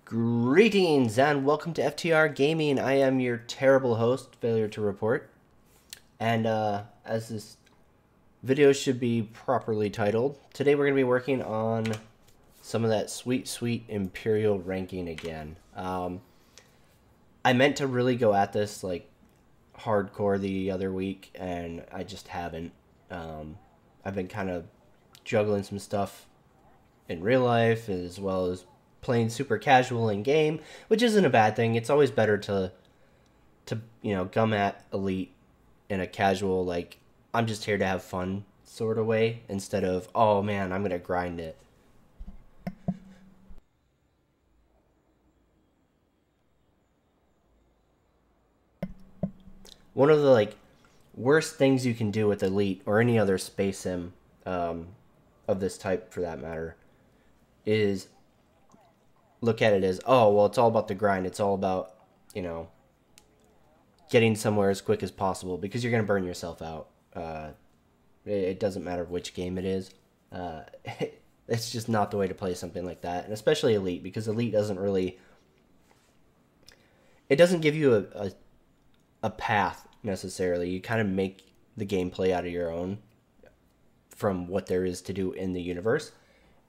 Greetings and welcome to FTR Gaming. I am your terrible host, FailureToReport. And as this video should be properly titled, today we're going to be working on some of that sweet Imperial ranking again. I meant to really go at this like hardcore the other week, and I just haven't. I've been kind of juggling some stuff in real life as well as playing super casual in game, which isn't a bad thing. It's always better to gum at Elite in a casual, like, I'm just here to have fun sort of way, instead of, oh man, I'm gonna grind it. One of the worst things you can do with Elite or any other space sim of this type for that matter is look at it as, oh, well, it's all about the grind. It's all about, getting somewhere as quick as possible, because you're going to burn yourself out. It doesn't matter which game it is. It's just not the way to play something like that. And especially Elite, because Elite doesn't really... It doesn't give you a path, necessarily. You kind of make the gameplay out of your own from what there is to do in the universe.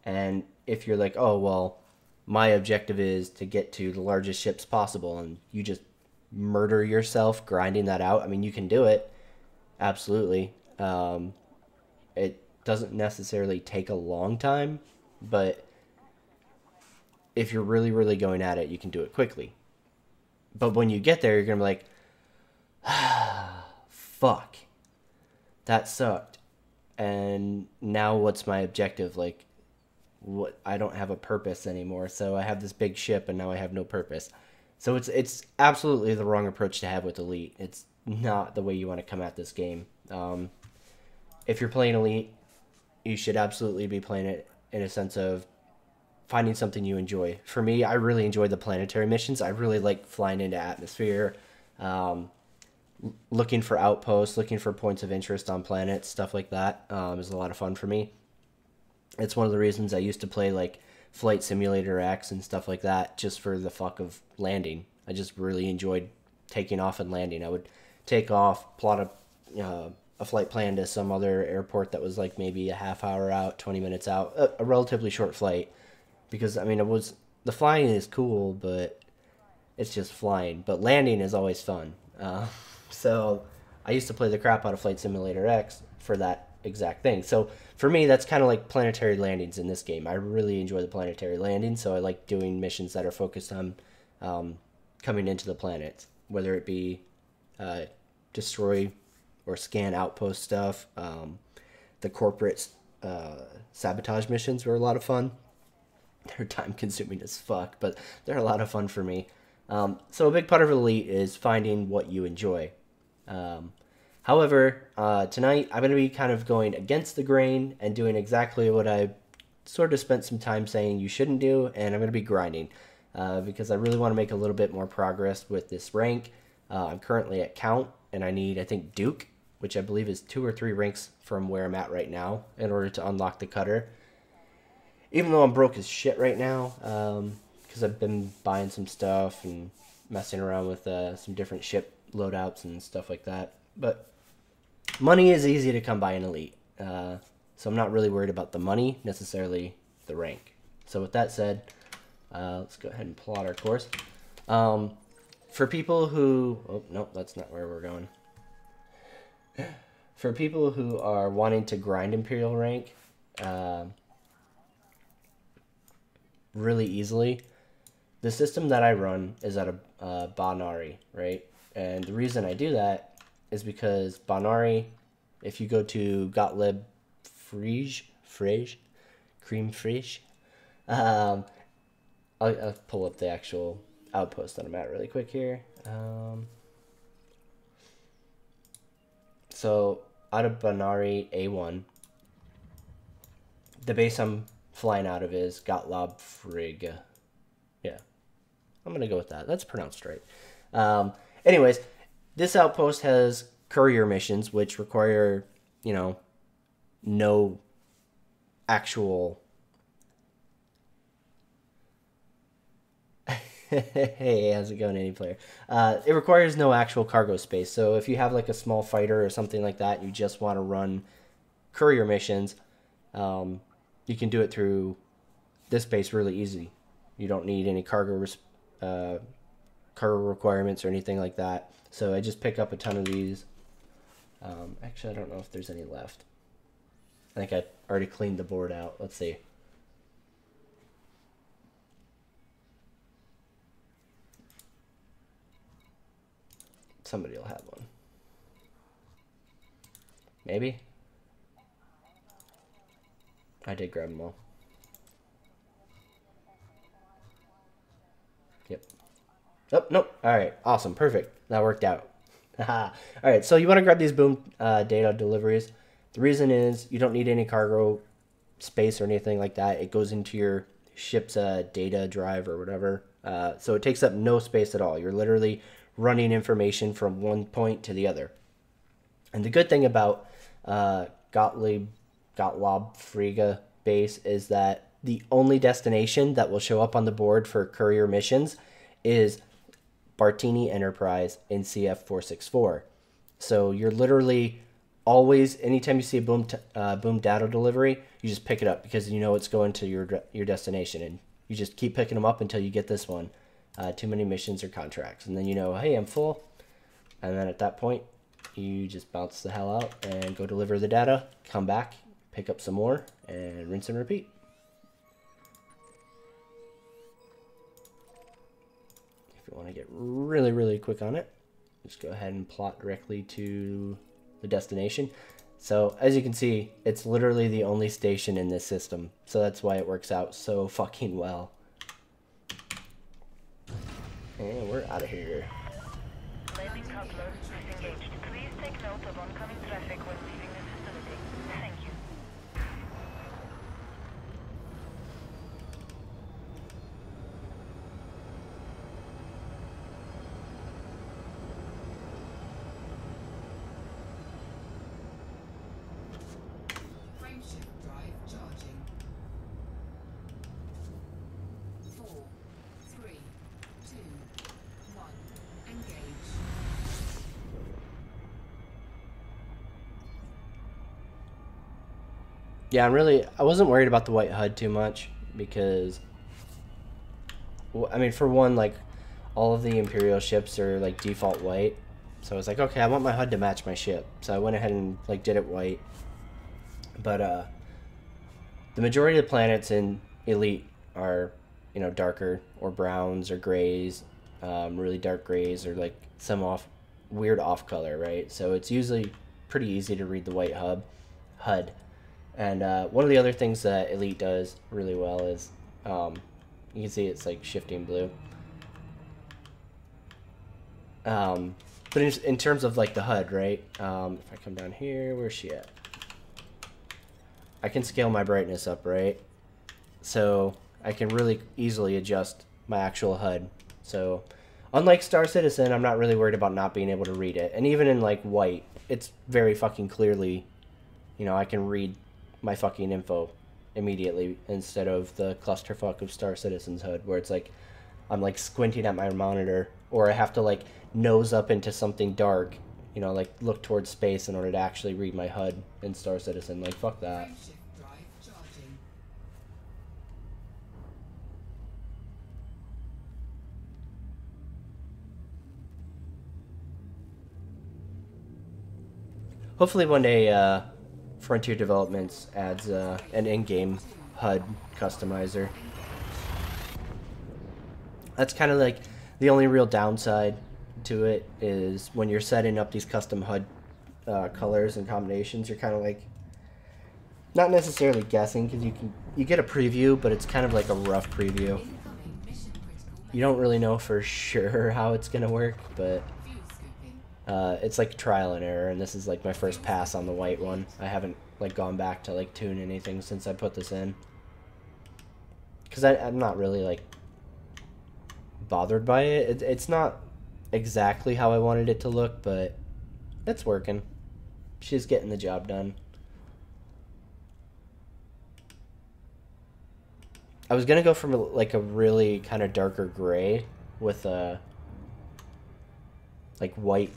And if you're like, oh, well, my objective is to get to the largest ships possible, and you just murder yourself grinding that out, I mean, you can do it, absolutely. It doesn't necessarily take a long time, but if you're really going at it, you can do it quickly. But when you get there, you're gonna be like, fuck, that sucked, and now what's my objective? Like, what? I don't have a purpose anymore, so I have this big ship and now I have no purpose. So it's absolutely the wrong approach to have with Elite. It's not the way you want to come at this game. If you're playing Elite, you should absolutely be playing it in a sense of finding something you enjoy. For me, I really enjoy the planetary missions. I really like flying into atmosphere, looking for outposts, looking for points of interest on planets, stuff like that is a lot of fun for me. It's one of the reasons I used to play like Flight Simulator X and stuff like that, just for the fuck of landing. I just really enjoyed taking off and landing. I would take off, plot a flight plan to some other airport that was like maybe a half hour out, 20 minutes out, a relatively short flight. Because, I mean, the flying is cool, but it's just flying. But landing is always fun. So I used to play the crap out of Flight Simulator X for that exact thing. So for me, that's kind of like planetary landings in this game. I really enjoy the planetary landings, so I like doing missions that are focused on coming into the planets, whether it be destroy or scan outpost stuff. The corporate sabotage missions were a lot of fun. They're time consuming as fuck, but they're a lot of fun for me. So a big part of Elite is finding what you enjoy. However, tonight I'm going to be kind of going against the grain and doing exactly what I sort of spent some time saying you shouldn't do, and I'm going to be grinding because I really want to make a little bit more progress with this rank. I'm currently at Count, and I need, I think, Duke, which I believe is 2 or 3 ranks from where I'm at right now in order to unlock the cutter. Even though I'm broke as shit right now, because I've been buying some stuff and messing around with some different ship loadouts and stuff like that. But money is easy to come by in Elite, so I'm not really worried about the money, necessarily the rank. So with that said, let's go ahead and plot our course. For people who... Oh, no, that's not where we're going. For people who are wanting to grind Imperial rank really easily, the system that I run is at a Nari, right? And the reason I do that is because Nari, if you go to Gottlieb Cream Frige, I'll pull up the actual outpost that I'm at really quick here. So out of Nari A1, the base I'm flying out of is Gottlieb Frige. Yeah, I'm gonna go with that. That's pronounced right. Anyways, this outpost has courier missions, which require, no actual Hey, how's it going, any player? It requires no actual cargo space. So if you have like a small fighter or something like that, you just want to run courier missions, you can do it through this base really easy. You don't need any uh, cargo requirements or anything like that. So I just pick up a ton of these. Actually, I don't know if there's any left. I think I already cleaned the board out. Let's see. Somebody will have one. Maybe? I did grab them all. Yep. Oh, nope. Alright, awesome. Perfect. That worked out. Alright, so you want to grab these boom data deliveries. The reason is you don't need any cargo space or anything like that. It goes into your ship's data drive or whatever. So it takes up no space at all. You're literally running information from one point to the other. And the good thing about Gottlob Frege base is that the only destination that will show up on the board for courier missions is Bartini Enterprise in CF 464. So you're literally always, anytime you see a boom data delivery, you just pick it up because you know it's going to your destination, and you just keep picking them up until you get this one. Too many missions or contracts, and then you know, hey, I'm full, and then at that point you just bounce the hell out and go deliver the data, come back, pick up some more, and rinse and repeat. If you want to get really quick on it, just go ahead and plot directly to the destination. So as you can see, it's literally the only station in this system, so that's why it works out so fucking well. And we're out of here. Landing coupler disengaged. Please take note of oncoming traffic when leaving this facility. Thank you. Frameshift drive charging. 4, 3, 2, 1. Engage. Yeah, I wasn't worried about the white HUD too much because, well, I mean, for one, like, all of the Imperial ships are, like, default white. So I was like, okay, I want my HUD to match my ship. So I went ahead and, like, did it white. But, the majority of the planets in Elite are, you know, darker, or browns, or grays, really dark grays, or, like, some weird off color, right? So it's usually pretty easy to read the white HUD. And one of the other things that Elite does really well is, you can see it's like shifting blue. But in terms of like the HUD, right? If I come down here, where's she at? I can scale my brightness up, right? So I can really easily adjust my actual HUD. So unlike Star Citizen, I'm not really worried about not being able to read it. And even in like white, it's very fucking clearly, you know, I can read my fucking info immediately instead of the clusterfuck of Star Citizen's HUD where it's like I'm like squinting at my monitor, or I have to like nose up into something dark, you know, like look towards space in order to actually read my HUD in Star Citizen. Like, fuck that. Frameshift drive charging. Hopefully one day Frontier Developments adds an in-game HUD customizer. That's kind of like the only real downside to it is when you're setting up these custom HUD colors and combinations, you're kind of like not necessarily guessing because you get a preview, but it's kind of like a rough preview. Incoming mission critical. You don't really know for sure how it's gonna work, but Fuel scooping. it's like trial and error, and this is like my first pass on the white one. I haven't like gone back to like tune anything since I put this in, because I'm not really like bothered by it. It's not exactly how I wanted it to look, but it's working. She's getting the job done. I was gonna go from like a really kind of darker gray with like white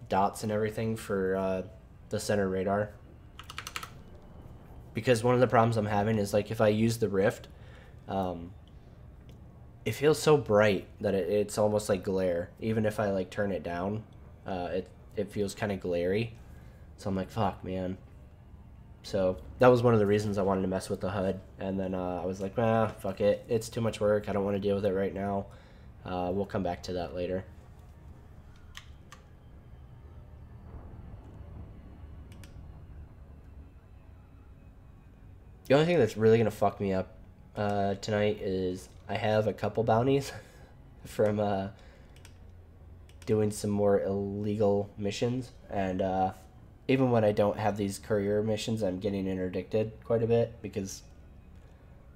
dots and everything for the center radar. Because one of the problems I'm having is like if I use the Rift, it feels so bright that it's almost like glare. Even if I like turn it down, it feels kind of glary. So I'm like, fuck, man. So that was one of the reasons I wanted to mess with the HUD. And then I was like, fuck it. It's too much work. I don't want to deal with it right now. We'll come back to that later. The only thing that's really going to fuck me up tonight is I have a couple bounties from doing some more illegal missions. And even when I don't have these courier missions, I'm getting interdicted quite a bit because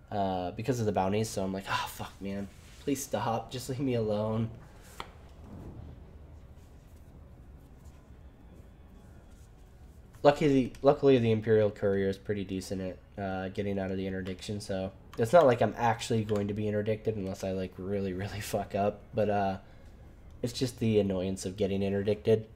of the bounties. So I'm like, oh, fuck, man. Please stop. Just leave me alone. Luckily, the Imperial courier is pretty decent at getting out of the interdiction, so it's not like I'm actually going to be interdicted unless I like really, really fuck up. But it's just the annoyance of getting interdicted.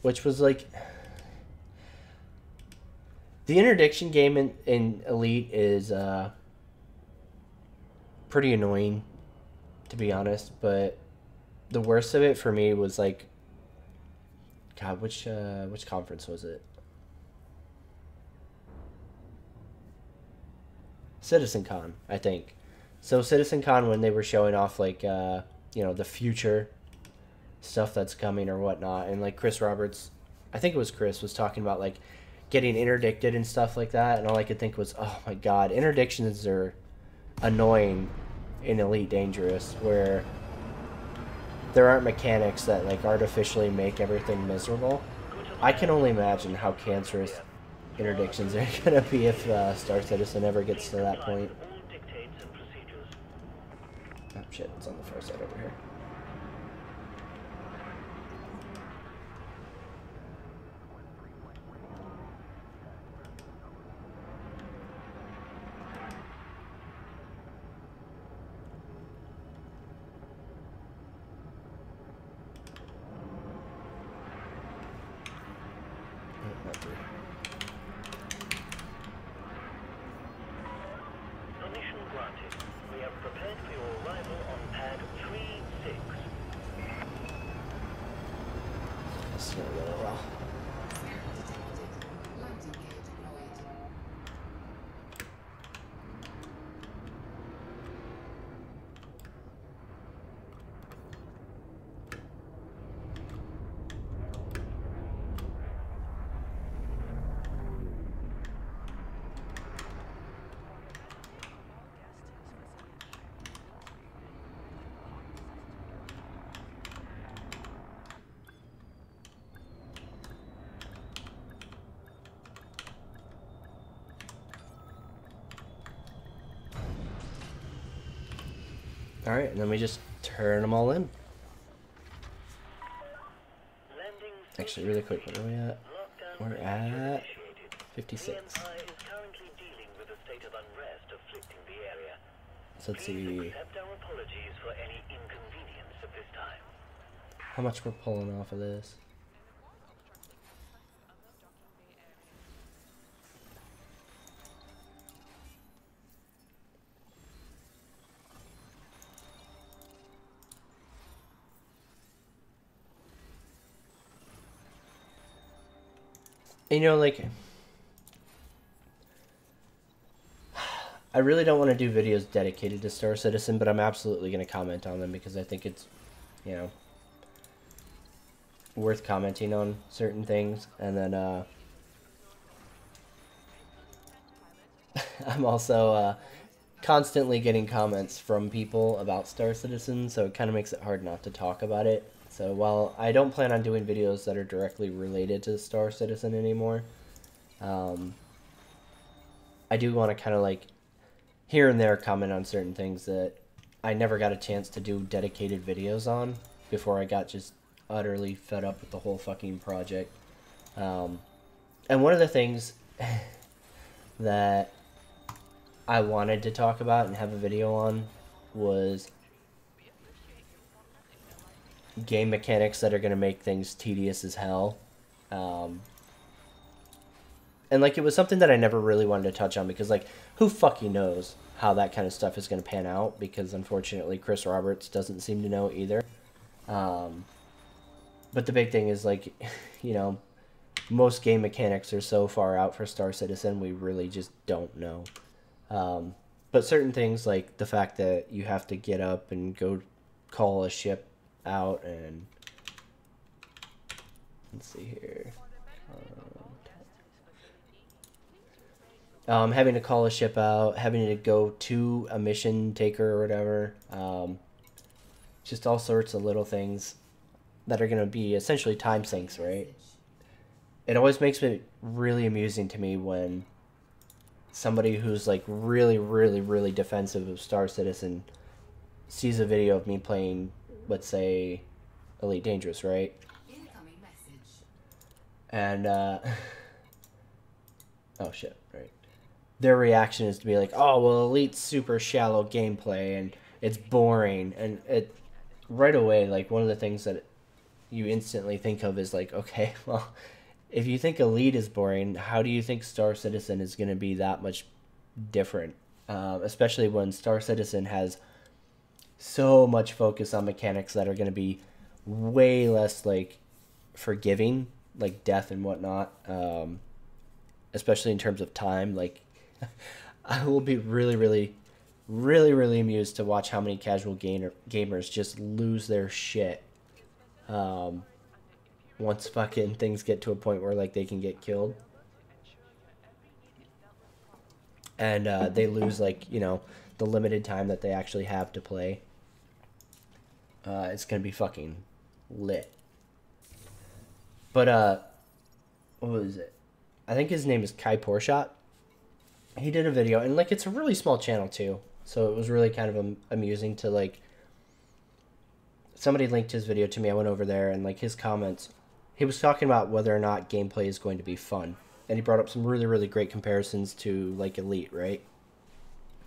Which was like... The interdiction game in Elite is pretty annoying, to be honest. But the worst of it for me was like... God, which conference was it? CitizenCon, I think. So CitizenCon, when they were showing off like the future stuff that's coming or whatnot, and like Chris Roberts, I think it was Chris, was talking about like getting interdicted and stuff like that, and all I could think was, oh my god, interdictions are annoying in Elite Dangerous, where there aren't mechanics that like artificially make everything miserable. I can only imagine how cancerous interdictions are gonna be if Star Citizen ever gets to that point. Oh shit, it's on the far side over here. Alright, and then we just turn them all in. Actually, really quick, where are we at? We're at 56. So let's see how much we're pulling off of this. You know, like, I really don't want to do videos dedicated to Star Citizen, but I'm absolutely going to comment on them because I think it's, you know, worth commenting on certain things. And then I'm also constantly getting comments from people about Star Citizen, so it kind of makes it hard not to talk about it. So while I don't plan on doing videos that are directly related to Star Citizen anymore, I do want to kind of like here and there comment on certain things that I never got a chance to do dedicated videos on before I got just utterly fed up with the whole fucking project. And one of the things that I wanted to talk about and have a video on was game mechanics that are going to make things tedious as hell. And, like, it was something that I never really wanted to touch on because, like, who fucking knows how that kind of stuff is going to pan out, because, unfortunately, Chris Roberts doesn't seem to know either. But the big thing is, like, you know, most game mechanics are so far out for Star Citizen, we really just don't know. But certain things, like the fact that you have to get up and go call a ship out and... Let's see here... having to call a ship out, having to go to a mission taker or whatever. Just all sorts of little things that are going to be essentially time sinks, right? It always makes it really amusing to me when somebody who's like really, really, really defensive of Star Citizen sees a video of me playing, let's say, Elite Dangerous, right? Incoming message. And, oh shit, right. Their reaction is to be like, oh, well, Elite's super shallow gameplay and it's boring. And it, right away, like, one of the things that you instantly think of is like, okay, well, if you think Elite is boring, how do you think Star Citizen is going to be that much different? Especially when Star Citizen has so much focus on mechanics that are going to be way less, like, forgiving, like death and whatnot. Especially in terms of time. Like, I will be really, really, really, really amused to watch how many casual gamers just lose their shit. Once fucking things get to a point where, like, they can get killed. And they lose, like, you know, the limited time that they actually have to play. It's gonna be fucking lit. But, what was it? I think his name is Kai Porshot. He did a video, and, like, it's a really small channel, too. So it was really kind of amusing to, like... Somebody linked his video to me, I went over there, and, like, his comments... He was talking about whether or not gameplay is going to be fun. And he brought up some really, really great comparisons to, like, Elite, right?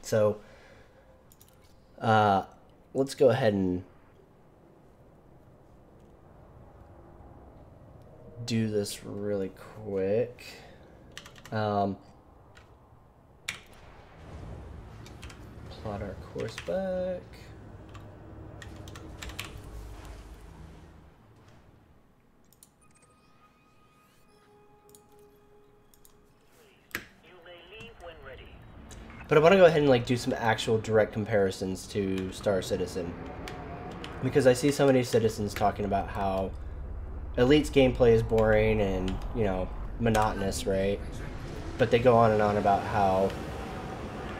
So, let's go ahead and do this really quick. Plot our course back. But I want to go ahead and, like, do some actual direct comparisons to Star Citizen. Because I see so many citizens talking about how Elite's gameplay is boring and, you know, monotonous, right? But they go on and on about how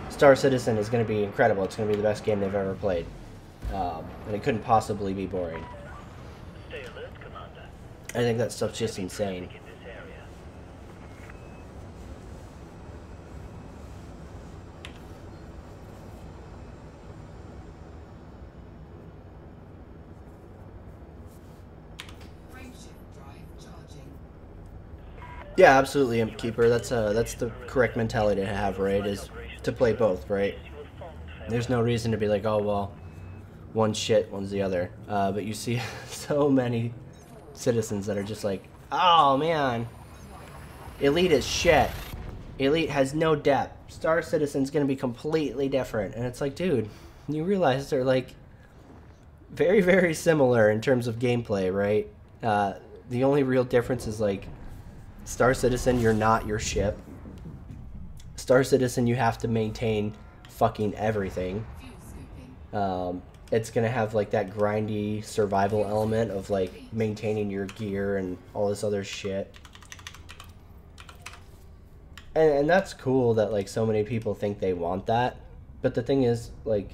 Star Citizen is going to be incredible. It's going to be the best game they've ever played. And it couldn't possibly be boring. Stay alert, Commander. I think that stuff's just insane. In this area. Frameshift drive charging. Yeah, absolutely, Imp Keeper. That's the correct mentality to have, right? Is to play both, right? There's no reason to be like, oh, well, one's shit, one's the other. But you see so many citizens that are just like, oh, man, Elite is shit. Elite has no depth. Star Citizen's going to be completely different. And it's like, dude, you realize they're, like, very, very similar in terms of gameplay, right? The only real difference is, like, Star Citizen, you're not your ship. Star Citizen, you have to maintain fucking everything. Fuel scooping. It's gonna have, like, that grindy survival element of, like, maintaining your gear and all this other shit. And that's cool that, like, so many people think they want that. But the thing is, like,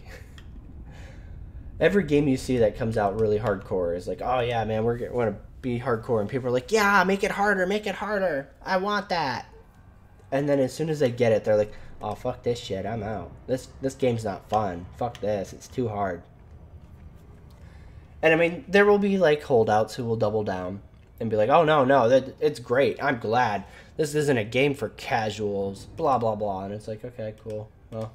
every game you see that comes out really hardcore is like, oh yeah, man, we're gonna be hardcore. And people are like, yeah, make it harder. I want that. And then as soon as they get it, they're like, oh, fuck this shit, I'm out. This game's not fun. Fuck this, it's too hard. And I mean, there will be like holdouts who will double down and be like, "Oh no, that it's great. I'm glad this isn't a game for casuals." Blah blah blah. And it's like, okay, cool. Well,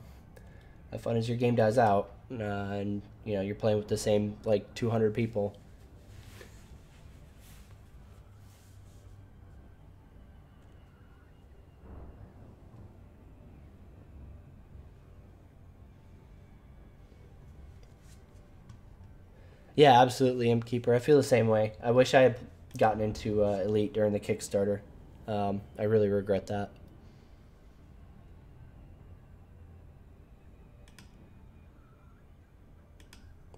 have fun as your game dies out, and you know you're playing with the same like 200 people. Yeah, absolutely, Imp-Keeper. I feel the same way. I wish I had gotten into Elite during the Kickstarter. I really regret that.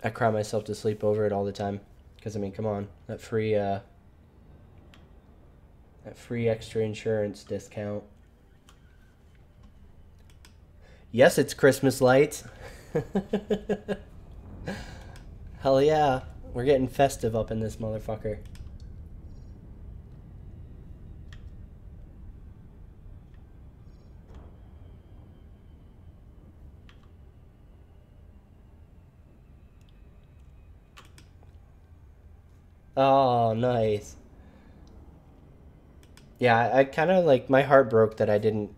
I cry myself to sleep over it all the time. Because, I mean, come on. That free extra insurance discount. Yes, it's Christmas lights. Hell yeah. We're getting festive up in this motherfucker. Oh, nice. Yeah, I kind of like my heart broke that I didn't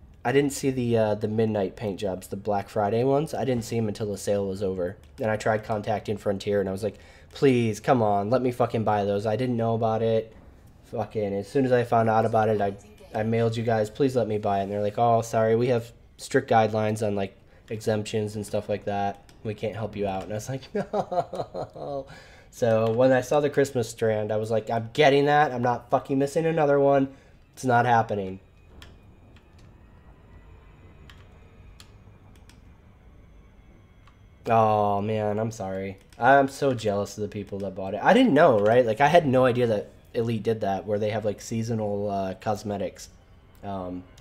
see the midnight paint jobs, the Black Friday ones. I didn't see them until the sale was over. And I tried contacting Frontier and I was like, "Please, come on, let me fucking buy those. I didn't know about it. Fucking as soon as I found out about it, I mailed you guys. Please let me buy it." And they're like, "Oh, sorry. We have strict guidelines on like exemptions and stuff like that. We can't help you out." And I was like, "No." So when I saw the Christmas strand, I was like, "I'm getting that. I'm not fucking missing another one. It's not happening." Oh man, I'm sorry. I'm so jealous of the people that bought it. I didn't know, right? Like I had no idea that Elite did that, where they have like seasonal cosmetics.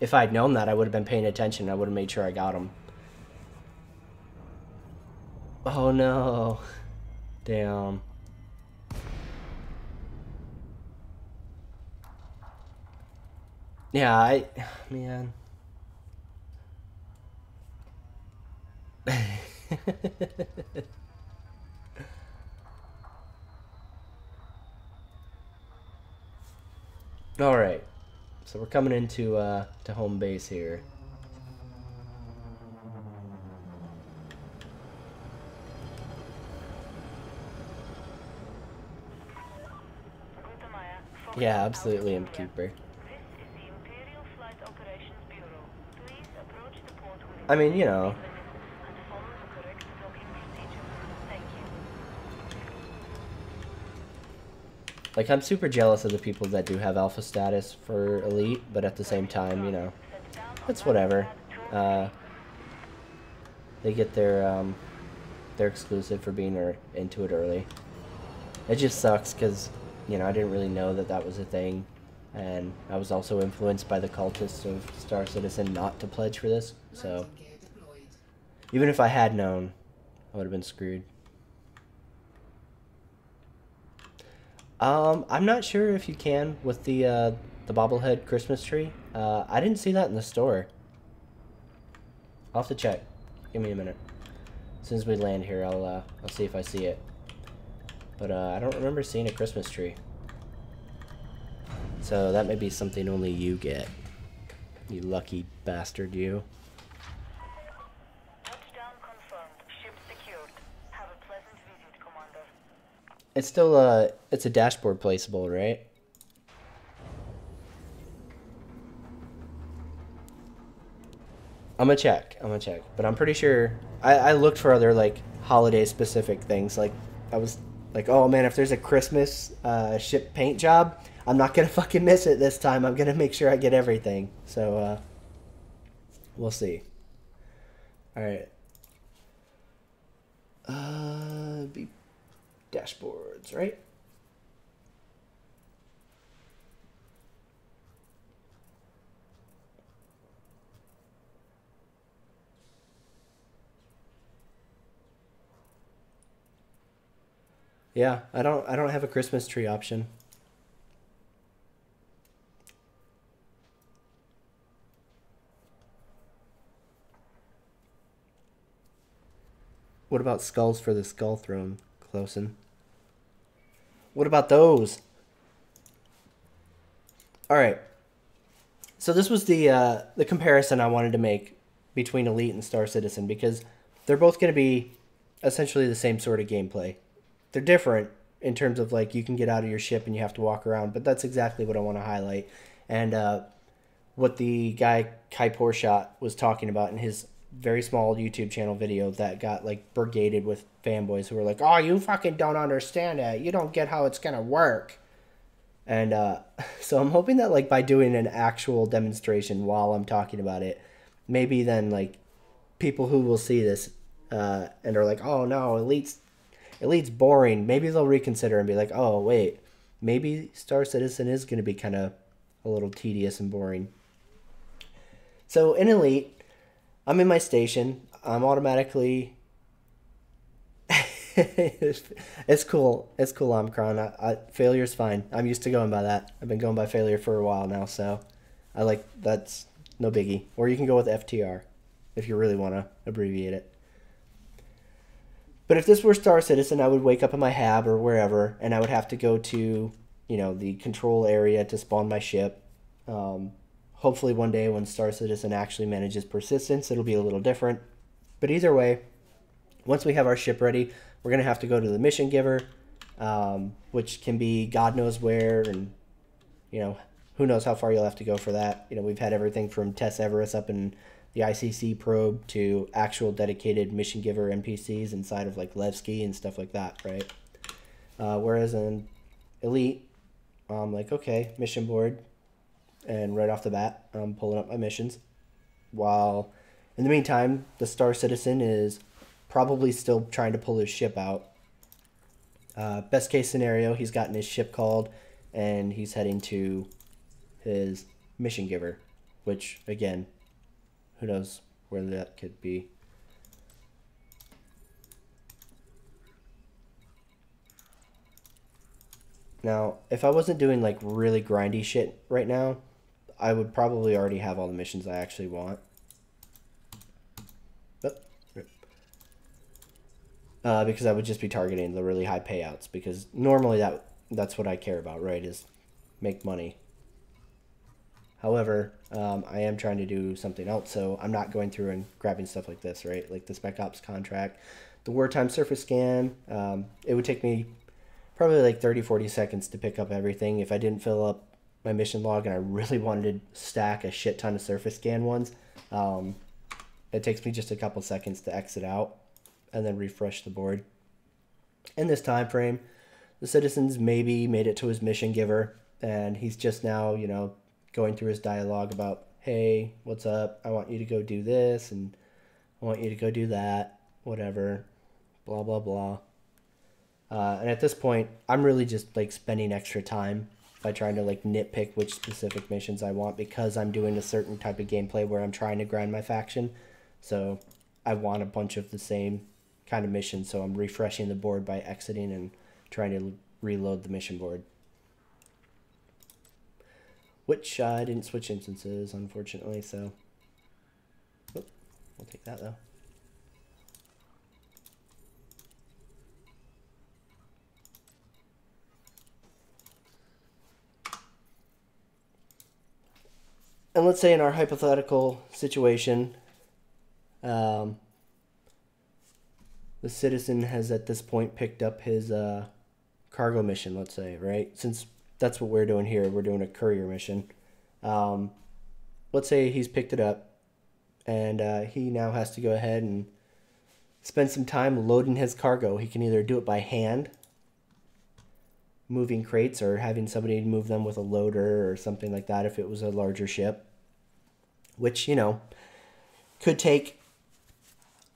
If I'd known that, I would have been paying attention. I would have made sure I got them. Oh no, damn. Yeah, man. All right, so we're coming into to home base here. Gutamaya, Fox Yeah, Alpha absolutely, India. Imp-Keeper. This is the Imperial Flight Operations Bureau. Please approach the port within I mean, the you speed know, limit and follow the correct docking procedures. Thank you. like I'm super jealous of the people that do have alpha status for Elite, but at the same time, you know, Set down on it's landing whatever. pad 203. Uh, they get their exclusive for being into it early. It just sucks because, you know, I didn't really know that that was a thing, and I was also influenced by the cultists of Star Citizen not to pledge for this. So Landing gear deployed. even if I had known, I would have been screwed. I'm not sure if you can with the bobblehead Christmas tree. I didn't see that in the store. I'll have to check. Give me a minute. As soon as we land here, I'll see if I see it. But I don't remember seeing a Christmas tree. So that may be something only you get. You lucky bastard, you. Touchdown confirmed. Ship secured. Have a pleasant visit, Commander. It's still it's a dashboard placeable, right? I'm gonna check. But I'm pretty sure I looked for other like holiday specific things. Like I was like, oh man, if there's a Christmas ship paint job, I'm not gonna fucking miss it this time. I'm gonna make sure I get everything. So we'll see. All right. Be dashboards, right? Yeah, I don't have a Christmas tree option. What about skulls for the skull throne, Closen? What about those? All right. So this was the comparison I wanted to make between Elite and Star Citizen, because they're both going to be essentially the same sort of gameplay. They're different in terms of like you can get out of your ship and you have to walk around, but that's exactly what I want to highlight. And what the guy Kai Porshot was talking about in his very small YouTube channel video that got like brigaded with fanboys who were like, "Oh, you fucking don't understand it. You don't get how it's gonna work." And so I'm hoping that like by doing an actual demonstration while I'm talking about it, maybe then like people who will see this and are like, "Oh no, Elite's boring." Maybe they'll reconsider and be like, "Oh wait, maybe Star Citizen is going to be kind of a little tedious and boring." So in Elite, I'm in my station. I'm automatically. It's cool. It's cool, Omicron. Failure's fine. I'm used to going by that. I've been going by failure for a while now, so I like that's no biggie. Or you can go with FTR if you really want to abbreviate it. But if this were Star Citizen, I would wake up in my hab or wherever, and I would have to go to, the control area to spawn my ship. Hopefully one day when Star Citizen actually manages persistence, it'll be a little different. But either way, once we have our ship ready, we're going to have to go to the mission giver, which can be God knows where, and, who knows how far you'll have to go for that. We've had everything from Tess Everest up in the ICC probe to actual dedicated mission giver NPCs inside of like Levski and stuff like that, right? Whereas in Elite, I'm like, okay, mission board, and right off the bat, I'm pulling up my missions. While in the meantime, the Star Citizen is probably still trying to pull his ship out. Best case scenario, he's gotten his ship called and he's heading to his mission giver, which again, who knows where that could be. Now, if I wasn't doing like really grindy shit right now, I would probably already have all the missions I actually want. Because I would just be targeting the really high payouts, because normally that's what I care about, right, is make money. However, I am trying to do something else, so I'm not going through and grabbing stuff like this, right, like the Spec Ops contract, the wartime surface scan. It would take me probably like 30-40 seconds to pick up everything. If I didn't fill up my mission log and I really wanted to stack a shit ton of surface scan ones, it takes me just a couple seconds to exit out and then refresh the board. In this time frame, the Citizen's maybe made it to his mission giver, and he's just now, going through his dialogue about, hey, what's up? I want you to go do this, and I want you to go do that, whatever, blah, blah, blah. And at this point, I'm really just like spending extra time by trying to like nitpick which specific missions I want, because I'm doing a certain type of gameplay where I'm trying to grind my faction. So I want a bunch of the same kind of missions, so I'm refreshing the board by exiting and trying to reload the mission board. Which I didn't switch instances, unfortunately, so we'll take that though. And let's say in our hypothetical situation, the Citizen has at this point picked up his cargo mission, let's say, right? Since that's what we're doing here, we're doing a courier mission. Let's say he's picked it up, and he now has to go ahead and spend some time loading his cargo. He can either do it by hand, moving crates, or having somebody move them with a loader or something like that if it was a larger ship, which, could take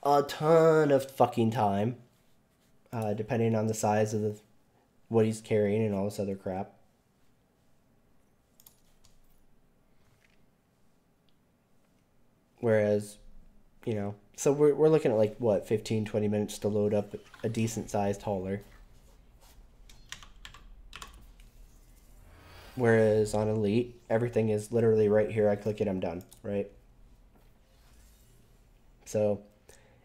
a ton of fucking time, depending on the size of what he's carrying and all this other crap. Whereas, so we're looking at like, what, 15-20 minutes to load up a decent-sized hauler. Whereas on Elite, everything is literally right here. I click it, I'm done, right? So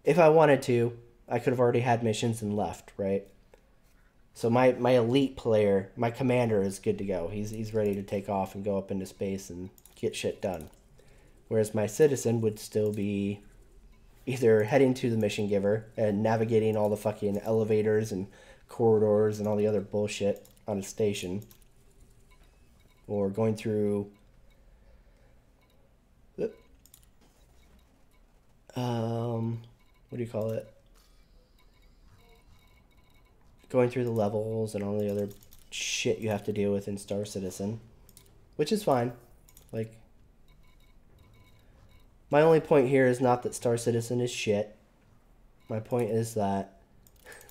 if I wanted to, I could have already had missions and left, right? So my elite player, my commander is good to go. He's ready to take off and go up into space and get shit done. Whereas my citizen would still be either heading to the mission giver and navigating all the fucking elevators and corridors and all the other bullshit on a station, or going through what do you call it? Going through the levels and all the other shit you have to deal with in Star Citizen, which is fine. Like, my only point here is not that Star Citizen is shit. My point is that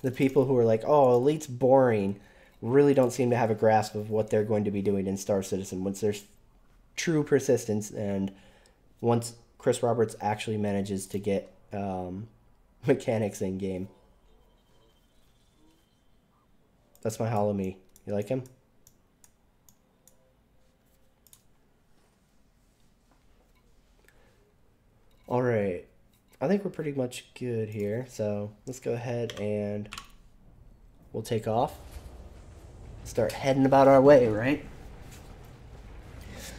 the people who are like, oh, Elite's boring, really don't seem to have a grasp of what they're going to be doing in Star Citizen once there's true persistence and once Chris Roberts actually manages to get mechanics in game. That's my Hollow Me. You like him? Alright. I think we're pretty much good here. So let's go ahead and we'll take off. Start heading about our way, right?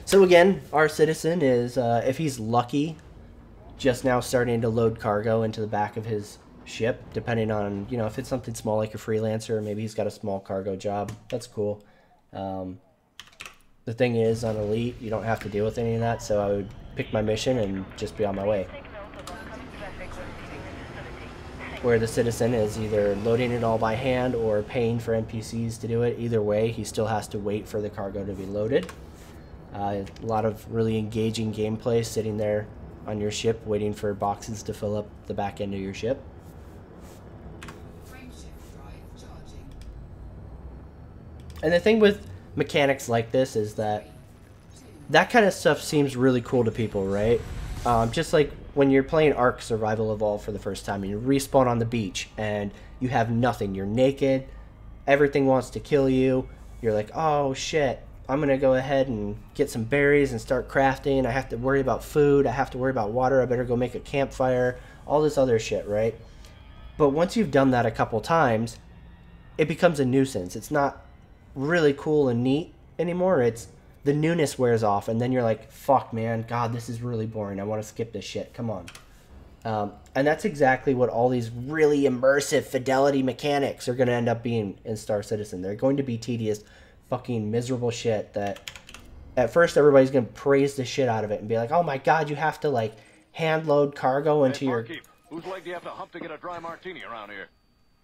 So again, our citizen is, if he's lucky, just now starting to load cargo into the back of his ship, depending on, you know, if it's something small like a freelancer, maybe he's got a small cargo job. That's cool. The thing is, on Elite, you don't have to deal with any of that, so I would pick my mission and just be on my way. Take note of oncoming traffic when leaving the facility. Where the citizen is either loading it all by hand or paying for NPCs to do it. Either way, he still has to wait for the cargo to be loaded. A lot of really engaging gameplay sitting there on your ship waiting for boxes to fill up the back end of your ship. Frameshift drive charging. And the thing with mechanics like this is that kind of stuff seems really cool to people, right? Just like when you're playing Ark Survival Evolved for the first time and you respawn on the beach and you have nothing. You're naked. Everything wants to kill you. You're like, oh shit, I'm going to go ahead and get some berries and start crafting. I have to worry about food. I have to worry about water. I better go make a campfire. All this other shit, right? But once you've done that a couple times, it becomes a nuisance. It's not really cool and neat anymore. It's the newness wears off, and then you're like, fuck, man, God, this is really boring. I want to skip this shit. Come on. And that's exactly what all these really immersive fidelity mechanics are going to end up being in Star Citizen. They're going to be tedious, fucking miserable shit that at first everybody's going to praise the shit out of it and be like, oh my God, you have to like hand load cargo into your... Barkeep, whose leg do you have to hump to get a dry martini around here?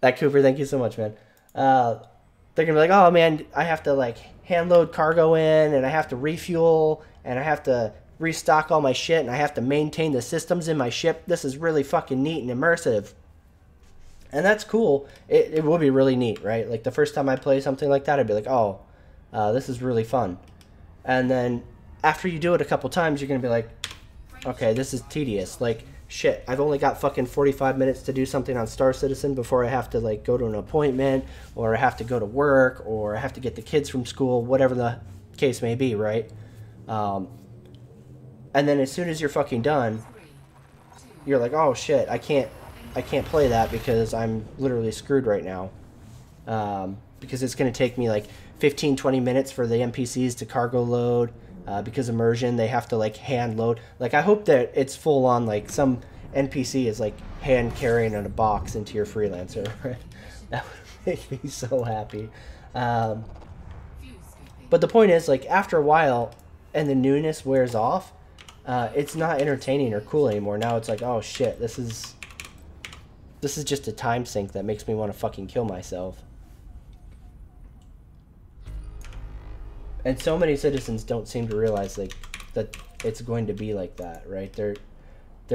That Cooper, thank you so much, man. They're going to be like, oh man, I have to like hand load cargo in and I have to refuel and I have to restock all my shit and I have to maintain the systems in my ship. This is really fucking neat and immersive. And that's cool. It will be really neat, right? Like the first time I play something like that, I'd be like, oh, this is really fun. And then after you do it a couple times, you're going to be like, okay, this is tedious. Like, shit, I've only got fucking 45 minutes to do something on Star Citizen before I have to like go to an appointment or I have to go to work or I have to get the kids from school, whatever the case may be, right? And then as soon as you're fucking done, you're like, oh shit, I can't play that because I'm literally screwed right now. Because it's going to take me like 15-20 minutes for the NPCs to cargo load. Because immersion, they have to like hand load. Like I hope that it's full on, like some NPC is like hand carrying in a box into your freelancer. Right? That would make me so happy. But the point is, like after a while, and the newness wears off, it's not entertaining or cool anymore. Now it's like, oh shit, this is just a time sink that makes me want to fucking kill myself. And so many citizens don't seem to realize like that it's going to be like that, right? They're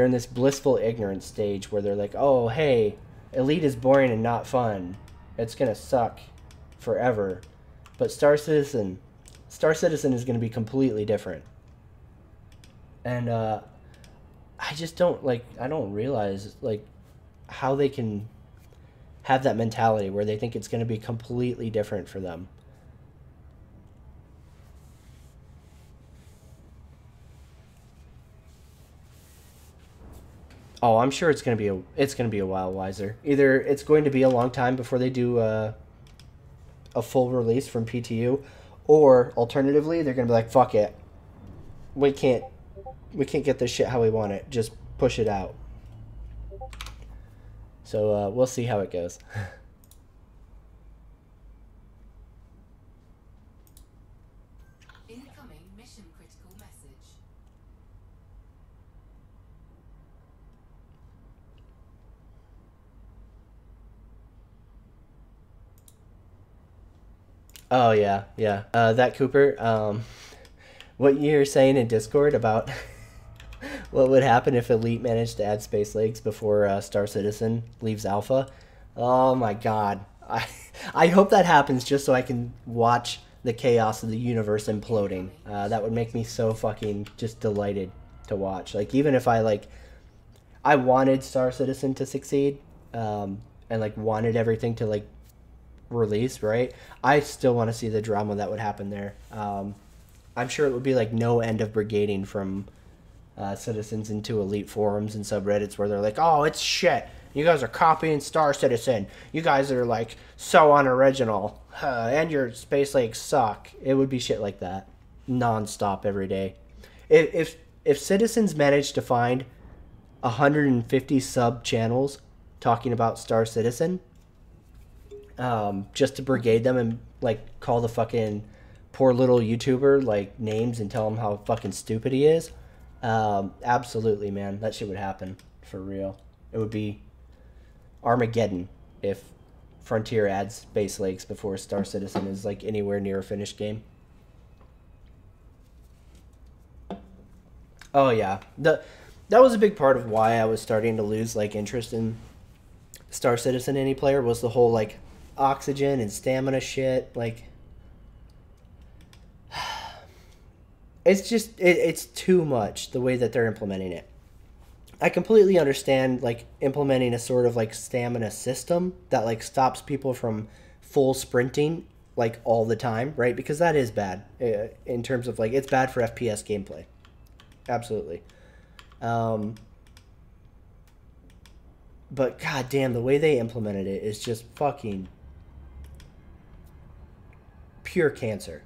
in this blissful ignorance stage where they're like, oh, hey, Elite is boring and not fun. It's going to suck forever. But Star Citizen is going to be completely different. And I just don't realize like how they can have that mentality where they think it's going to be completely different for them. Oh, I'm sure it's gonna be a while wiser. Either it's going to be a long time before they do a full release from PTU, or alternatively, they're gonna be like, fuck it, we can't get this shit how we want it. Just push it out. So we'll see how it goes. Incoming mission critical message. Oh yeah, yeah. That Cooper. What you're saying in Discord about what would happen if Elite managed to add space legs before Star Citizen leaves Alpha? Oh my god. I hope that happens just so I can watch the chaos of the universe imploding. That would make me so fucking just delighted to watch. Like, even if I wanted Star Citizen to succeed, and like wanted everything to like release, right? I still want to see the drama that would happen there. I'm sure it would be like no end of brigading from citizens into Elite forums and subreddits where they're like, oh, it's shit. You guys are copying Star Citizen. You guys are like so unoriginal. And your space legs suck. It would be shit like that. Non-stop every day. If citizens managed to find 150 sub channels talking about Star Citizen, just to brigade them and like call the fucking poor little YouTuber like names and tell him how fucking stupid he is, absolutely, man, that shit would happen for real. It would be Armageddon if Frontier adds space legs before Star Citizen is like anywhere near a finished game. Oh yeah, that was a big part of why I was starting to lose like interest in Star Citizen any player, was the whole like oxygen and stamina shit. Like, it's just it's too much the way that they're implementing it. I completely understand like implementing a sort of like stamina system that like stops people from full sprinting like all the time, right? Because that is bad in terms of like, it's bad for FPS gameplay. Absolutely. But goddamn, the way they implemented it is just fucking pure cancer.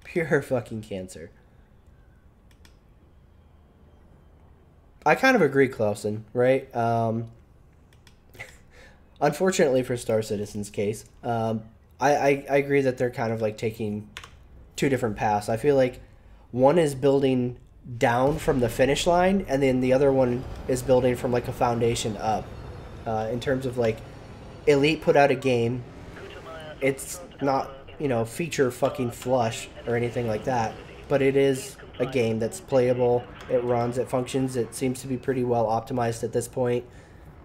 Pure fucking cancer. I kind of agree, Clausen, right? Unfortunately for Star Citizen's case, I agree that they're kind of like taking two different paths. I feel like one is building down from the finish line, and then the other one is building from like a foundation up. In terms of like, Elite put out a game. It's not, you know, feature fucking flush or anything like that, but it is a game that's playable. It runs, it functions, it seems to be pretty well optimized at this point,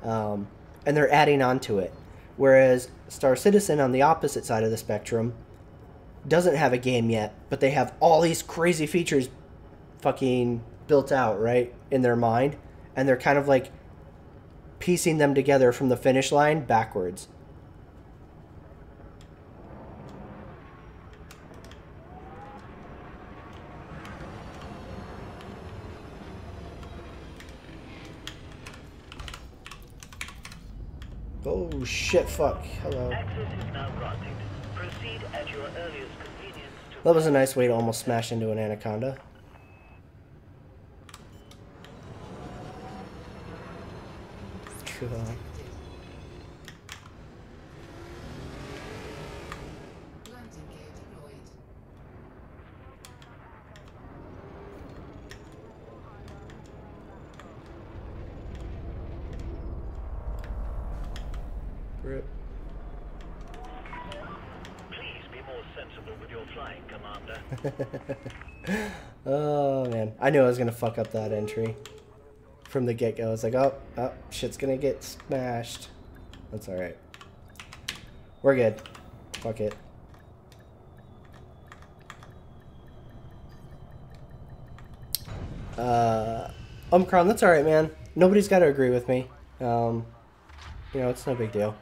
and they're adding on to it. Whereas Star Citizen, on the opposite side of the spectrum, doesn't have a game yet, but they have all these crazy features fucking built out, right, in their mind, and they're kind of like piecing them together from the finish line backwards. Oh shit, fuck. Hello. Access is now granted. Proceed at your earliest convenience to... That was a nice way to almost smash into an anaconda. Cool. Landing gear deployed. Rip. Please be more sensible with your flying, Commander. Oh man, I knew I was gonna fuck up that entry from the get-go. I was like, oh, shit's gonna get smashed. That's alright. We're good. Fuck it. Omicron, that's alright, man. Nobody's gotta agree with me. You know, it's no big deal.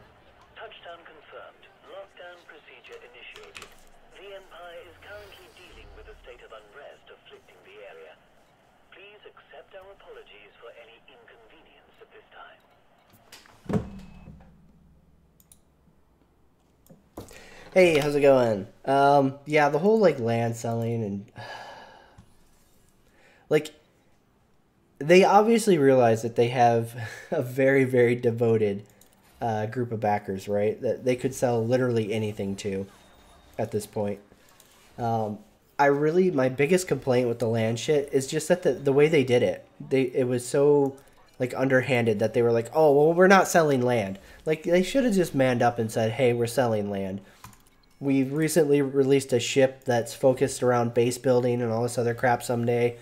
Touchdown confirmed. Lockdown procedure initiated. The Empire is currently dealing with a state of unrest afflicting the area. Please accept our apologies for any inconvenience at this time. Hey, how's it going? Yeah, the whole like land selling and like they obviously realize that they have a very, very devoted group of backers, right? That they could sell literally anything to at this point. My biggest complaint with the land shit is just that the way they did it. It was so like underhanded that they were like, oh, well, we're not selling land. Like they should have just manned up and said, hey, we're selling land. We've recently released a ship that's focused around base building and all this other crap someday.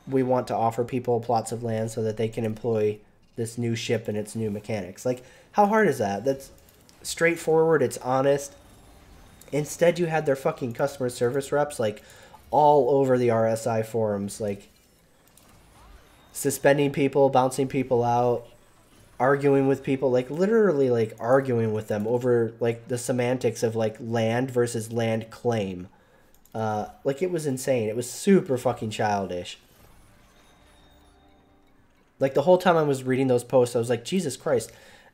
We want to offer people plots of land so that they can employ this new ship and its new mechanics. Like, how hard is that? That's straightforward. It's honest. Instead, you had their fucking customer service reps, like, all over the RSI forums, like, suspending people, bouncing people out, arguing with people, like, literally, like, arguing with them over, like, the semantics of, like, land versus land claim. Like, it was insane. It was super fucking childish. Like, the whole time I was reading those posts, I was like, Jesus Christ,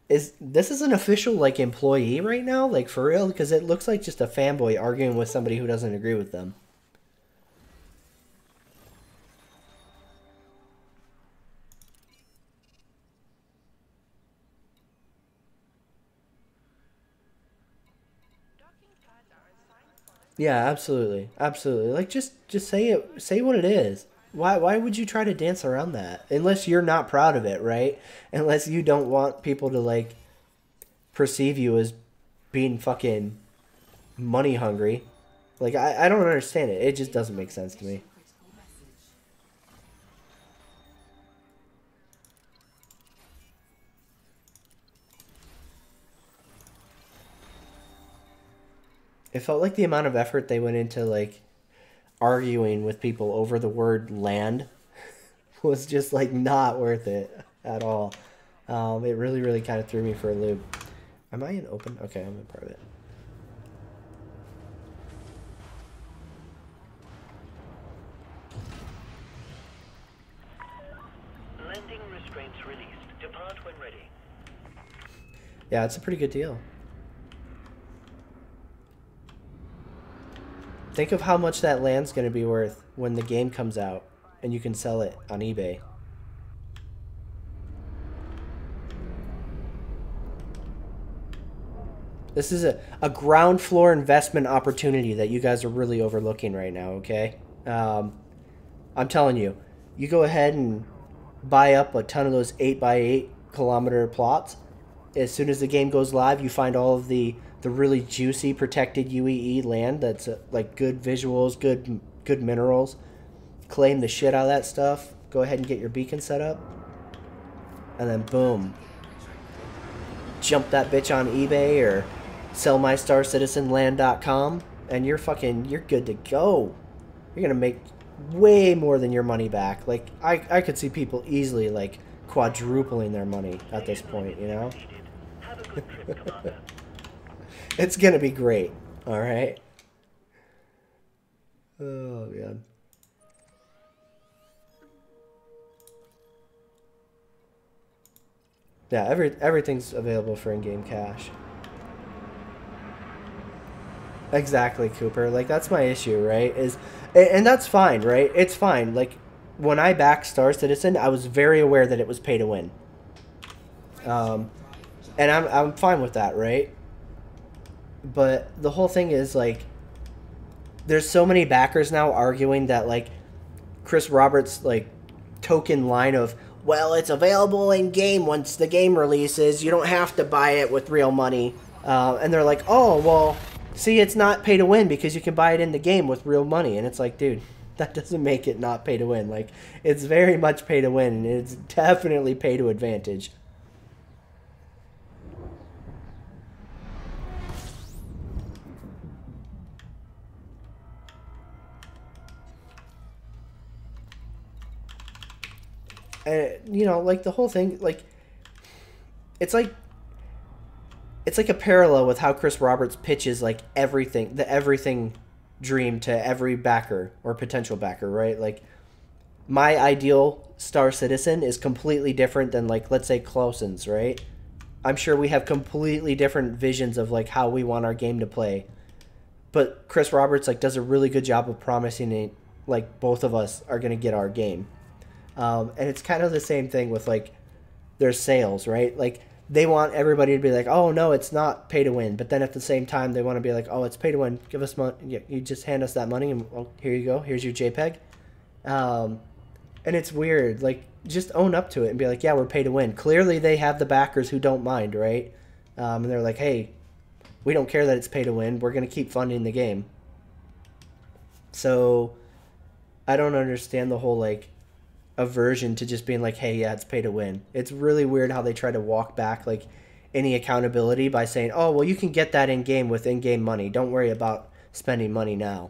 is this an official, like, employee right now? Like, for real? Because it looks like just a fanboy arguing with somebody who doesn't agree with them. Yeah, absolutely. Absolutely. Like, just say it. Say what it is. Why would you try to dance around that? Unless you're not proud of it, right? Unless you don't want people to, like, perceive you as being fucking money hungry. Like, I don't understand it. It just doesn't make sense to me. Critical message. It felt like the amount of effort they went into, like, arguing with people over the word land was just, like, not worth it at all. It really, really kind of threw me for a loop. Am I in open? Okay, I'm in private. Landing restraints released. Depart when ready. Yeah, it's a pretty good deal. Think of how much that land's going to be worth when the game comes out and you can sell it on eBay. This is a ground floor investment opportunity that you guys are really overlooking right now, okay? I'm telling you, you go ahead and buy up a ton of those 8x8 kilometer plots. As soon as the game goes live, you find all of the really juicy protected UEE land that's like good visuals, good minerals. Claim the shit out of that stuff. Go ahead and get your beacon set up. And then boom. Jump that bitch on eBay or sellmystarcitizenland.com and you're good to go. You're gonna make way more than your money back. Like I could see people easily like quadrupling their money at this point, you know? Have a good trip, Commander. It's gonna be great. Alright. Oh man. Yeah, everything's available for in-game cash. Exactly, Cooper. Like, that's my issue, right? And that's fine, right? It's fine. Like, when I backed Star Citizen, I was very aware that it was pay to win. And I'm fine with that, right? But the whole thing is, like, there's so many backers now arguing that, like, Chris Roberts' like token line of, well, it's available in game once the game releases. You don't have to buy it with real money. And they're like, oh, well, see, it's not pay to win because you can buy it in the game with real money. And it's like, dude, that doesn't make it not pay to win. Like, it's very much pay to win. And it's definitely pay to advantage. And, you know, like, the whole thing, like, it's like a parallel with how Chris Roberts pitches, like, everything, the everything dream to every backer or potential backer, right? Like, my ideal Star Citizen is completely different than, like, let's say Clausen's, right? I'm sure we have completely different visions of like how we want our game to play. But Chris Roberts like does a really good job of promising it, like both of us are gonna get our game. And it's kind of the same thing with like their sales, right? Like they want everybody to be like, oh no, it's not pay to win. But then at the same time, they want to be like, oh, it's pay to win. Give us money. You just hand us that money, and well, here you go. Here's your JPEG. And it's weird. Like just own up to it and be like, yeah, we're pay to win. Clearly, they have the backers who don't mind, right? And they're like, hey, we don't care that it's pay to win. We're gonna keep funding the game. So I don't understand the whole like aversion to just being like, hey, yeah, it's pay to win. It's really weird how they try to walk back like any accountability by saying, oh, well, you can get that in game with in-game money. Don't worry about spending money now.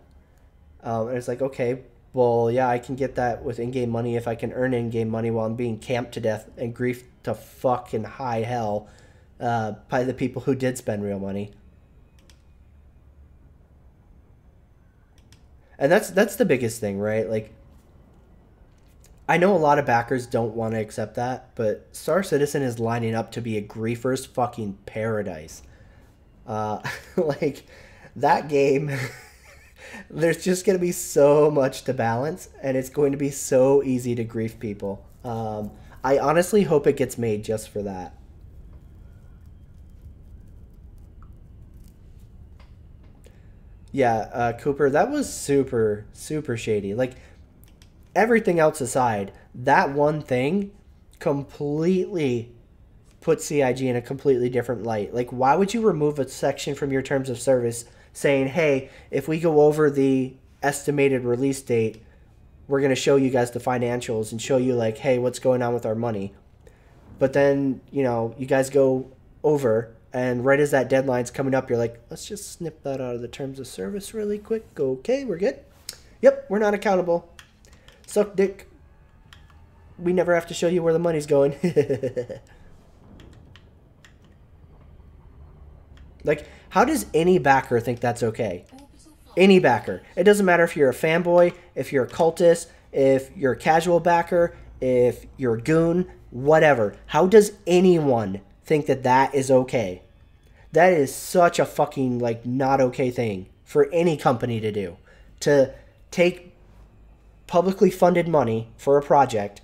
And it's like, okay, well, yeah, I can get that with in-game money if I can earn in-game money while I'm being camped to death and griefed to fucking high hell by the people who did spend real money. And that's the biggest thing, right? Like, I know a lot of backers don't want to accept that, but Star Citizen is lining up to be a griefer's fucking paradise. Like, that game, there's just going to be so much to balance, and it's going to be so easy to grief people. I honestly hope it gets made just for that. Yeah, Cooper, that was super, super shady. Like, everything else aside, that one thing completely put CIG in a completely different light. Like, why would you remove a section from your terms of service saying, hey, if we go over the estimated release date, we're going to show you guys the financials and show you, like, hey, what's going on with our money. But then, you know, you guys go over, and right as that deadline's coming up, you're like, let's just snip that out of the terms of service really quick. Okay, we're good. Yep, we're not accountable. Suck dick. We never have to show you where the money's going. Like, how does any backer think that's okay? Any backer. It doesn't matter if you're a fanboy, if you're a cultist, if you're a casual backer, if you're a goon, whatever. How does anyone think that that is okay? That is such a fucking, like, not okay thing for any company to do. To take publicly funded money for a project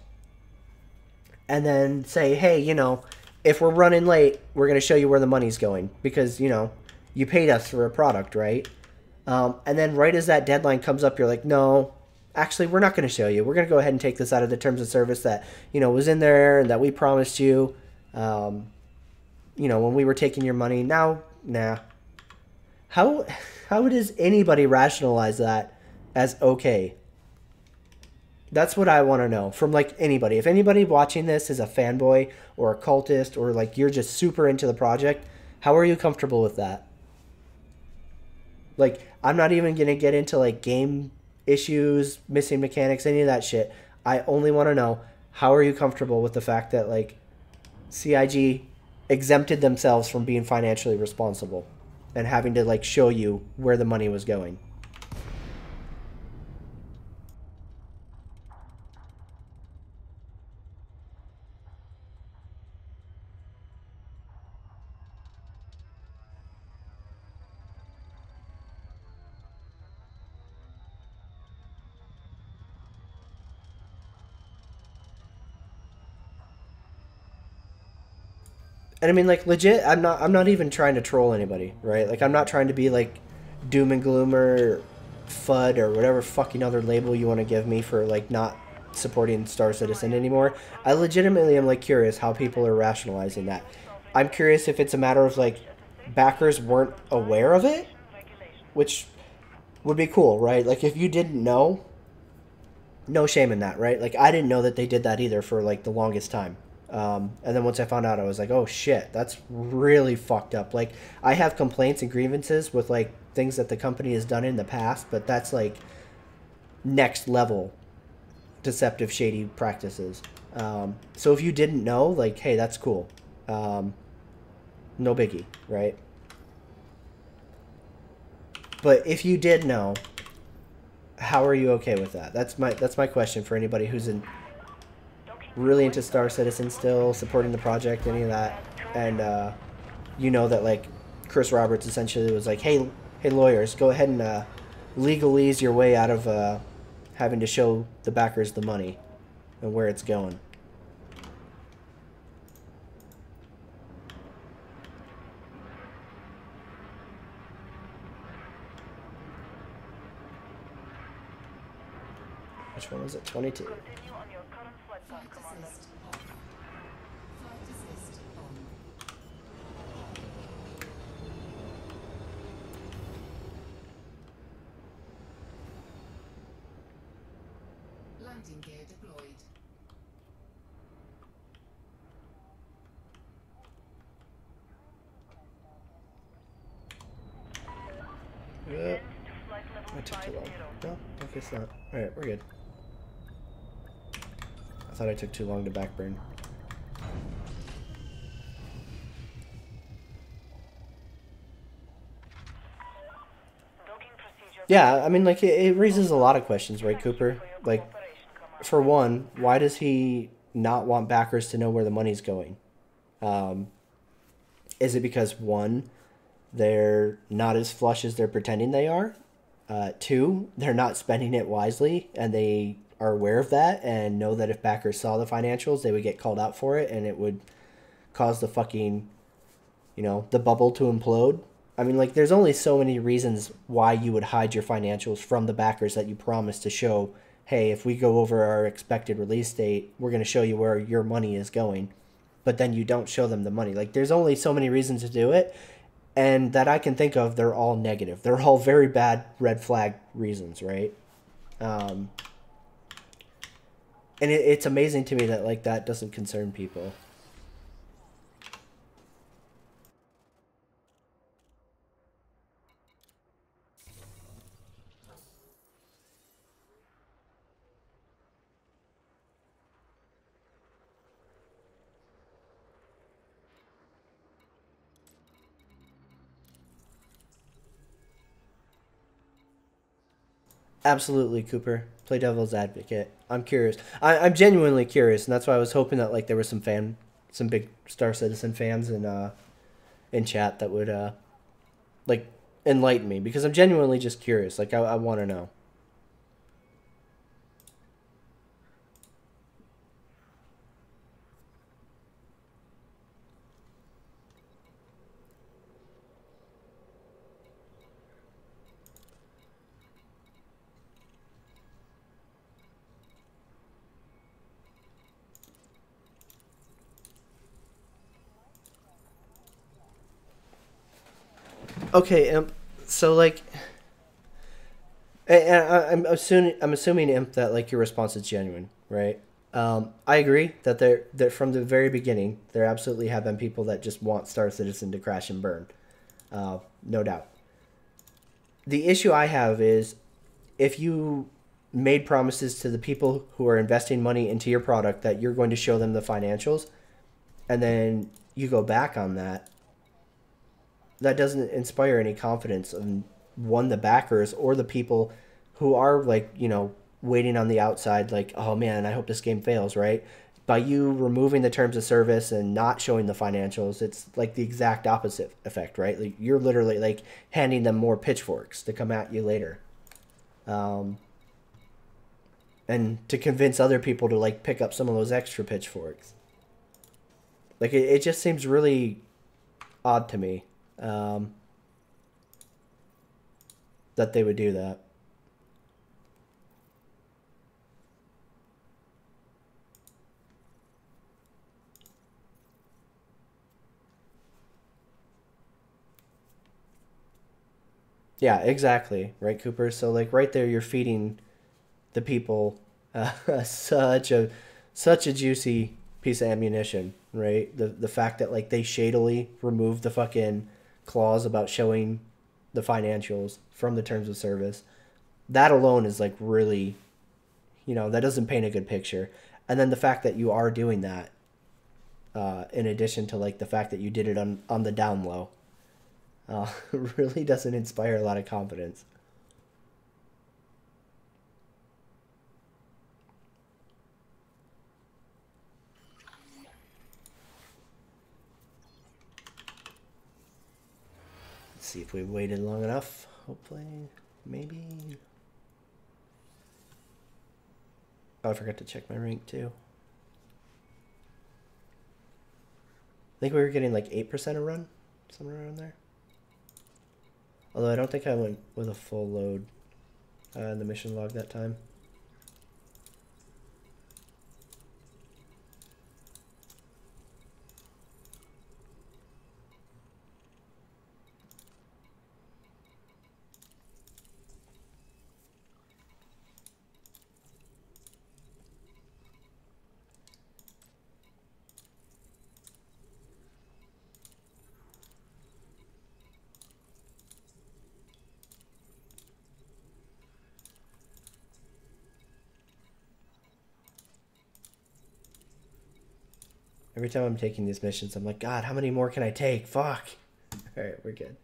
and then say, hey, you know, if we're running late, we're going to show you where the money's going because, you know, you paid us for a product, right? And then right as that deadline comes up, you're like, no, actually, we're not going to show you. We're going to go ahead and take this out of the terms of service that, you know, was in there and that we promised you, you know, when we were taking your money. Now, nah. How does anybody rationalize that as okay? That's what I want to know from, like, anybody. If anybody watching this is a fanboy or a cultist or, like, you're just super into the project, how are you comfortable with that? Like, I'm not even going to get into, like, game issues, missing mechanics, any of that shit. I only want to know, how are you comfortable with the fact that, like, CIG exempted themselves from being financially responsible and having to, like, show you where the money was going? And I mean, like, legit, I'm not even trying to troll anybody, right? Like, I'm not trying to be, like, doom and gloomer, FUD, or whatever fucking other label you want to give me for, like, not supporting Star Citizen anymore. I legitimately am, like, curious how people are rationalizing that. I'm curious if it's a matter of, like, backers weren't aware of it, which would be cool, right? Like, if you didn't know, no shame in that, right? Like, I didn't know that they did that either for, like, the longest time. And then once I found out, I was like, oh shit, that's really fucked up. Like, I have complaints and grievances with, like, things that the company has done in the past, but that's, like, next level deceptive, shady practices. So if you didn't know, like, hey, that's cool. No biggie, right? But if you did know, how are you okay with that? That's my question for anybody who's really into Star Citizen still, supporting the project, any of that. and you know that like Chris Roberts essentially was like, hey lawyers, go ahead and legalese your way out of having to show the backers the money and where it's going. Which one was it? 22. Continue on your current flight path, Flight Commander. assist on. Flight assist on. Landing gear deployed. Yep. To flight level That took too long. 50. No, I guess not. Alright, we're good. I thought I took too long to backburn. Docking procedure. Yeah, I mean, like, it raises a lot of questions, right, Cooper? Like, Cooperation, Commander. for one, why does he not want backers to know where the money's going? Is it because, one, they're not as flush as they're pretending they are? Two, they're not spending it wisely, and they are aware of that and know that if backers saw the financials, they would get called out for it, and it would cause the fucking, you know, the bubble to implode. I mean, like, there's only so many reasons why you would hide your financials from the backers that you promised to show, hey, if we go over our expected release date, we're going to show you where your money is going. But then you don't show them the money. Like, there's only so many reasons to do it. And that I can think of, they're all negative. They're all very bad red flag reasons, right? And it's amazing to me that, like, that doesn't concern people. Absolutely, Cooper. Play devil's advocate. I'm curious. I'm genuinely curious, and that's why I was hoping that like there was some big Star Citizen fans in chat that would like enlighten me, because I'm genuinely just curious. Like I want to know. Okay, so like, I'm assuming Imp, that like your response is genuine, right? I agree that that from the very beginning there absolutely have been people that just want Star Citizen to crash and burn, no doubt. The issue I have is if you made promises to the people who are investing money into your product that you're going to show them the financials, and then you go back on that, that doesn't inspire any confidence in one, the backers, or the people who are like, you know, waiting on the outside, like, oh man, I hope this game fails, right? By you removing the terms of service and not showing the financials, it's like the exact opposite effect, right? Like you're literally like handing them more pitchforks to come at you later. And to convince other people to like pick up some of those extra pitchforks. Like it just seems really odd to me. That they would do that. Yeah, exactly. Right, Cooper? So like right there you're feeding the people such a juicy piece of ammunition, right? The fact that like they shadily removed the fucking clause about showing the financials from the terms of service, that alone is like really, you know, that doesn't paint a good picture. And then the fact that you are doing that, in addition to like the fact that you did it on the down low, really doesn't inspire a lot of confidence. see if we waited long enough. Hopefully, maybe. Oh, I forgot to check my rank too. I think we were getting like 8% a run, somewhere around there. Although I don't think I went with a full load in the mission log that time. Every time I'm taking these missions, I'm like, God, how many more can I take? Fuck. Alright, we're good.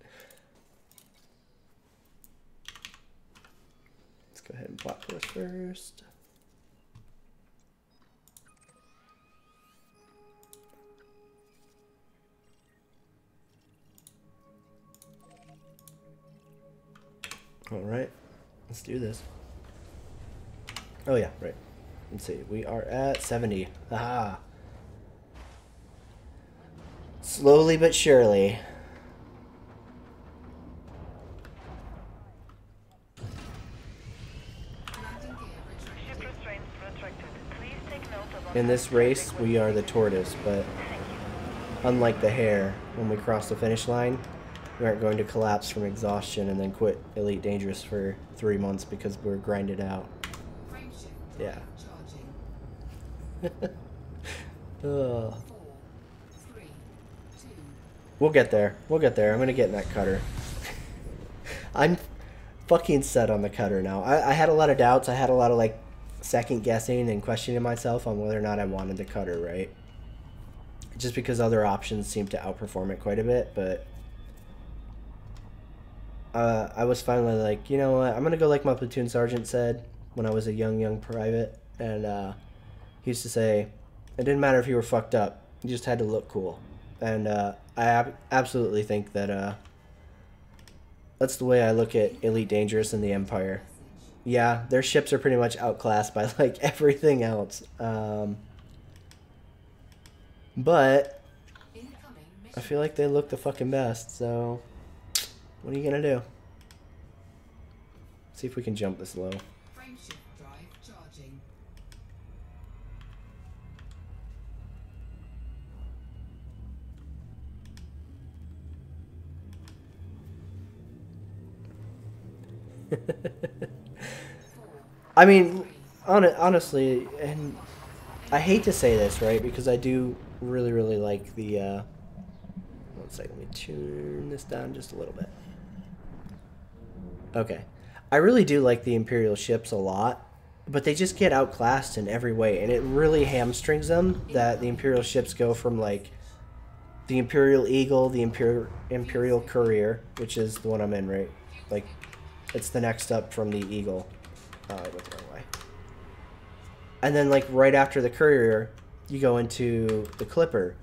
Let's go ahead and plot course first. Alright, let's do this. Oh yeah, right. Let's see, we are at 70. Aha! Slowly but surely. In this race, we are the tortoise, but unlike the hare, when we cross the finish line, we aren't going to collapse from exhaustion and then quit Elite Dangerous for 3 months because we're grinded out. Yeah. Ugh. We'll get there. We'll get there. I'm gonna get in that cutter. I'm fucking set on the cutter now. I had a lot of doubts. I had a lot of like second guessing and questioning myself on whether or not I wanted the cutter, right? Just because other options seem to outperform it quite a bit, but I was finally like, you know what? I'm gonna go like my platoon sergeant said when I was a young private, and he used to say, it didn't matter if you were fucked up. You just had to look cool. And I absolutely think that that's the way I look at Elite Dangerous and the Empire. Yeah, their ships are pretty much outclassed by like everything else. But I feel like they look the fucking best, so what are you gonna do? See if we can jump this low. Frameshift drive charging. I mean, honestly, and I hate to say this, right? Because I do really like the. One second, let me tune this down just a little bit. Okay, I really do like the Imperial ships a lot, but they just get outclassed in every way, and it really hamstrings them that the Imperial ships go from like the Imperial Eagle, the Imperial Courier, which is the one I'm in, right? Like, it's the next up from the Eagle. I went the wrong way. And then, like, right after the Courier, you go into the Clipper,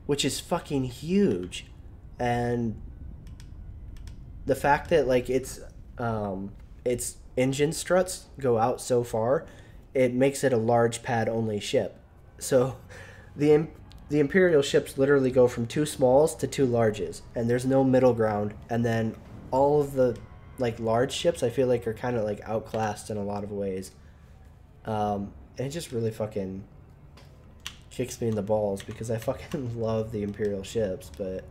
which is fucking huge. And the fact that, like, its engine struts go out so far, it makes it a large pad-only ship. So the Imperial ships literally go from 2 smalls to 2 larges, and there's no middle ground. And then all of the like large ships, I feel like, are kind of like outclassed in a lot of ways. And it just really fucking kicks me in the balls because I fucking love the Imperial ships, but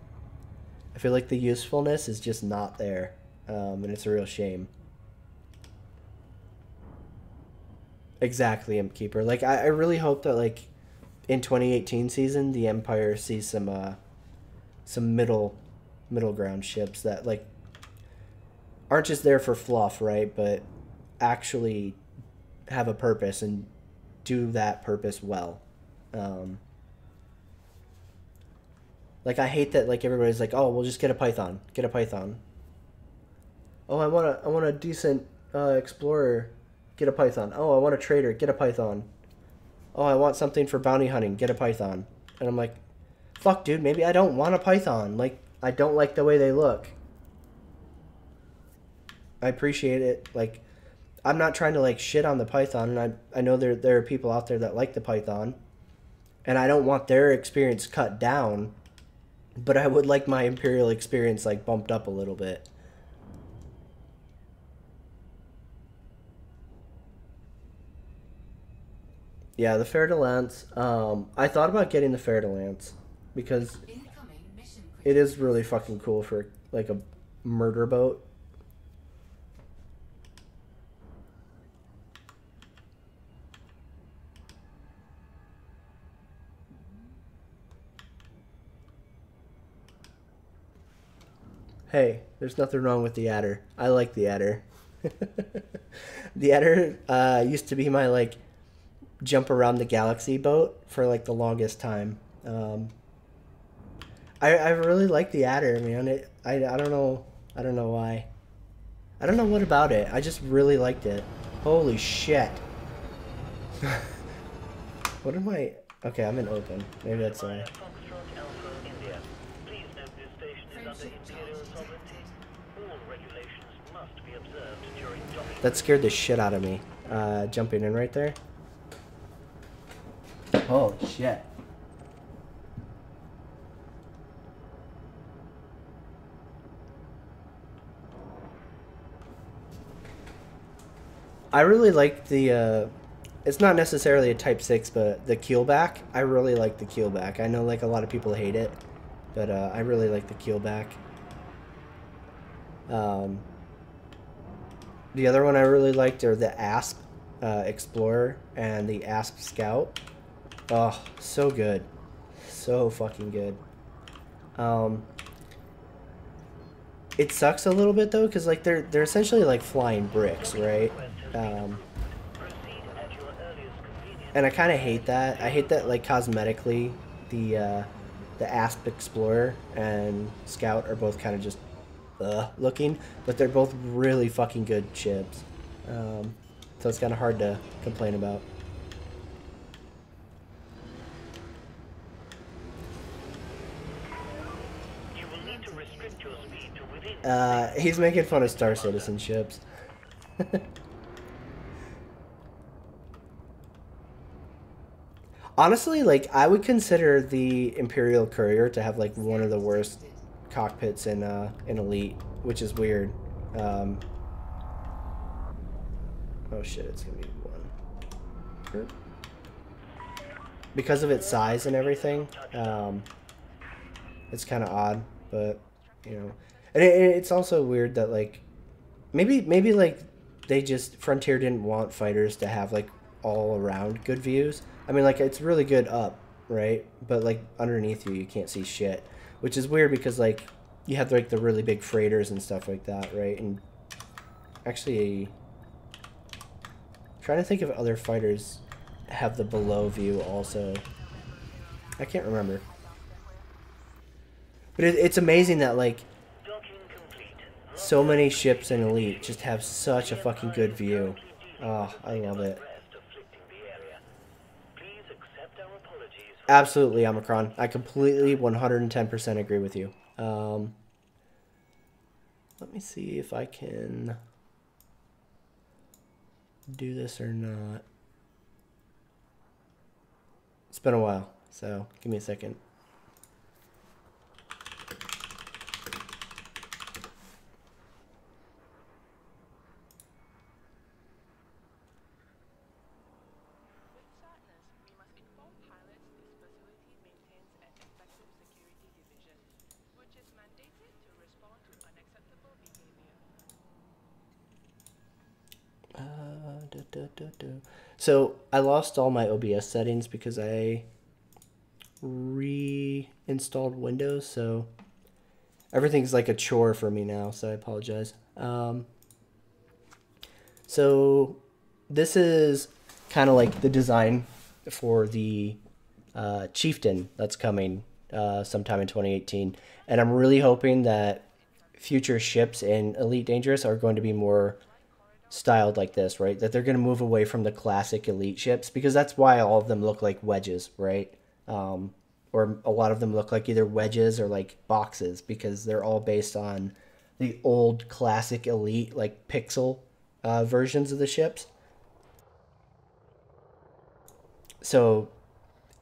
I feel like the usefulness is just not there, and it's a real shame. Exactly, Imp Keeper. Like, I really hope that, like, in 2018 season, the Empire sees some middle ground ships that, like, aren't just there for fluff, right? But actually have a purpose and do that purpose well. Like, I hate that, like, everybody's like, oh, we'll just get a Python. Get a Python. Oh, I want a decent explorer. Get a Python. Oh, I want a trader. Get a Python. Oh, I want something for bounty hunting. Get a Python. And I'm like, fuck, dude, maybe I don't want a Python. Like, I don't like the way they look. I appreciate it. Like, I'm not trying to like shit on the Python, and I know there are people out there that like the Python, and I don't want their experience cut down, but I would like my Imperial experience like bumped up a little bit. Yeah, the Fer de Lance. I thought about getting the Fer de Lance because Incoming mission it is really fucking cool for like a murder boat. Hey, there's nothing wrong with the adder. I like the adder. The adder used to be my like jump around the galaxy boat for like the longest time. I really like the adder, man. I don't know why. I don't know what about it. I just really liked it. Holy shit. What am I? Okay, I'm in open. Maybe that's Foxtrot Alpha, India. Please note this station is under Friendship Imperial charge sovereignty. detected. All regulations must be observed during docking. that scared the shit out of me. Jumping in right there. Holy shit. I really like the, it's not necessarily a Type 6, but the keelback. I really like the keelback. I know like a lot of people hate it, but I really like the keelback. The other one I really liked are the ASP Explorer and the ASP Scout. Oh, so good. So fucking good. It sucks a little bit though, because like they're essentially like flying bricks, right? Proceed at your earliest convenience. And I kind of hate that. I hate that like cosmetically, the Asp Explorer and Scout are both kind of just looking, but they're both really fucking good ships. So it's kind of hard to complain about. You will need to restrict your speed to within. He's making fun of Star Citizen ships. Honestly, like I would consider the Imperial Courier to have like one of the worst cockpits in Elite, which is weird. Oh shit, it's gonna be one. Because of its size and everything, it's kind of odd, but you know, and it's also weird that like maybe like they just Frontier didn't want fighters to have like all around good views. I mean, like it's really good up, right? But like underneath you can't see shit, which is weird because like you have like the really big freighters and stuff like that, right? And actually, trying to think if other fighters have the below view also. I can't remember. But it's amazing that like Docking complete. so many ships in Elite just have such a fucking good view. Oh, I love it. Rest afflicting the area. Please accept our apologies for Absolutely, Omicron. I completely 110% agree with you. Let me see if I can do this or not. It's been a while, so give me a second. So I lost all my OBS settings because I reinstalled Windows, so everything's like a chore for me now, so I apologize. So this is kind of like the design for the Chieftain that's coming sometime in 2018, and I'm really hoping that future ships in Elite Dangerous are going to be more styled like this, right? That they're going to move away from the classic Elite ships, because that's why all of them look like wedges, right? Or a lot of them look like either wedges or like boxes, because they're all based on the old classic elite like pixel versions of the ships. So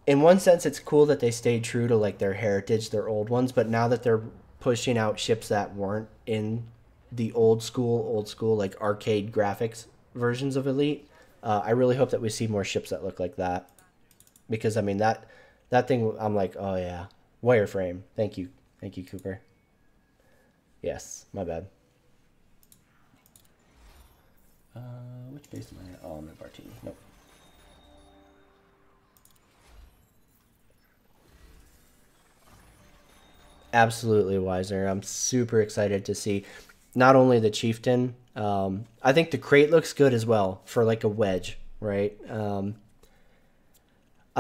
in one sense, it's cool that they stayed true to like their heritage, their old ones. But now that they're pushing out ships that weren't in the old school like arcade graphics versions of Elite, I really hope that we see more ships that look like that. Because I mean that thing, I'm like, oh yeah, wireframe. Thank you, Cooper. Yes, my bad. Which base am I at? Oh, I'm at Bartini. Nope. Absolutely, Wiser. I'm super excited to see not only the Chieftain. I think the crate looks good as well for like a wedge, right? I'm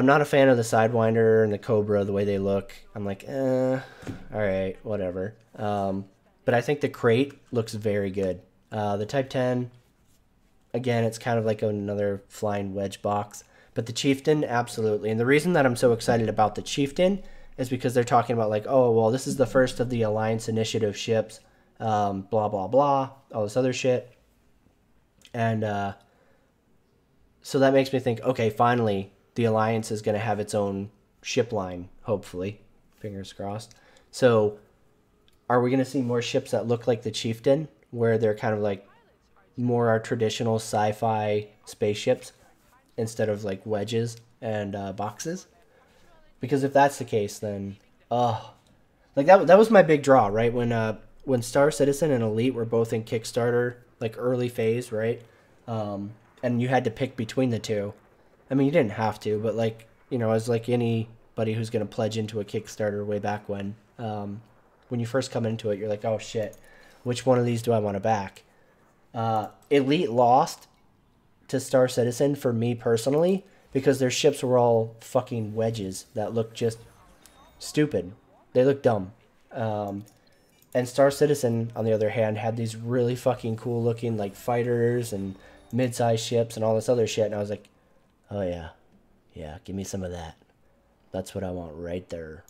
not a fan of the Sidewinder and the Cobra, the way they look. I'm like, all right, whatever. But I think the crate looks very good. The Type 10, again, it's kind of like another flying wedge box. But the Chieftain, absolutely. And the reason that I'm so excited about the Chieftain is because they're talking about like, oh, well, this is the first of the Alliance Initiative ships, blah, blah, blah, all this other shit. And so that makes me think, okay, finally, the Alliance is going to have its own ship line, hopefully. Fingers crossed. So are we going to see more ships that look like the Chieftain, where they're kind of like more our traditional sci-fi spaceships instead of like wedges and boxes? Because if that's the case, then like that was my big draw, right? When Star Citizen and Elite were both in Kickstarter, like early phase, right? And you had to pick between the two. I mean, you didn't have to, but like, you know, as like anybody who's going to pledge into a Kickstarter way back when you first come into it, you're like, oh shit, which one of these do I want to back? Elite lost to Star Citizen for me personally, because their ships were all fucking wedges that looked just stupid. They looked dumb. And Star Citizen, on the other hand, had these really fucking cool looking like fighters and mid-sized ships and all this other shit. And I was like, oh yeah, give me some of that. That's what I want right there.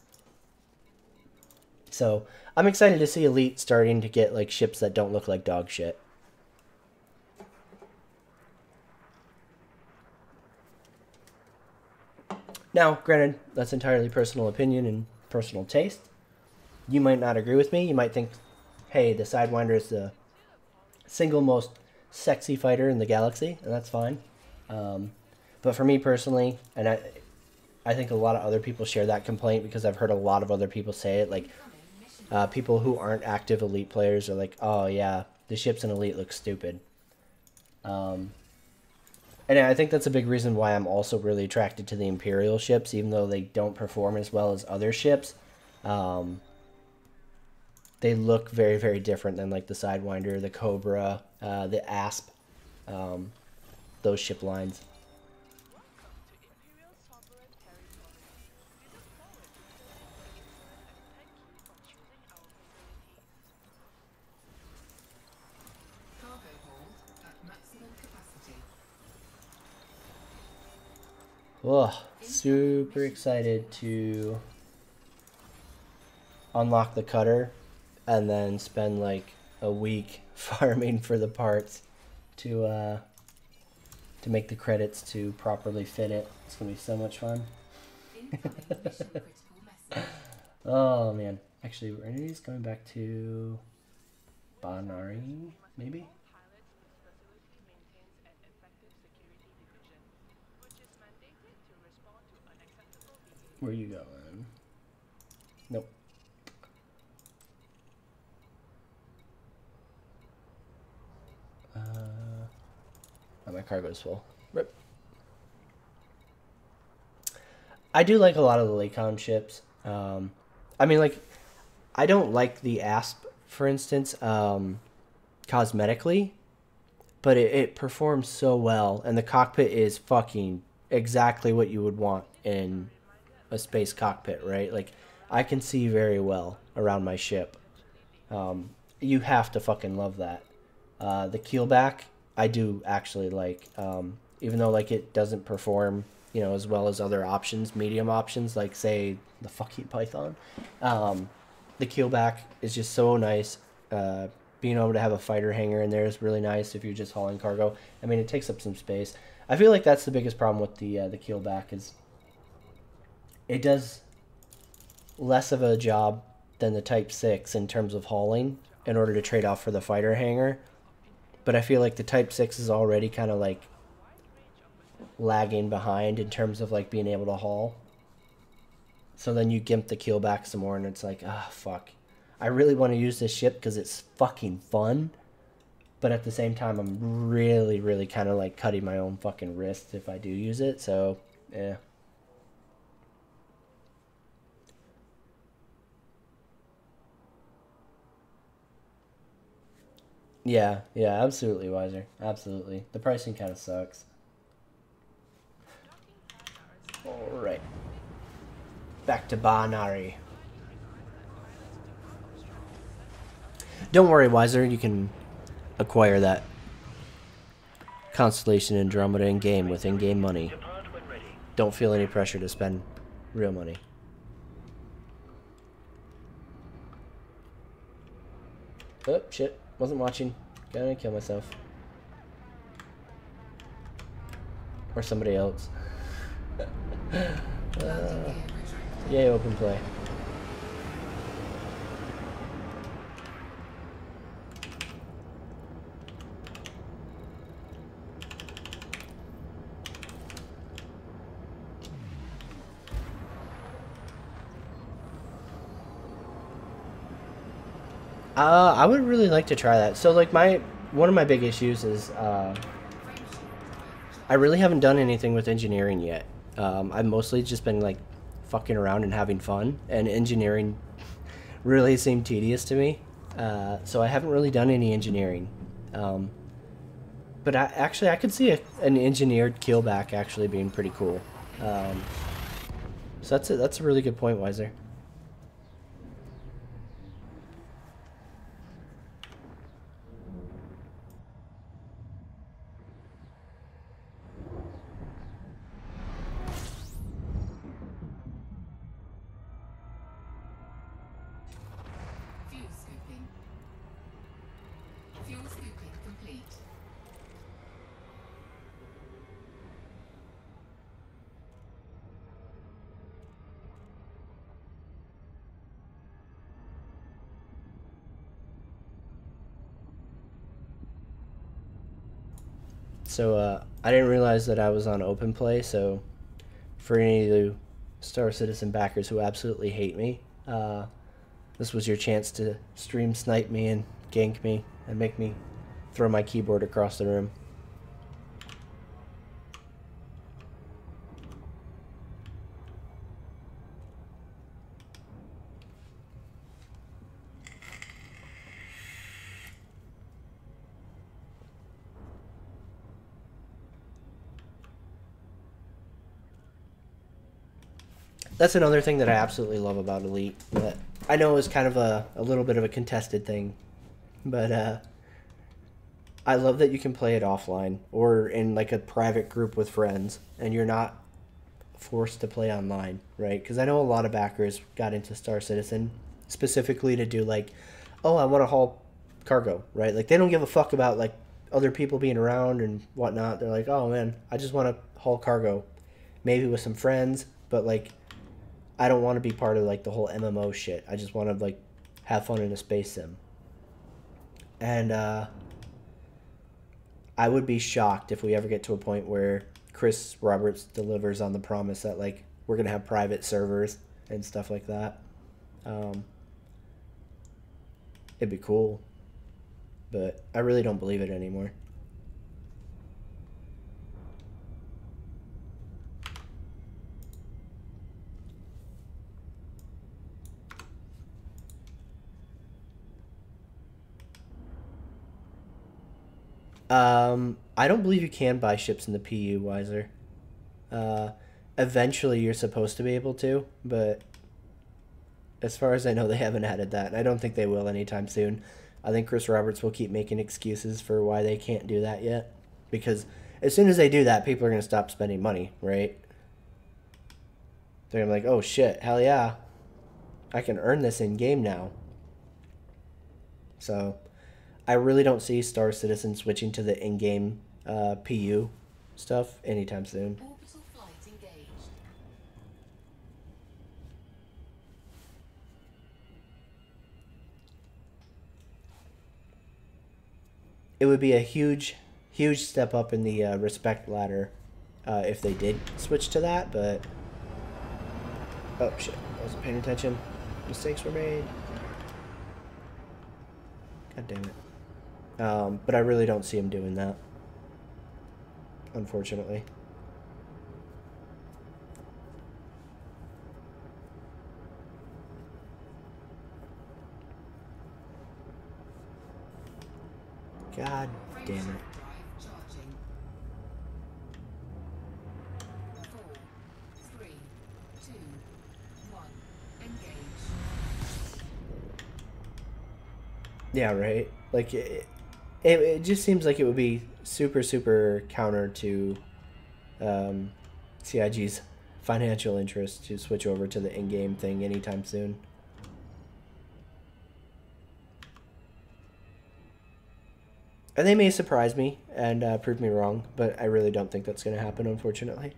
So I'm excited to see Elite starting to get like ships that don't look like dog shit. Now, granted, that's entirely personal opinion and personal taste. You might not agree with me. You might think, hey, the Sidewinder is the single most sexy fighter in the galaxy, and that's fine. But for me personally, and I think a lot of other people share that complaint, because I've heard a lot of other people say it, like people who aren't active Elite players are like, oh yeah, the ships in Elite look stupid. And I think that's a big reason why I'm also really attracted to the Imperial ships, even though they don't perform as well as other ships. They look very, very different than like the Sidewinder, the Cobra, the Asp, those ship lines. Cargo hold at maximum capacity. Oh, super excited to unlock the cutter and then spend like a week farming for the parts to make the credits to properly fit it. It's gonna be so much fun. Incoming mission critical message. Oh man, actually, are any of these going back to Nari? Maybe. Where are you going? Nope. Oh, my cargo's full. Rip. I do like a lot of the Lakon ships. I mean, like, I don't like the Asp, for instance, cosmetically, but it performs so well, and the cockpit is fucking exactly what you would want in a space cockpit, right? Like, I can see very well around my ship. You have to fucking love that. The keelback, I do actually like, even though like it doesn't perform, you know, as well as other options, medium options, like say the fucking Python. The keelback is just so nice. Being able to have a fighter hangar in there is really nice if you're just hauling cargo. I mean, it takes up some space. I feel like that's the biggest problem with the keelback is it does less of a job than the Type 6 in terms of hauling in order to trade off for the fighter hangar. But I feel like the Type 6 is already kind of like lagging behind in terms of like being able to haul. So then you gimp the keelback some more and it's like, ah, fuck. I really want to use this ship because it's fucking fun. But at the same time, I'm really, really kind of like cutting my own fucking wrist if I do use it. So, yeah. Yeah, yeah, absolutely, Wiser. Absolutely. The pricing kind of sucks. Alright. Back to Nari. Don't worry, Wiser. You can acquire that Constellation Andromeda in-game with in-game money. Don't feel any pressure to spend real money. Oh, shit. Wasn't watching. Gonna kill myself. Or somebody else. Yay, open play. I would really like to try that. So, like, one of my big issues is I really haven't done anything with engineering yet. I've mostly just been, like, fucking around and having fun, and engineering really seemed tedious to me. So I haven't really done any engineering. But I could see an engineered keelback actually being pretty cool. So that's a really good point, Wiser. Fuel scooping complete. So I didn't realize that I was on open play, so for any of the Star Citizen backers who absolutely hate me, this was your chance to stream snipe me and gank me and make me throw my keyboard across the room. That's another thing that I absolutely love about Elite. That I know is kind of a little bit of a contested thing, but I love that you can play it offline or in like a private group with friends, and you're not forced to play online, right? Because I know a lot of backers got into Star Citizen specifically to do like, oh, I want to haul cargo, right? Like they don't give a fuck about like other people being around and whatnot. They're like, oh man, I just want to haul cargo, maybe with some friends, but like I don't want to be part of like the whole MMO shit. I just want to like have fun in a space sim. And I would be shocked if we ever get to a point where Chris Roberts delivers on the promise that like we're gonna have private servers and stuff like that. It'd be cool, but I really don't believe it anymore. I don't believe you can buy ships in the PU, Wiser. Eventually you're supposed to be able to, but as far as I know, they haven't added that. I don't think they will anytime soon. I think Chris Roberts will keep making excuses for why they can't do that yet. Because as soon as they do that, people are going to stop spending money, right? They're going to be like, oh shit, hell yeah. I can earn this in-game now. So I really don't see Star Citizen switching to the in-game PU stuff anytime soon. Orbital flight engaged. It would be a huge step up in the respect ladder if they did switch to that, but... Oh, shit. I wasn't paying attention. Mistakes were made. God damn it. But I really don't see him doing that. Unfortunately. God damn it. Drive charging. 4, 3, 2, 1. Engage. Yeah, right. Like it just seems like it would be super counter to CIG's financial interest to switch over to the in-game thing anytime soon. And they may surprise me and prove me wrong, but I really don't think that's going to happen, unfortunately.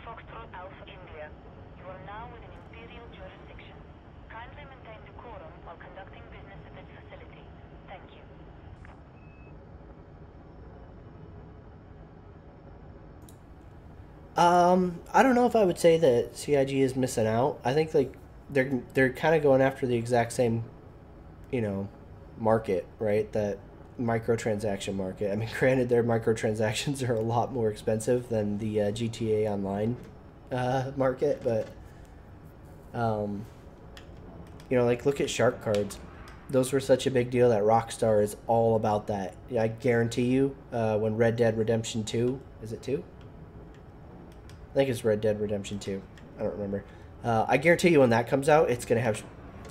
Foxtrot Alpha India. You are now within Imperial jurisdiction. Kindly maintain decorum while conducting business at this facility. Thank you. I don't know if I would say that CIG is missing out. I think like they're kind of going after the exact same, you know, market, right? That microtransaction market. I mean, granted, their microtransactions are a lot more expensive than the GTA Online market, but you know, like look at shark cards. Those were such a big deal that Rockstar is all about that. I guarantee you, when Red Dead Redemption 2, is it 2? I think it's Red Dead Redemption 2. I don't remember. I guarantee you when that comes out, it's going to have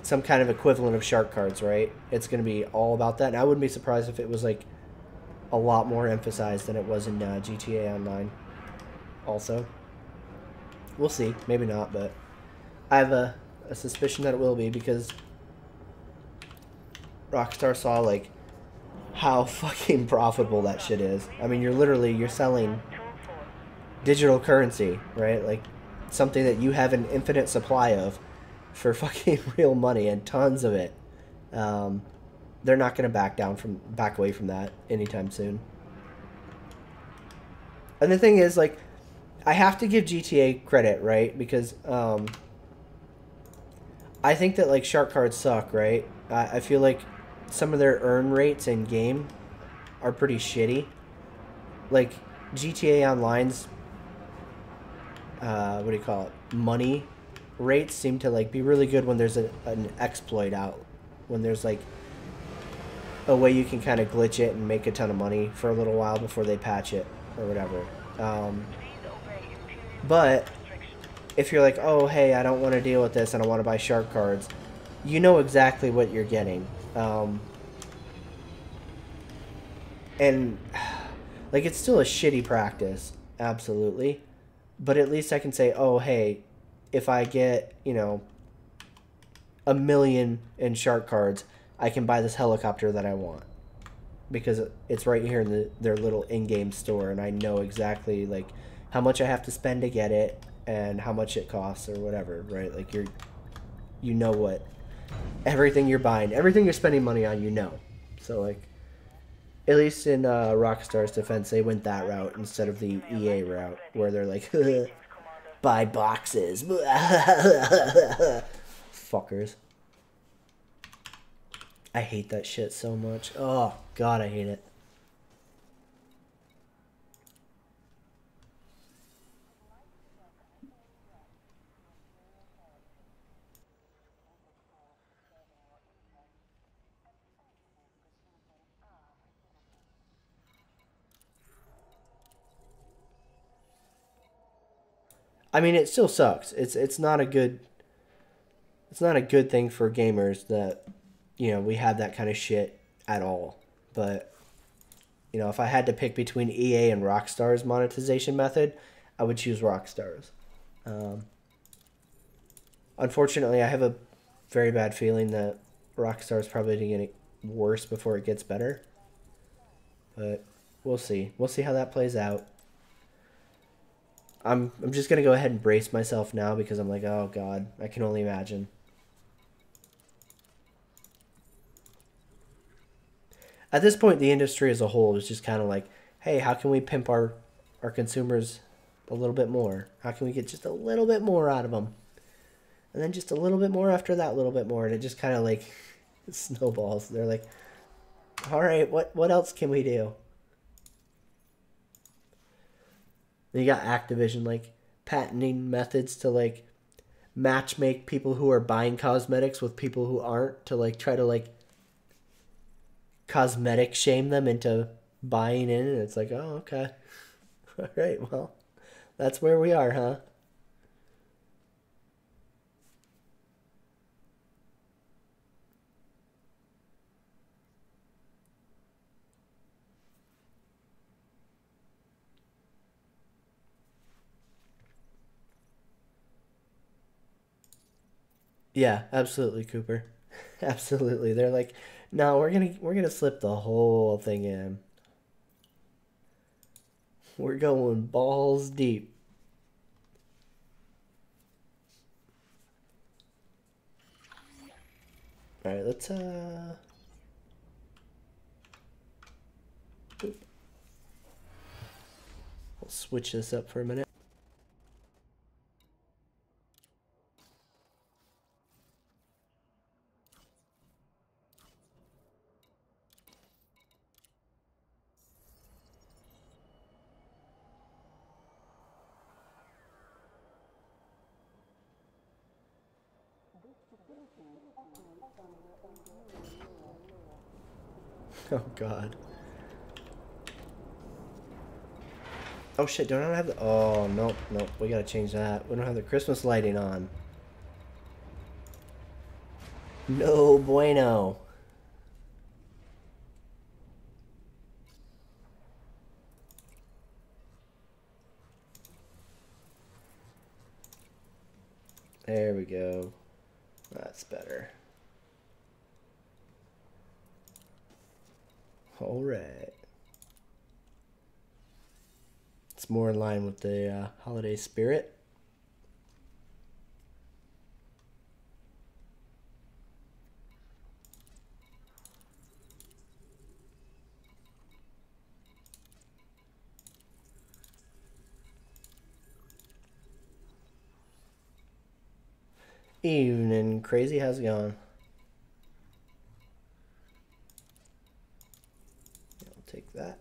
some kind of equivalent of shark cards, right? It's going to be all about that. And I wouldn't be surprised if it was like a lot more emphasized than it was in GTA Online also. We'll see. Maybe not, but I have a suspicion that it will be because Rockstar saw like how fucking profitable that shit is. I mean, you're selling digital currency, right? Like something that you have an infinite supply of for fucking real money and tons of it. They're not going to back away from that anytime soon. And the thing is, like, I have to give GTA credit, right? Because I think that like shark cards suck, right? I feel like some of their earn rates in game are pretty shitty. Like GTA Online's what do you call it? Money rates seem to like be really good when there's an exploit out, when there's like a way you can kind of glitch it and make a ton of money for a little while before they patch it or whatever. But if you're like, oh hey, I don't want to deal with this and I want to buy shark cards, you know exactly what you're getting. And like it's still a shitty practice, absolutely. But at least I can say, oh, hey, if I get, you know, 1 million in shark cards, I can buy this helicopter that I want. Because it's right here in their little in-game store, and I know exactly, like, how much I have to spend to get it, and how much it costs, or whatever, right? Like, you know what, everything you're buying, everything you're spending money on, you know. So, like, At least in Rockstar's defense, they went that route instead of the EA route, where they're like, buy boxes. Fuckers. I hate that shit so much. Oh, God, I hate it. I mean, it still sucks. It's not a good thing for gamers that, you know, we have that kind of shit at all. But, you know, if I had to pick between EA and Rockstar's monetization method, I would choose Rockstar's. Unfortunately, I have a very bad feeling that Rockstar's probably going to get worse before it gets better. But we'll see. We'll see how that plays out. I'm just gonna go ahead and brace myself now because I'm like, oh God, I can only imagine. At this point, the industry as a whole is just kind of like, hey, how can we pimp our consumers a little bit more? How can we get just a little bit more out of them? And then just a little bit more after that, little bit more, and it just kind of like snowballs. They're like, all right, what else can we do? Then you got Activision like patenting methods to like match make people who are buying cosmetics with people who aren't, to like try to like cosmetic shame them into buying in, and it's like, oh, okay. All right, well, that's where we are, huh? Yeah, absolutely, Cooper. Absolutely. They're like, no, we're gonna slip the whole thing in. We're going balls deep. All right, let's we'll switch this up for a minute. Oh God. Oh shit, don't I have the... Oh, nope, nope, we gotta change that. We don't have the Christmas lighting on. No bueno. There we go. That's better. All right. It's more in line with the holiday spirit. Evening, crazy. How's it going? I'll take that.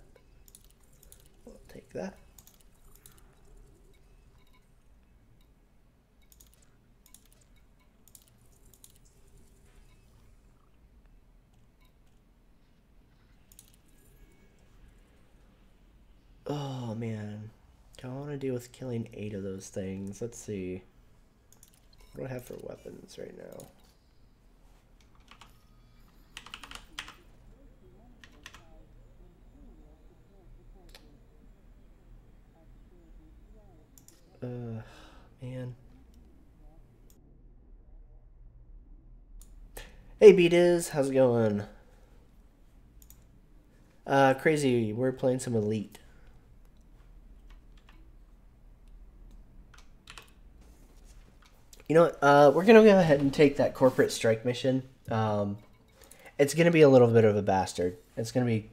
I'll take that. Oh man, I want to deal with killing 8 of those things. Let's see. What do I have for weapons right now? Man. Hey, B-Diz, how's it going? Crazy, we're playing some Elite. You know what, we're gonna go ahead and take that corporate strike mission. It's gonna be a little bit of a bastard. It's gonna be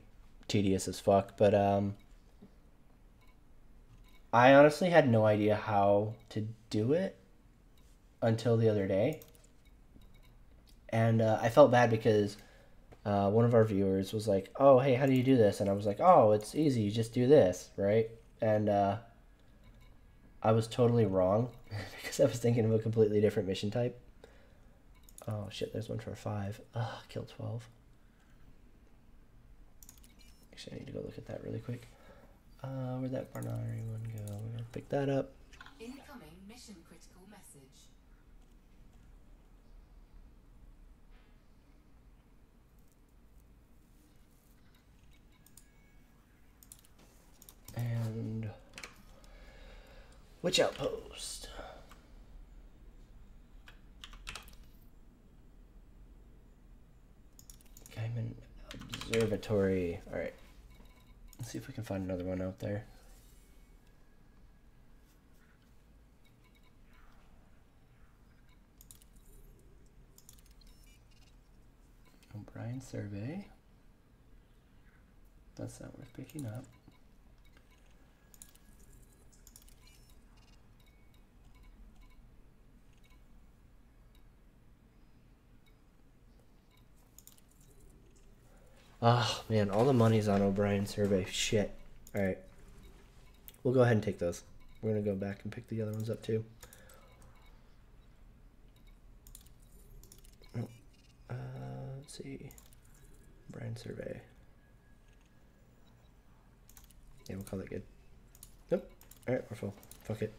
tedious as fuck. But I honestly had no idea how to do it until the other day. And I felt bad because one of our viewers was like, oh, hey, how do you do this? And I was like, oh, it's easy. You just do this, right? And I was totally wrong because I was thinking of a completely different mission type. Oh, shit, there's one for 5. Ugh, kill 12. Actually, I need to go look at that really quick. Where'd that Nari one go? We're going to pick that up. Incoming mission critical message. And which outpost? Diamond Observatory. All right. Let's see if we can find another one out there. O'Brien survey. That's not worth picking up. Oh, man, all the money's on O'Brien survey. Shit. Alright. We'll go ahead and take those. We're going to go back and pick the other ones up, too. Oh. Let's see. O'Brien survey. Yeah, we'll call that good. Nope. Alright, we're full. Fuck it.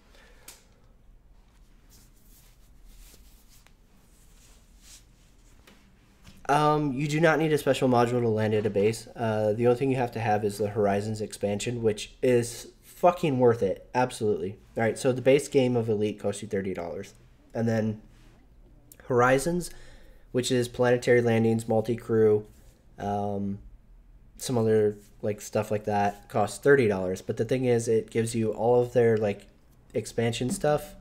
You do not need a special module to land at a base. The only thing you have to have is the Horizons expansion, which is fucking worth it. Absolutely. All right, so the base game of Elite costs you $30. And then Horizons, which is planetary landings, multi-crew, some other like stuff like that, costs $30. But the thing is, it gives you all of their like expansion stuff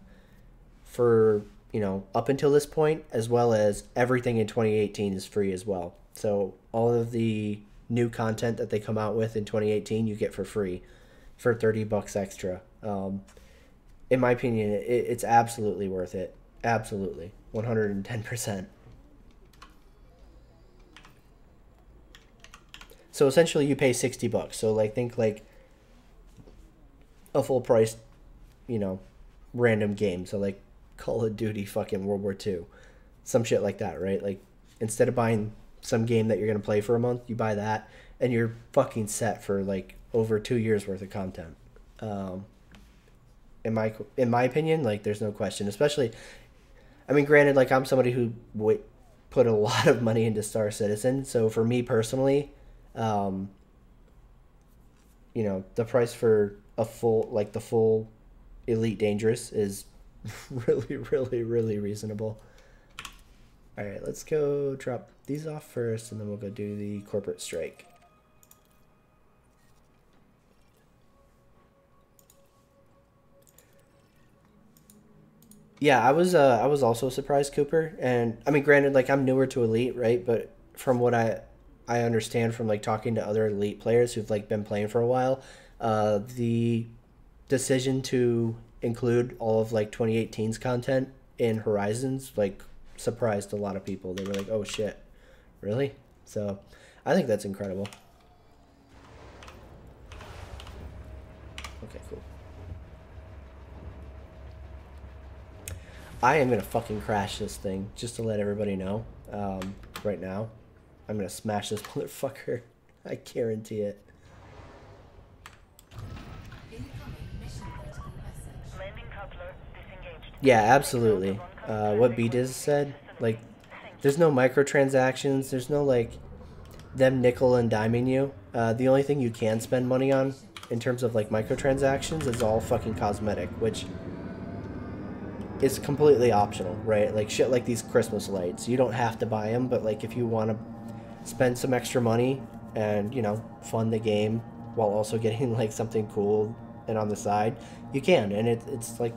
for, you know, up until this point, as well as everything in 2018 is free as well. So all of the new content that they come out with in 2018, you get for free for $30 extra. In my opinion, it's absolutely worth it. Absolutely. 110%. So essentially you pay $60. So like think like a full price, you know, random game. So like Call of Duty fucking World War II. Some shit like that, right? Like instead of buying some game that you're going to play for a month, you buy that and you're fucking set for like over 2 years worth of content. In my opinion, like there's no question, especially, I mean, granted, like I'm somebody who would put a lot of money into Star Citizen. So for me personally, you know, the price for a full, like the full Elite Dangerous is really, really, really reasonable. All right, let's go drop these off first, and then we'll go do the corporate strike. Yeah, I was also surprised, Cooper, and I mean, granted, like I'm newer to Elite, right? But from what I understand from like talking to other Elite players who've like been playing for a while, the decision to include all of like 2018's content in Horizons like surprised a lot of people. They were like, oh shit, really? So I think that's incredible. Okay, cool. I am gonna fucking crash this thing just to let everybody know. Right now I'm gonna smash this motherfucker. I guarantee it. Yeah, absolutely. What B-Diz said, like, there's no microtransactions, there's no, like, them nickel and diming you. The only thing you can spend money on, in terms of, like, microtransactions, is all fucking cosmetic, which is completely optional, right? Like, shit like these Christmas lights. You don't have to buy them, but, like, if you want to spend some extra money and, you know, fund the game while also getting, like, something cool and on the side, you can. And it's like,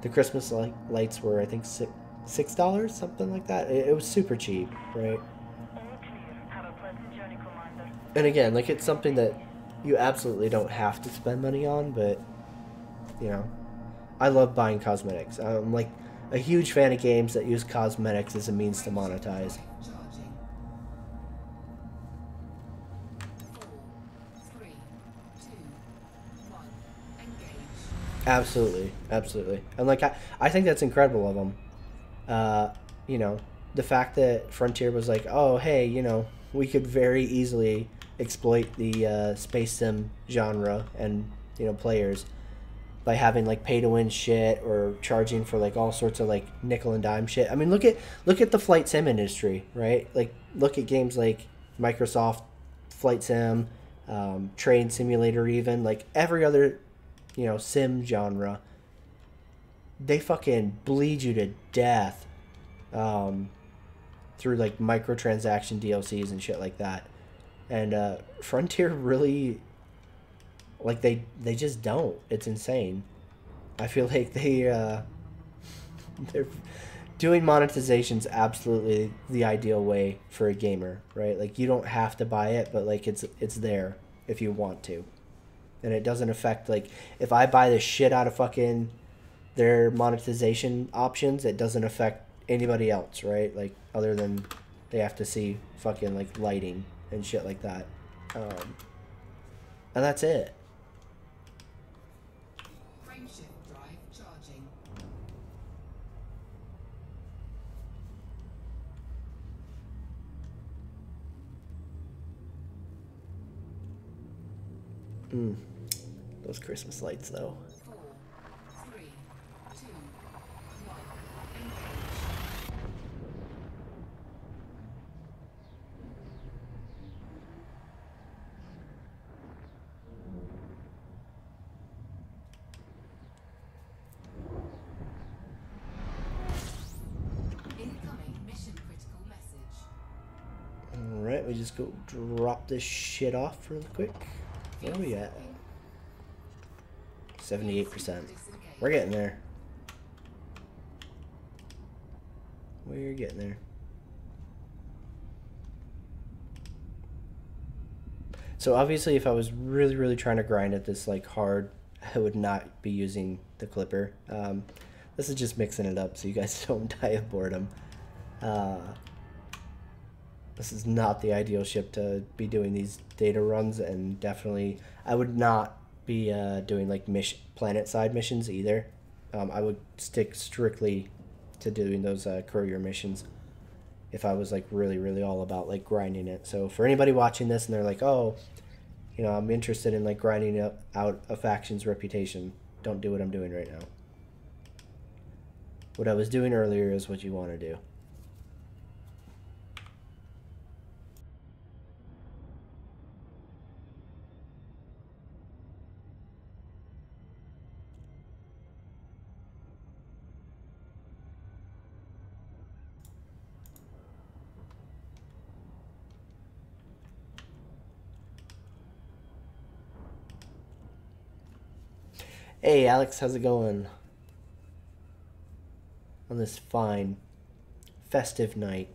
the Christmas lights were, I think, $6, something like that. It was super cheap, right? And again, like, it's something that you absolutely don't have to spend money on, but, you know, I love buying cosmetics. I'm, like, a huge fan of games that use cosmetics as a means to monetize. Charging. 4, 3, 2, 1. Engage. Absolutely, absolutely. And, like, I think that's incredible of them. You know, the fact that Frontier was like, oh, hey, you know, we could very easily exploit the space sim genre and, you know, players by having like pay to win shit or charging for like all sorts of like nickel and dime shit. I mean, look at the flight sim industry, right? Like, look at games like Microsoft Flight Sim, Train Simulator, even like every other, you know, sim genre. They fucking bleed you to death through like microtransaction DLCs and shit like that. And Frontier really, like, they just don't. It's insane. I feel like they're doing monetization's absolutely the ideal way for a gamer, right? Like, you don't have to buy it, but like it's there if you want to. And it doesn't affect, like, if I buy the shit out of fucking their monetization options, it doesn't affect anybody else, right? Like, other than they have to see fucking like lighting and shit like that. And that's it. Frameshift drive charging. Those Christmas lights, though. 4, 3, 2, 1. Engage. Incoming mission critical message. Alright, we just go drop this shit off real quick. Where are we at? 78%. We're getting there. We're getting there. So obviously, if I was really, really trying to grind at this like hard, I would not be using the clipper. This is just mixing it up so you guys don't die of boredom. This is not the ideal ship to be doing these data runs, and definitely I would not be doing like planet side missions either. I would stick strictly to doing those courier missions if I was like really, really all about like grinding it. So for anybody watching this and they're like, oh, you know, I'm interested in like grinding out a faction's reputation, don't do what I'm doing right now. What I was doing earlier is what you want to do. Hey Alex, how's it going? On this fine, festive night,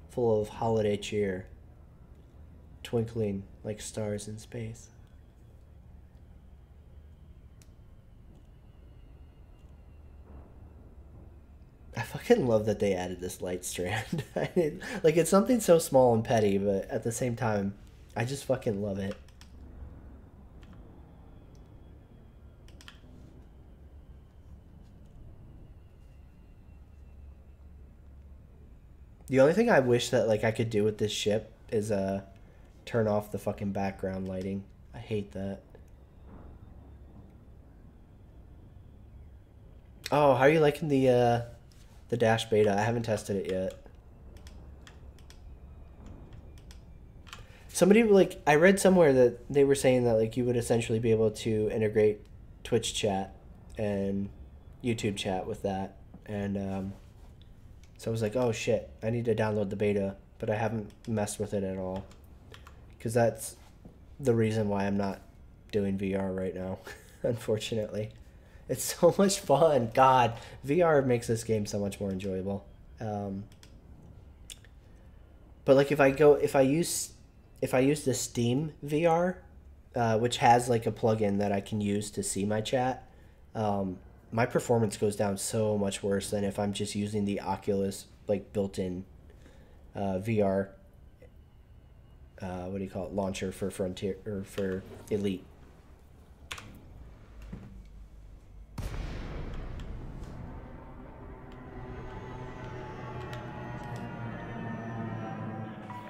full of holiday cheer, twinkling like stars in space. I fucking love that they added this light strand. Like, it's something so small and petty, but at the same time, I just fucking love it. The only thing I wish that like I could do with this ship is turn off the fucking background lighting. I hate that. Oh, how are you liking the dash beta? I haven't tested it yet. Somebody like I read somewhere that they were saying that like you would essentially be able to integrate Twitch chat and YouTube chat with that, and so I was like, oh shit, I need to download the beta, but I haven't messed with it at all. Because that's the reason why I'm not doing VR right now, unfortunately. It's so much fun. God, VR makes this game so much more enjoyable. But like if I use if I use the Steam VR, which has like a plugin that I can use to see my chat, my performance goes down so much worse than if I'm just using the Oculus like built-in VR. What do you call it? Launcher for Frontier or for Elite.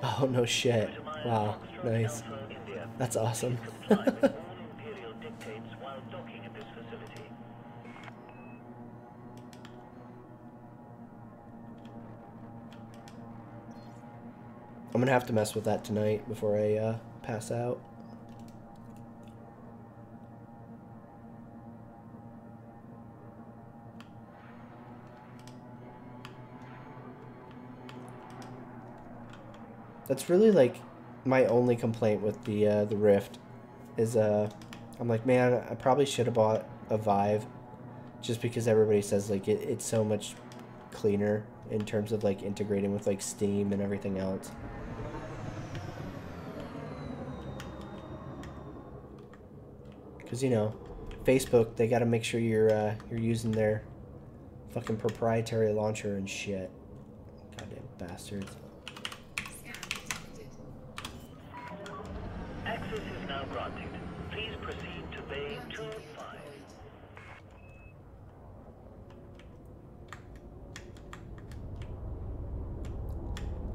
Oh no shit! Wow, nice. That's awesome. Comply with all Imperial dictates while docking at this facility. I'm gonna have to mess with that tonight before I pass out. That's really like my only complaint with the Rift is I'm like, man, I probably should have bought a Vive just because everybody says like it's so much cleaner in terms of like integrating with like Steam and everything else. Because you know, Facebook, they got to make sure you're using their fucking proprietary launcher and shit. Goddamn bastards. Scan detected. Access is now granted. Please proceed to Bay 25.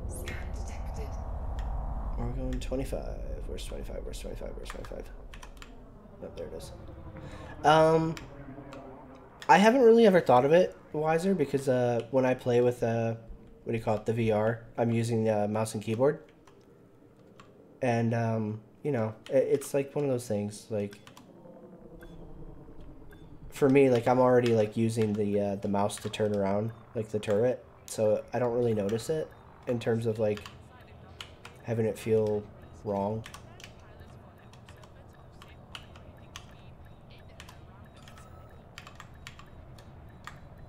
Scan detected. We're going 25. Where's 25? Where's 25? Where's 25? Oh, there it is. I haven't really ever thought of it wiser because when I play with what do you call it, the VR, I'm using mouse and keyboard, and you know, it's like one of those things. Like for me, like I'm already like using the mouse to turn around like the turret, so I don't really notice it in terms of like having it feel wrong.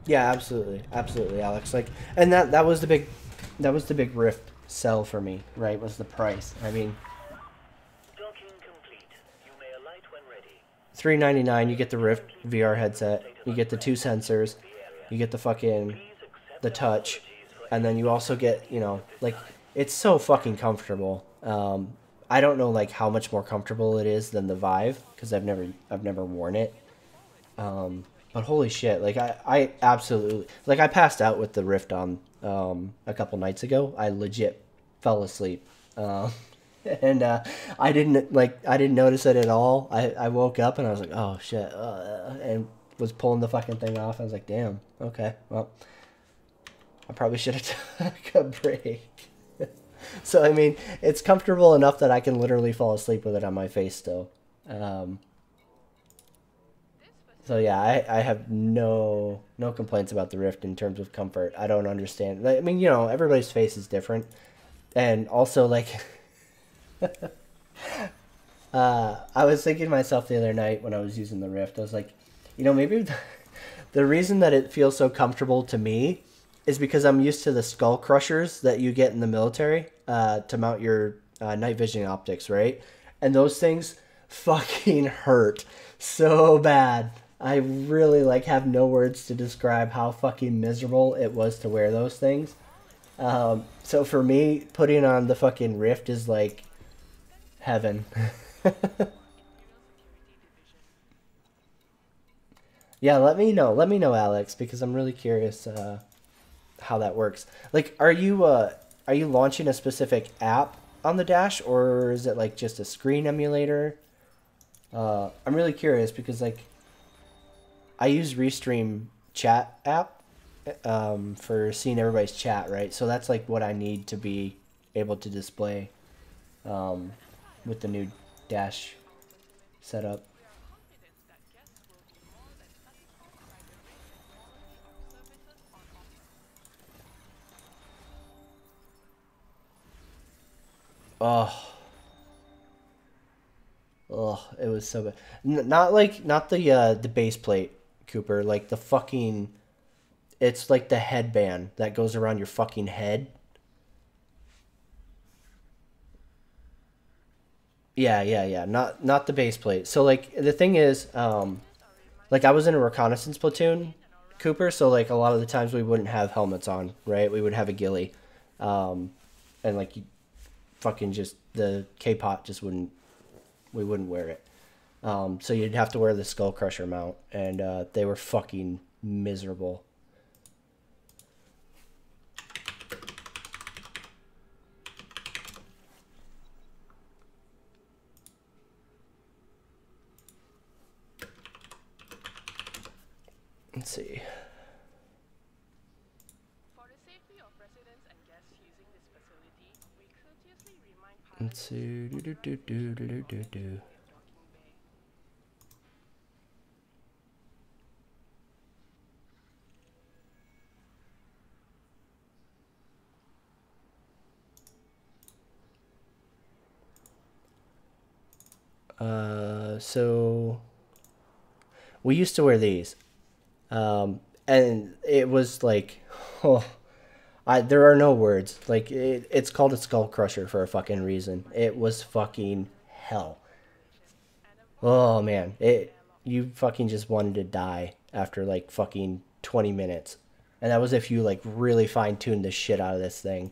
Yeah, absolutely, absolutely, Alex. Like, and that was the big Rift sell for me, right? Was the price. I mean, Docking complete. You may alight when ready. $399. You get the Rift VR headset. You get the 2 sensors. You get the fucking the touch, and then you also get, you know, like it's so fucking comfortable. I don't know like how much more comfortable it is than the Vive because I've never worn it. But holy shit, like I absolutely, like I passed out with the Rift on a couple nights ago. I legit fell asleep. And I didn't notice it at all. I woke up and I was like, oh shit, and was pulling the fucking thing off. I was like, damn, okay, well, I probably should have took a break. So I mean, it's comfortable enough that I can literally fall asleep with it on my face still. So yeah, I have no complaints about the Rift in terms of comfort. I don't understand. I mean, you know, everybody's face is different, and also like, I was thinking to myself the other night when I was using the Rift, I was like, you know, maybe the reason that it feels so comfortable to me is because I'm used to the skull crushers that you get in the military to mount your night vision optics, right? And those things fucking hurt so bad. I really like have no words to describe how fucking miserable it was to wear those things. So for me, putting on the fucking Rift is like heaven. Yeah, let me know, Alex, because I'm really curious how that works. Like, are you launching a specific app on the dash, or is it like just a screen emulator? I'm really curious because like I use Restream chat app for seeing everybody's chat, right? So that's like what I need to be able to display with the new dash setup. Oh, it was so bad. Not the base plate, Cooper. Like the fucking, it's like the headband that goes around your fucking head. Yeah. Not the base plate. So like the thing is, like I was in a reconnaissance platoon, Cooper. So like a lot of the times we wouldn't have helmets on, right? We would have a ghillie, and like you fucking just the K-pot just wouldn't we wouldn't wear it. So you'd have to wear the Skull Crusher mount, and they were fucking miserable. Let's see. For the safety of residents and guests using this facility, we courteously remind Let's see. Do. So we used to wear these, and it was like, oh, there are no words. Like it's called a Skull Crusher for a fucking reason. It was fucking hell. Oh man, you fucking just wanted to die after like fucking 20 minutes, and that was if you like really fine tuned the shit out of this thing.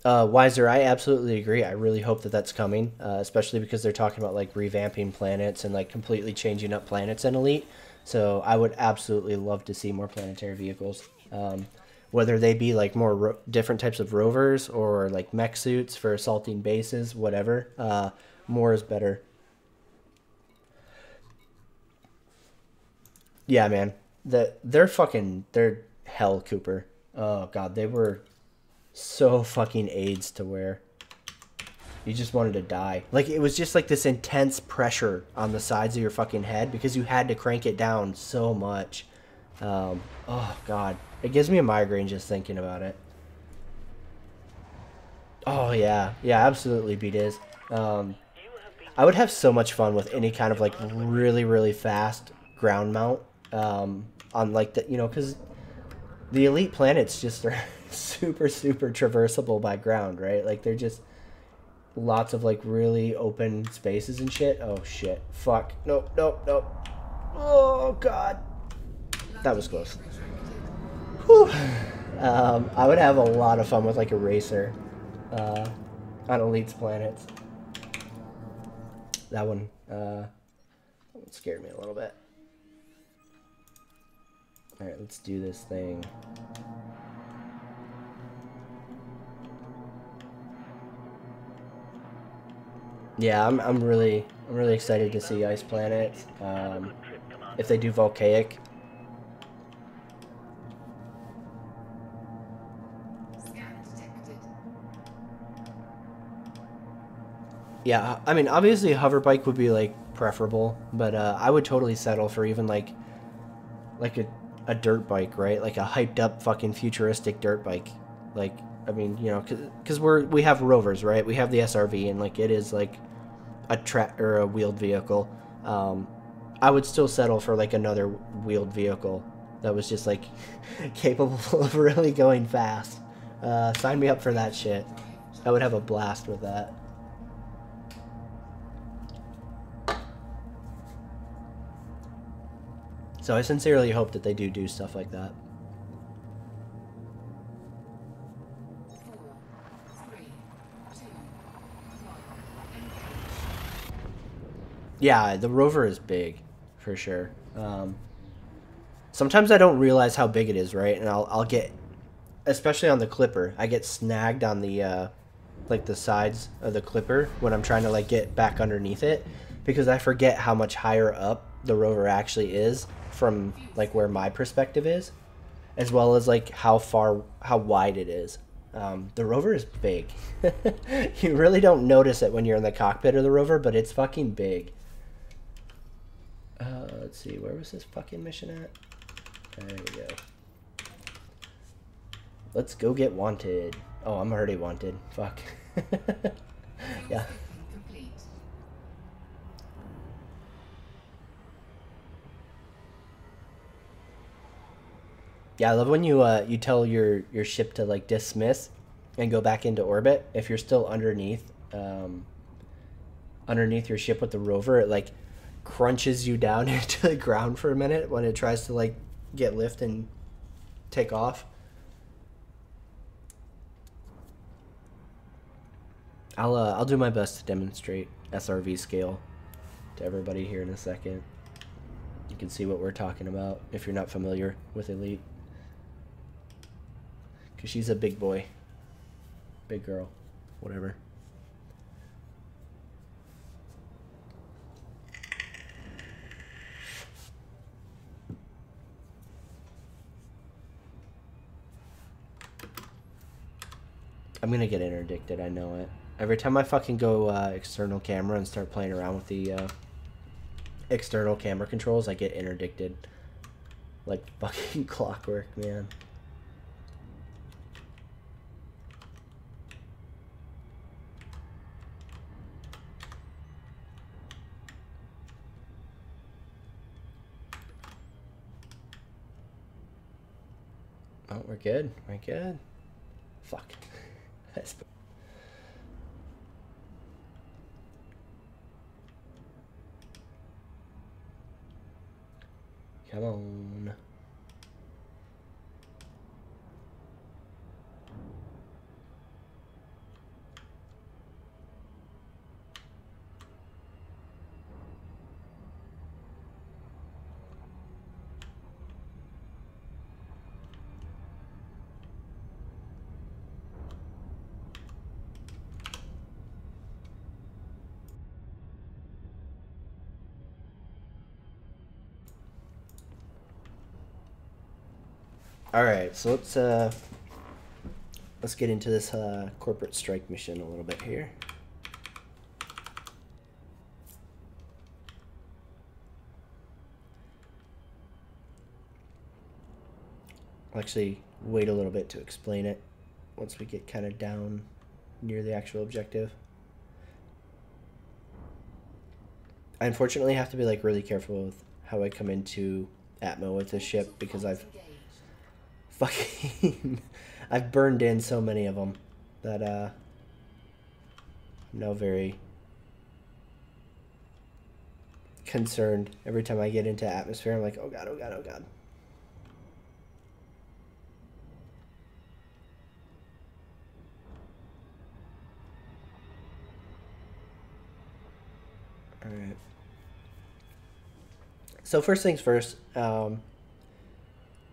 Wiser, I absolutely agree. I really hope that that's coming, especially because they're talking about like revamping planets and like completely changing up planets in Elite. So I would absolutely love to see more planetary vehicles, whether they be like more different types of rovers or like mech suits for assaulting bases, whatever. More is better. Yeah, man. They're hell, Cooper. Oh god, they were so fucking AIDS to wear. You just wanted to die. Like it was just like this intense pressure on the sides of your fucking head because you had to crank it down so much. Oh god, it gives me a migraine just thinking about it. Oh yeah, absolutely, B-Diz. I would have so much fun with any kind of like really fast ground mount, on like the because the elite planets just are super traversable by ground, right? Like they're just lots of like really open spaces and shit. Oh shit. Fuck. Nope. Oh god. That was close. Whew. I would have a lot of fun with like a racer on Elite's planets. That one scared me a little bit. Alright, let's do this thing. Yeah, I'm really excited to see Ice Planet. If they do Volcanic. Scan detected. Yeah, I mean, obviously a hover bike would be like preferable, but I would totally settle for even like a dirt bike, right? Like a hyped up fucking futuristic dirt bike. Like, I mean, because we have rovers, right? We have the SRV, and like it is like a track or a wheeled vehicle. I would still settle for like another wheeled vehicle that was just like capable of really going fast. Sign me up for that shit. I would have a blast with that. So I sincerely hope that they do stuff like that. 4, 3, 2, 1. Yeah, the rover is big, for sure. Sometimes I don't realize how big it is, right? And I'll get, especially on the Clipper, I get snagged on the like the sides of the Clipper when I'm trying to like get back underneath it, because I forget how much higher up the rover actually is from like where my perspective is, as well as like how wide it is. The rover is big. You really don't notice it when you're in the cockpit of the rover, but it's fucking big. Let's see, where was this fucking mission at? There we go. Let's go get wanted. Oh, I'm already wanted. Fuck. Yeah. Complete. Yeah, I love when you tell your ship to like dismiss and go back into orbit. If you're still underneath your ship with the rover, it like crunches you down into the ground for a minute when it tries to like get lift and take off. I'll do my best to demonstrate SRV scale to everybody here in a second. You can see what we're talking about if you're not familiar with Elite. Because she's a big boy. Big girl. Whatever. I'm gonna get interdicted, I know it. Every time I fucking go external camera and start playing around with the external camera controls, I get interdicted. Like fucking clockwork, man. Oh, we're good. We're good. Fuck. Come on. All right, so let's get into this corporate strike mission a little bit here. I'll actually wait a little bit to explain it once we get kind of down near the actual objective. I unfortunately have to be like really careful with how I come into Atmo with this ship because I've I've burned in so many of them that I'm now very concerned. Every time I get into atmosphere, I'm like, oh god, oh god, oh god. All right. So first things first,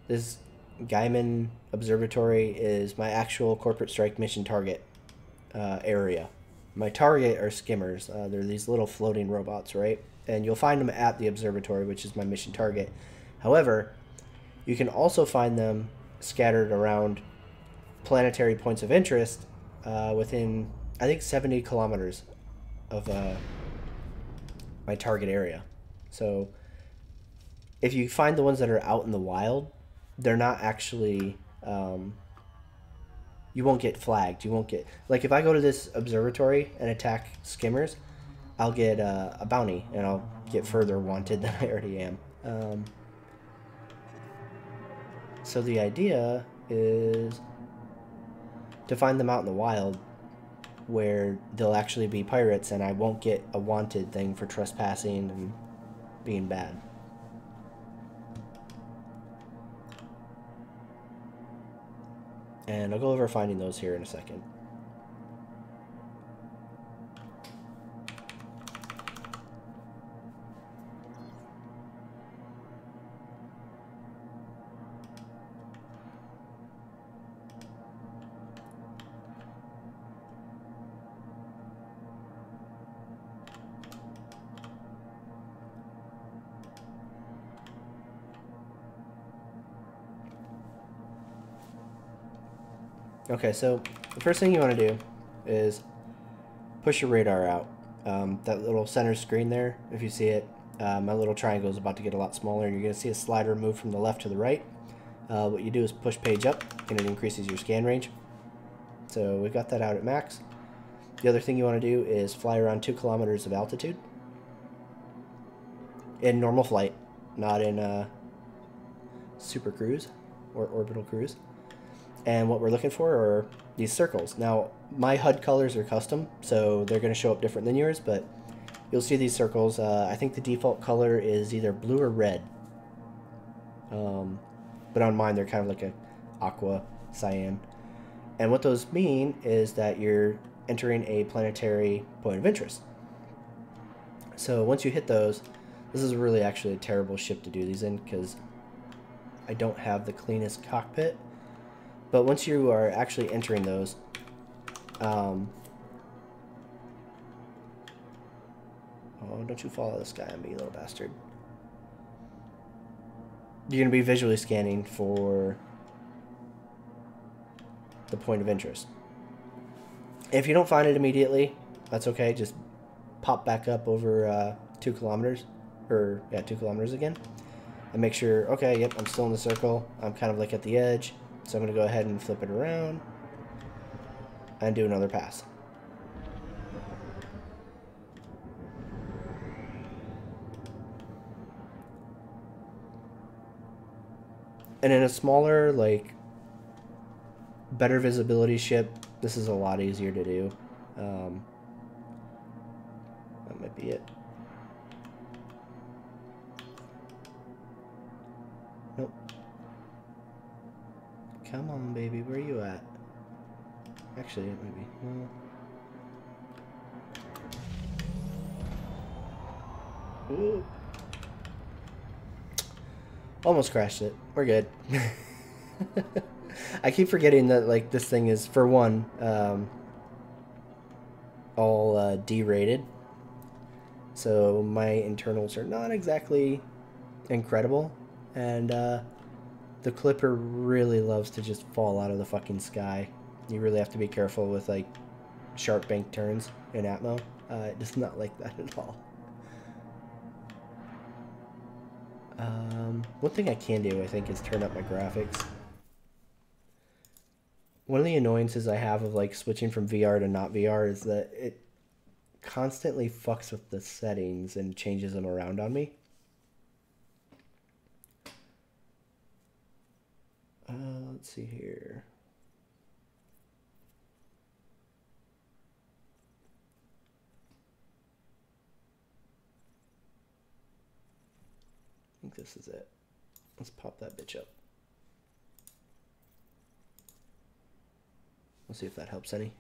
this Gaiman Observatory is my actual corporate strike mission target area. My target are skimmers. They're these little floating robots, right? And you'll find them at the observatory, which is my mission target. However, you can also find them scattered around planetary points of interest within, I think, 70 kilometers of my target area. So if you find the ones that are out in the wild, they're not actually, you won't get flagged. You won't get, like if I go to this observatory and attack skimmers, I'll get a bounty and I'll get further wanted than I already am. So the idea is to find them out in the wild where they'll actually be pirates and I won't get a wanted thing for trespassing and being bad. And I'll go over finding those here in a second. Okay, so the first thing you want to do is push your radar out. That little center screen there, if you see it, my little triangle is about to get a lot smaller, and you're going to see a slider move from the left to the right. What you do is push page up, and it increases your scan range. So we've got that out at max. The other thing you want to do is fly around 2 kilometers of altitude in normal flight, not in super cruise. or orbital cruise. And what we're looking for are these circles. Now, my HUD colors are custom, so they're going to show up different than yours, but you'll see these circles. I think the default color is either blue or red. But on mine, they're kind of like a aqua cyan. And what those mean is that you're entering a planetary point of interest. So once you hit those, this is really actually a terrible ship to do these in because I don't have the cleanest cockpit. But once you are actually entering those, oh, don't you follow this guy on me, you little bastard. You're going to be visually scanning for the point of interest. If you don't find it immediately, that's okay. Just pop back up over 2 kilometers, or yeah, 2 kilometers again, and make sure, okay, yep, I'm still in the circle. I'm kind of like at the edge, so I'm going to go ahead and flip it around and do another pass. And in a smaller, like, better visibility ship, this is a lot easier to do. That might be it. Nope. Come on, baby, where are you at? Actually, it might be. No. Ooh. Almost crashed it. We're good. I keep forgetting that, like, this thing is, for one, all D-rated. So my internals are not exactly incredible. And the clipper really loves to just fall out of the fucking sky. You really have to be careful with, like, sharp bank turns in Atmo. It does not like that at all. One thing I can do, I think, is turn up my graphics. One of the annoyances I have of, like, switching from VR to not VR is that it constantly fucks with the settings and changes them around on me. Let's see here. I think this is it. Let's pop that bitch up. Let's see if that helps any.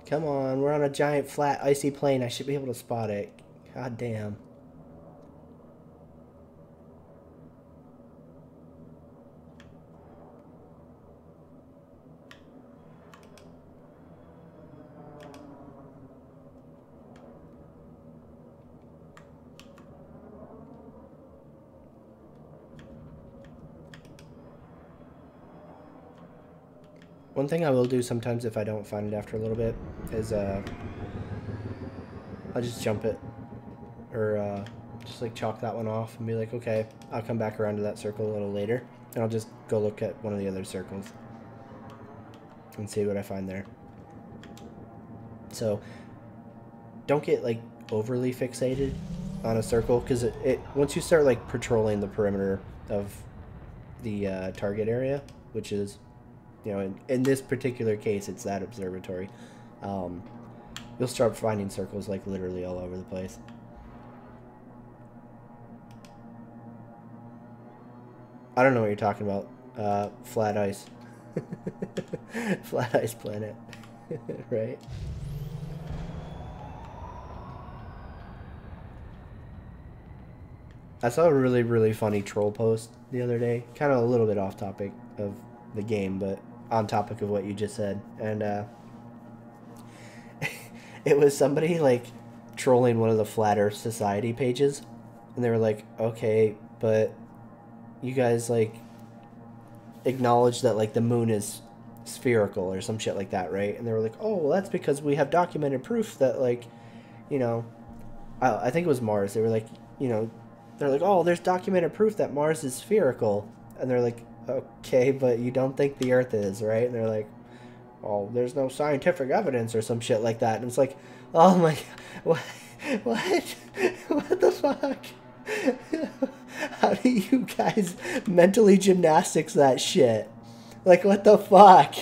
Come on, we're on a giant, flat, icy plane. I should be able to spot it. God damn. One thing I will do sometimes if I don't find it after a little bit is I'll just jump it, or just like chalk that one off and be like, okay, I'll come back around to that circle a little later, and I'll just go look at one of the other circles and see what I find there. So don't get like overly fixated on a circle, because it once you start like patrolling the perimeter of the target area, which is, you know, in this particular case, it's that observatory. You'll start finding circles like literally all over the place. I don't know what you're talking about. Flat ice. Flat ice planet. Right? I saw a really, really funny troll post the other day. Kind of a little bit off topic of the game, but on topic of what you just said. And it was somebody like trolling one of the Flat Earth Society pages. And they were like, okay, but you guys like acknowledge that like the moon is spherical or some shit like that, right? And they were like, oh, well, that's because we have documented proof that like, you know, I think it was Mars. They were like, you know, they're like, oh, there's documented proof that Mars is spherical. And they're like, okay, but you don't think the Earth is, right? And they're like, oh, there's no scientific evidence or some shit like that. And it's like, oh my, what, what, what the fuck? How do you guys mentally gymnastics that shit? Like, what the fuck?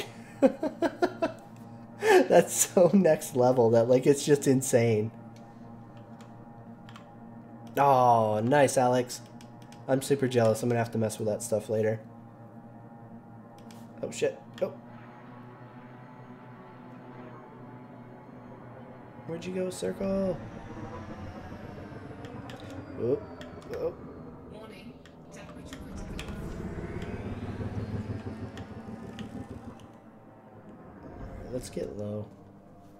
That's so next level that, like, it's just insane. Oh, nice, Alex. I'm super jealous. I'm gonna have to mess with that stuff later. Oh, shit. Oh. Where'd you go, Circle? Oh. Oh. Warning. Temperature critical. Let's get low.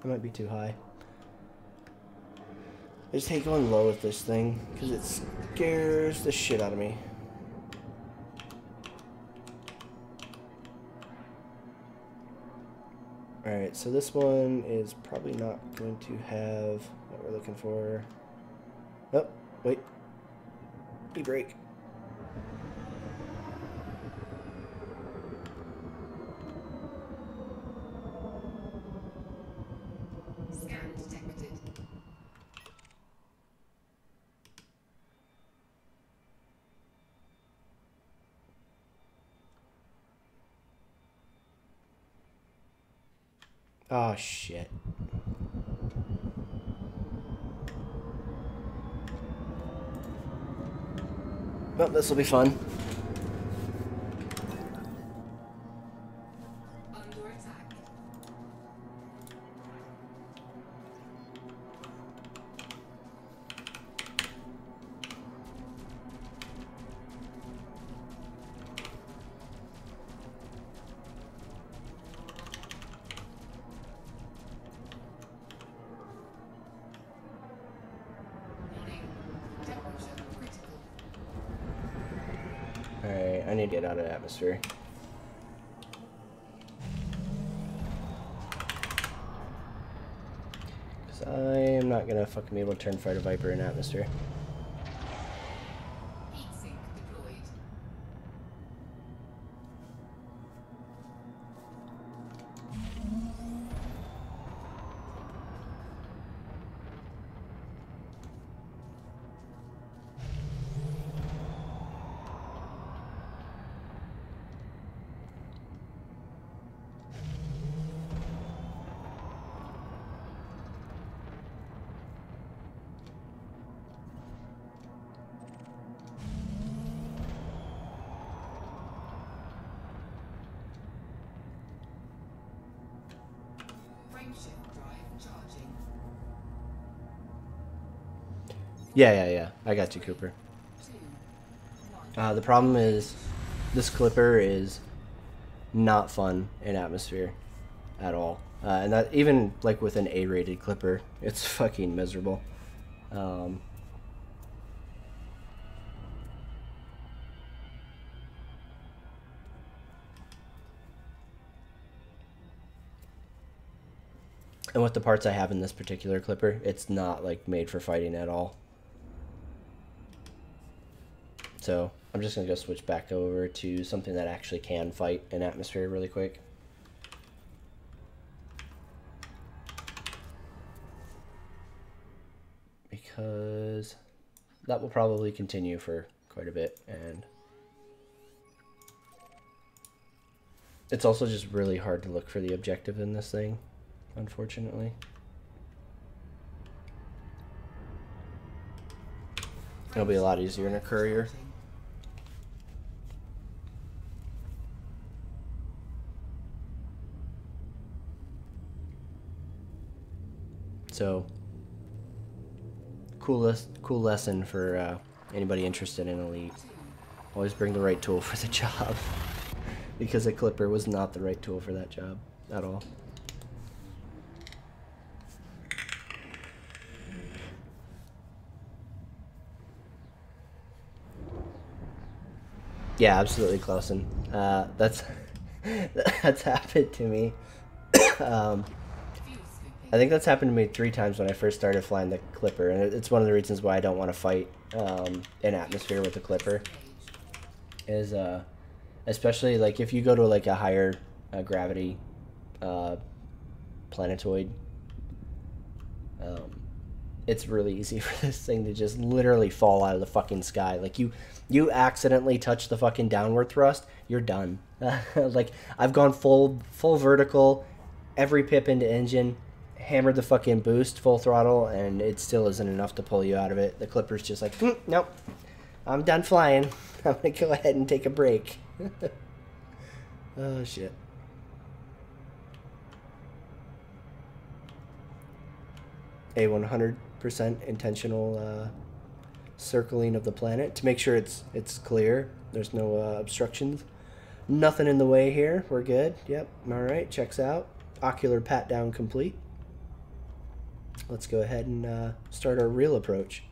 I might be too high. I just hate going low with this thing because it scares the shit out of me. Alright, so this one is probably not going to have what we're looking for. Oh, wait. E-brake. Scan detected. Oh, shit. Well, this will be fun. Under attack. Warning. Temperature critical. Alright, I need to get out of the atmosphere. Because I am not going to fucking be able to turn Fighter Viper in atmosphere. Heat sink deployed. Frameshift drive charging. Yeah. I got you, Cooper. 2, 1. The problem is, this clipper is not fun in atmosphere at all. And that even like with an A-rated clipper, it's fucking miserable. And with the parts I have in this particular clipper, it's not like made for fighting at all. So I'm just gonna go switch back over to something that actually can fight in atmosphere really quick. Because that will probably continue for quite a bit, and it's also just really hard to look for the objective in this thing, unfortunately. It'll be a lot easier in a courier. So cool lesson for Anybody interested in Elite, always bring the right tool for the job. Because a clipper was not the right tool for that job at all. Yeah, absolutely, Clausen. That's that's happened to me. I think that's happened to me 3 times when I first started flying the Clipper, and it's one of the reasons why I don't want to fight in atmosphere with the Clipper. Is especially like if you go to like a higher gravity planetoid, it's really easy for this thing to just literally fall out of the fucking sky. Like you accidentally touch the fucking downward thrust, you're done. Like I've gone full vertical, every pip into engine, hammered the fucking boost full throttle, and it still isn't enough to pull you out of it. The Clipper's just like, nope, I'm done flying. I'm gonna go ahead and take a break. Oh shit. A 100% intentional circling of the planet to make sure it's clear. There's no obstructions. Nothing in the way here. We're good. Yep. All right. Checks out. Ocular pat down complete. Let's go ahead and start our real approach.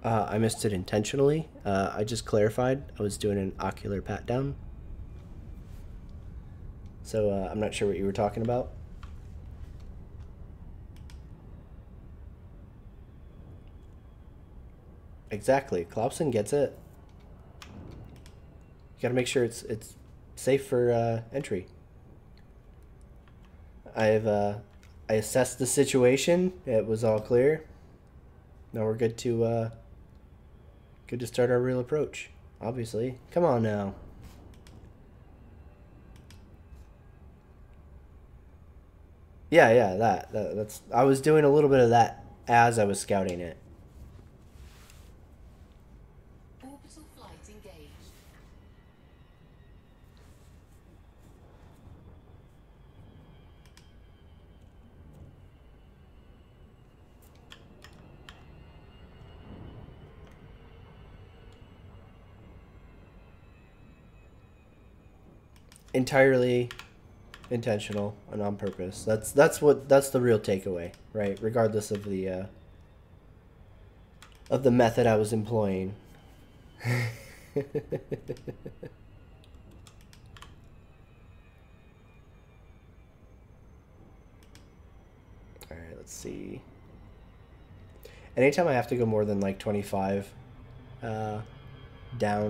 I missed it intentionally. I just clarified. I was doing an ocular pat down. So I'm not sure what you were talking about. Exactly. Clausen gets it. You gotta make sure it's safe for entry. I assessed the situation. It was all clear. Now we're good to start our real approach. Obviously. Come on now. Yeah, that's I was doing a little bit of that as I was scouting it. Orbital flight engaged. Entirely intentional and on purpose. That's the real takeaway, right? Regardless of the method I was employing. All right, let's see. Anytime I have to go more than like 25 down,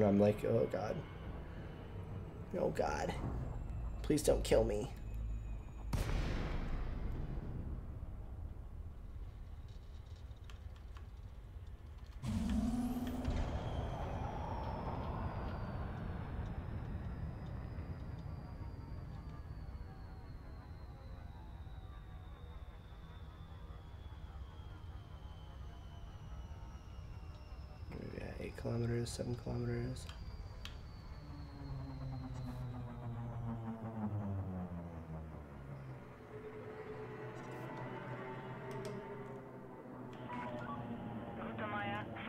I'm like, oh god. Oh god. Please don't kill me. We got 8 kilometers, 7 kilometers.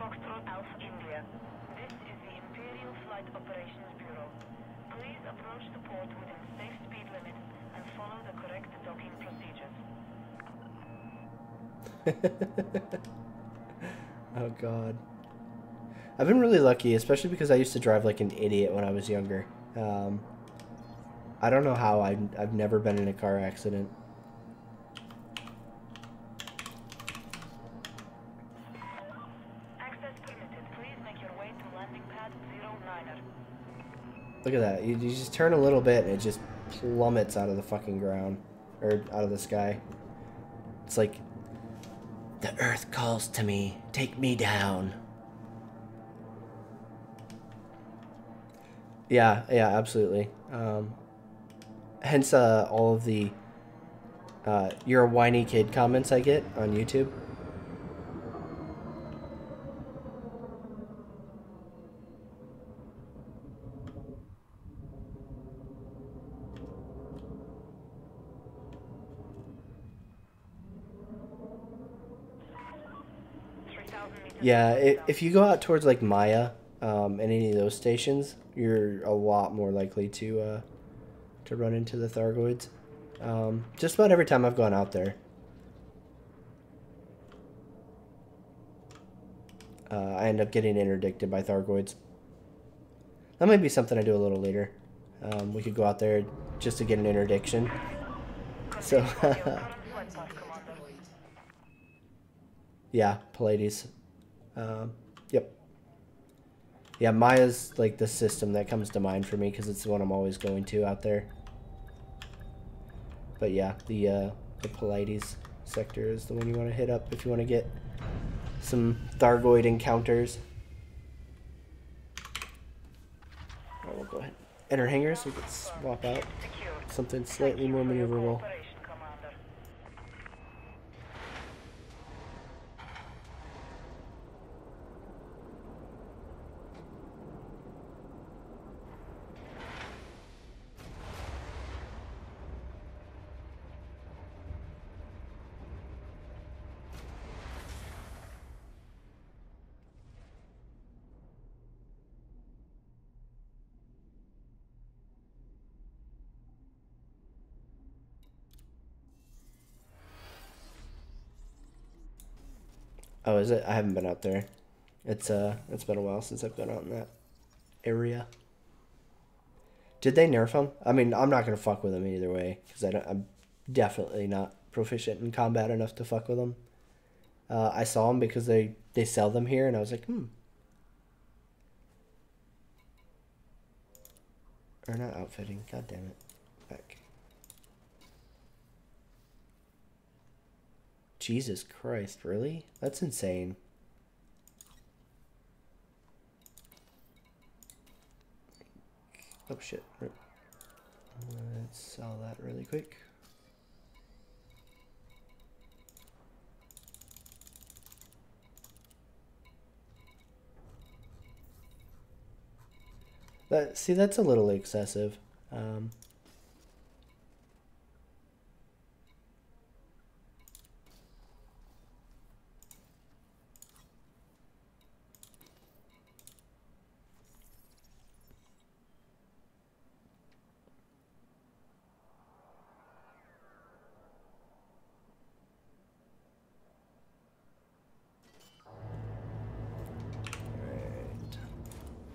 Foxtrot Alpha India. This is the Imperial Flight Operations Bureau. Please approach the port within safe speed limits and follow the correct docking procedures. Oh god. I've been really lucky, especially because I used to drive like an idiot when I was younger. I don't know how I've never been in a car accident. Look at that. You just turn a little bit and it just plummets out of the fucking ground. Or out of the sky. It's like, the earth calls to me. Take me down. Yeah, absolutely. Hence all of the You're a whiny kid comments I get on YouTube. Yeah, if you go out towards like Maya, and any of those stations, you're a lot more likely to run into the Thargoids. Just about every time I've gone out there. I end up getting interdicted by Thargoids. That might be something I do a little later. We could go out there just to get an interdiction. So, yeah, Pallades. Yep. Yeah, Maya's like the system that comes to mind for me because it's the one I'm always going to out there. But yeah, the Pallades sector is the one you want to hit up if you want to get some Thargoid encounters. Alright, we'll go ahead. Enter hangars, we can swap out something slightly more maneuverable. Oh, is it? I haven't been out there. It's been a while since I've been out in that area. Did they nerf them? I mean, I'm not gonna fuck with them either way because I'm definitely not proficient in combat enough to fuck with them. I saw them because they sell them here, and I was like, Or not outfitting. God damn it. Back. Jesus Christ, really? That's insane. Oh shit. Let's sell that really quick. See, that's a little excessive.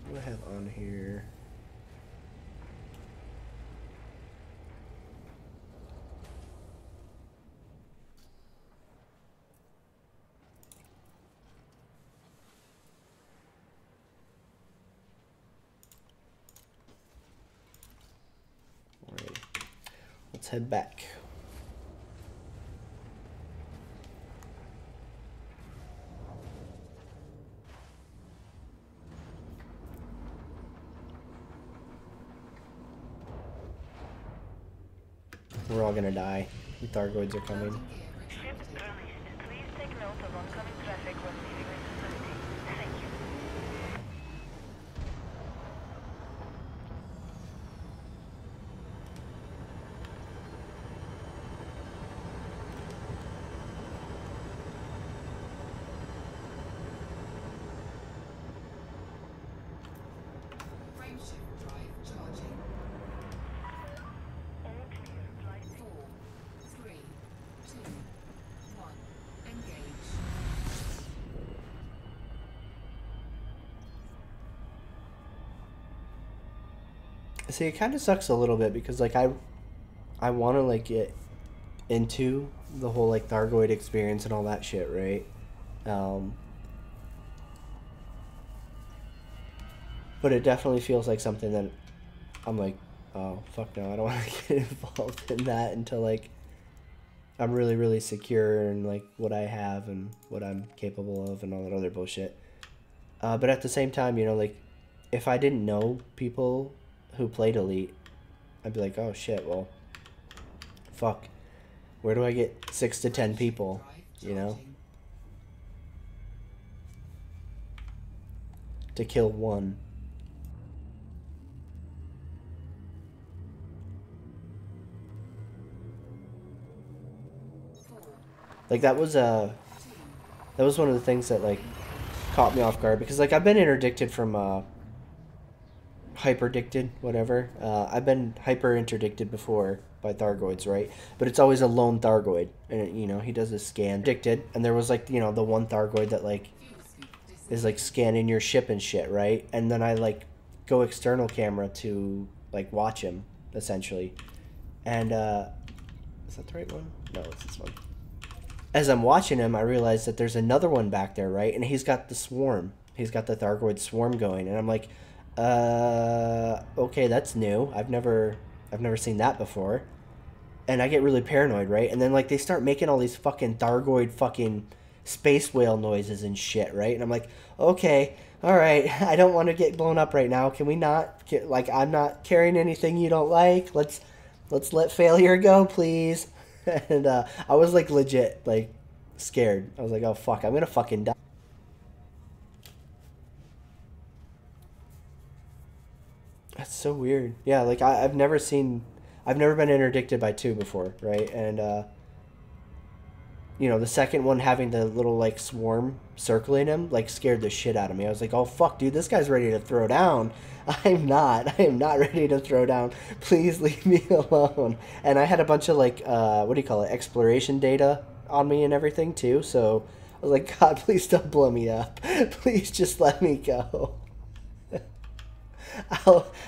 What do I have on here? Alright, let's head back. We're all gonna die. The Thargoids are coming. Ship released. Please take note of oncoming traffic when leaving this facility. Thank you. Frameshift drive charging. All clear. Flight 4, 3, 2, 1. Engage. See, it kind of sucks a little bit because like I want to like get into the whole like Thargoid experience and all that shit, right? But it definitely feels like something that I'm like, oh fuck no, I don't want to get involved in that until like I'm really, really secure in like what I have and what I'm capable of and all that other bullshit. But at the same time, you know, like if I didn't know people who played Elite, I'd be like, oh shit, well, fuck. Where do I get 6 to 10 people, Drive you know, charging. to kill one? Four, Like that was two, one of the things that like caught me off guard, because like I've been interdicted from hyper addicted, whatever. I've been hyper interdicted before by Thargoids, right? But it's always a lone Thargoid, and you know he does a scan. Addicted, and there was like, you know, the one Thargoid that like fuel scoop is like scanning your ship and shit, right? And then I like go external camera to like watch him essentially, and is that the right one? No, it's this one. As I'm watching him, I realize that there's another one back there, right? And he's got the swarm. He's got the Thargoid swarm going, and I'm like, okay, that's new. I've never seen that before. And I get really paranoid, right? And then like they start making all these fucking Thargoid fucking space whale noises and shit, right? And I'm like, okay, all right, I don't want to get blown up right now. Can we not? Like, I'm not carrying anything you don't like. Let's let failure go, please. And I was like legit like scared. I was like, oh fuck, I'm gonna fucking die. That's so weird. Yeah, like I've never been interdicted by 2 before, right? And you know, the second one having the little like swarm circling him like scared the shit out of me. I was like, oh fuck, dude, this guy's ready to throw down. I am not ready to throw down. Please leave me alone. And I had a bunch of like what do you call it, exploration data on me and everything too. So I was like, God, please don't blow me up. Please just let me go.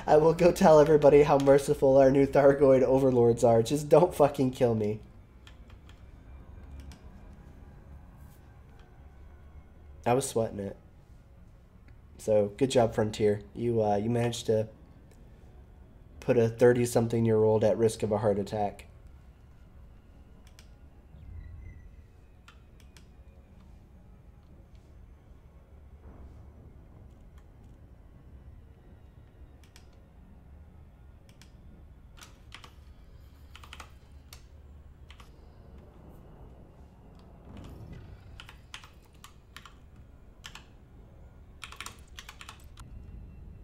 I will go tell everybody how merciful our new Thargoid overlords are. Just don't fucking kill me. I was sweating it. So good job, Frontier. You managed to put a 30-something-year-old at risk of a heart attack.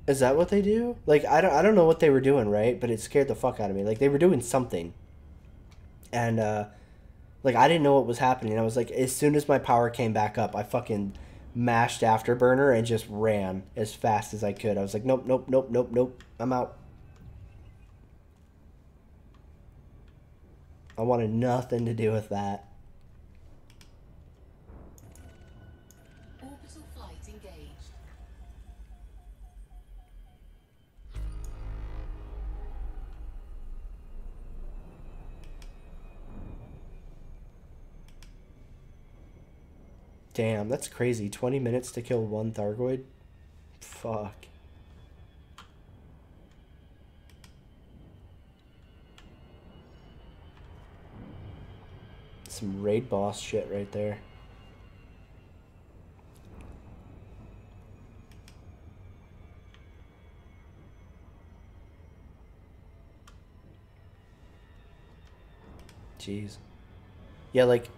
Is that what they do? Like, I don't know what they were doing, right? But it scared the fuck out of me. Like, they were doing something. And, like, I didn't know what was happening. I was like, as soon as my power came back up, I fucking mashed afterburner and just ran as fast as I could. I was like, nope, nope, nope, nope, nope. I'm out. I wanted nothing to do with that. orbital flight engaged. Damn, that's crazy. 20 minutes to kill one Thargoid? Fuck. Some raid boss shit right there. Jeez. Yeah, like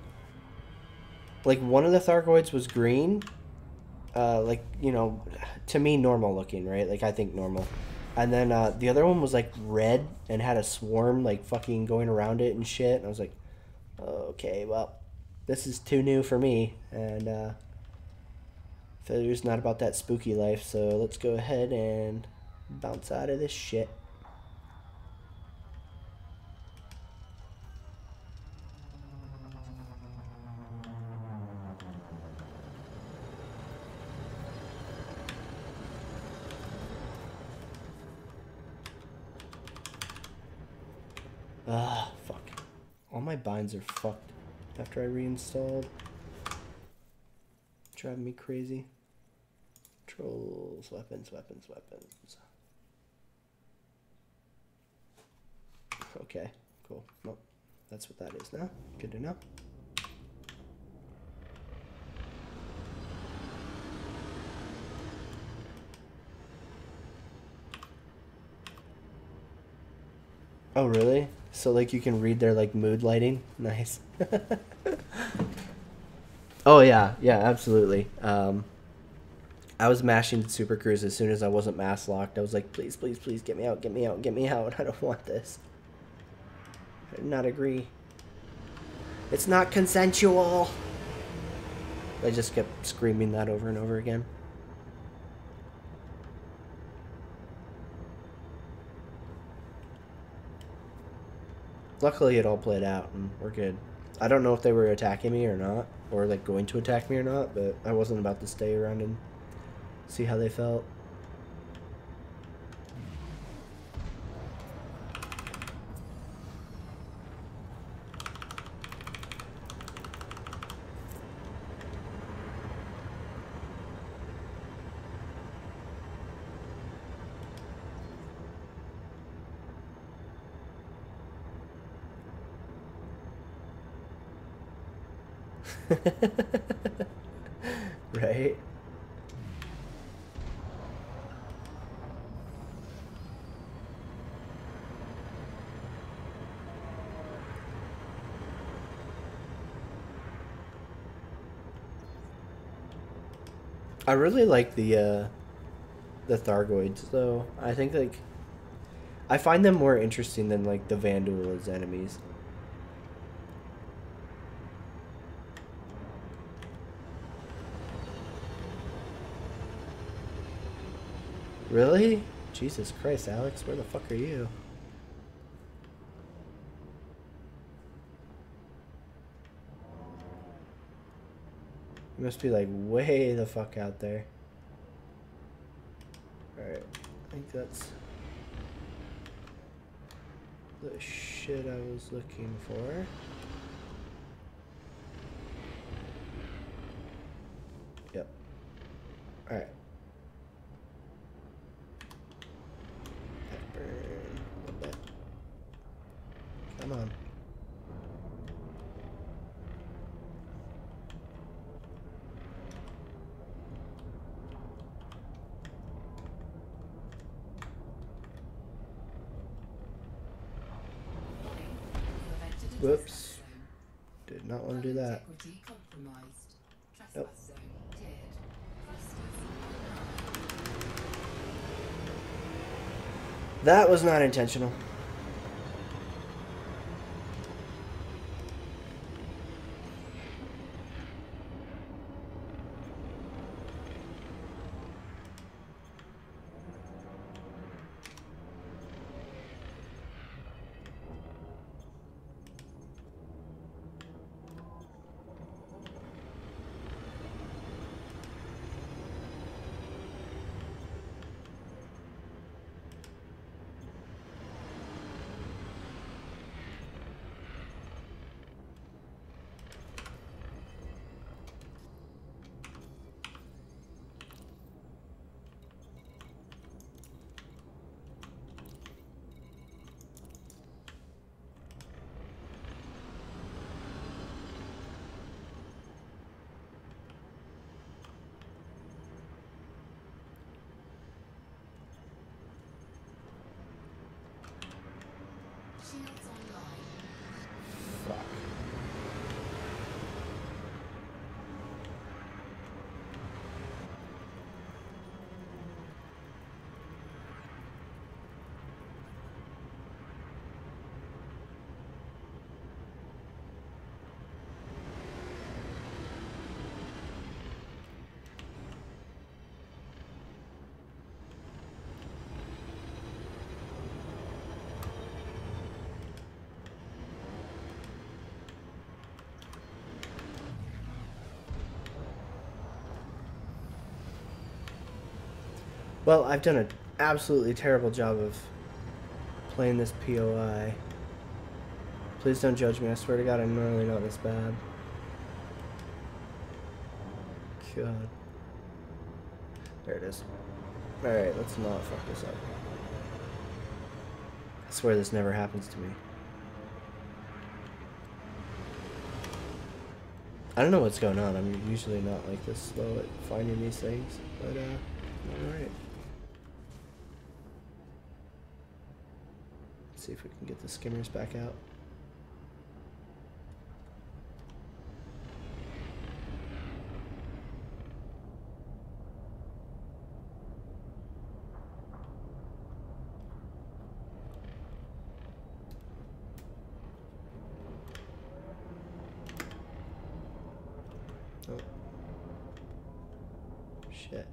one of the Thargoids was green. Like, you know, to me normal looking, right? Like I think normal. And then the other one was like red and had a swarm like fucking going around it and shit. And I was like, okay, well, this is too new for me. And failure's not about that spooky life, so let's go ahead and bounce out of this shit. Ah, fuck. All my binds are fucked after I reinstalled. Driving me crazy. Controls, weapons, weapons, weapons. Okay, cool. Well, that's what that is now. Good to know. Oh, really? So like you can read their like mood lighting. Nice. Oh yeah, yeah, absolutely. I was mashing the Super Cruise as soon as I wasn't mass locked. I was like, please, please, please, get me out, get me out, get me out. I don't want this. I do not agree. It's not consensual. I just kept screaming that over and over again. Luckily, it all played out, and we're good. I don't know if they were attacking me or not, or like going to attack me or not, but I wasn't about to stay around and see how they felt. Right? I really like the Thargoids though. I think like I find them more interesting than like the Vandal as enemies. Really? Jesus Christ, Alex, where the fuck are you? You must be like way the fuck out there. Alright, I think that's the shit I was looking for. Yep. Alright. Burn a little bit. Come on. Whoops. Did not want to do that. Nope. That was not intentional. Fuck. Well, I've done an absolutely terrible job of playing this POI. Please don't judge me. I swear to God, I'm really not this bad. God. There it is. Alright, let's not fuck this up. I swear this never happens to me. I don't know what's going on. I'm usually not like this slow at finding these things, but alright. see if we can get the skimmers back out. Oh. Shit.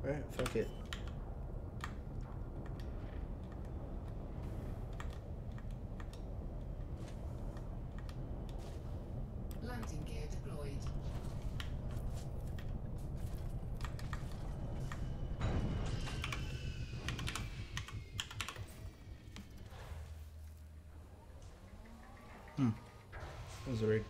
Alright, fuck it. Landing gear deployed. That was weird.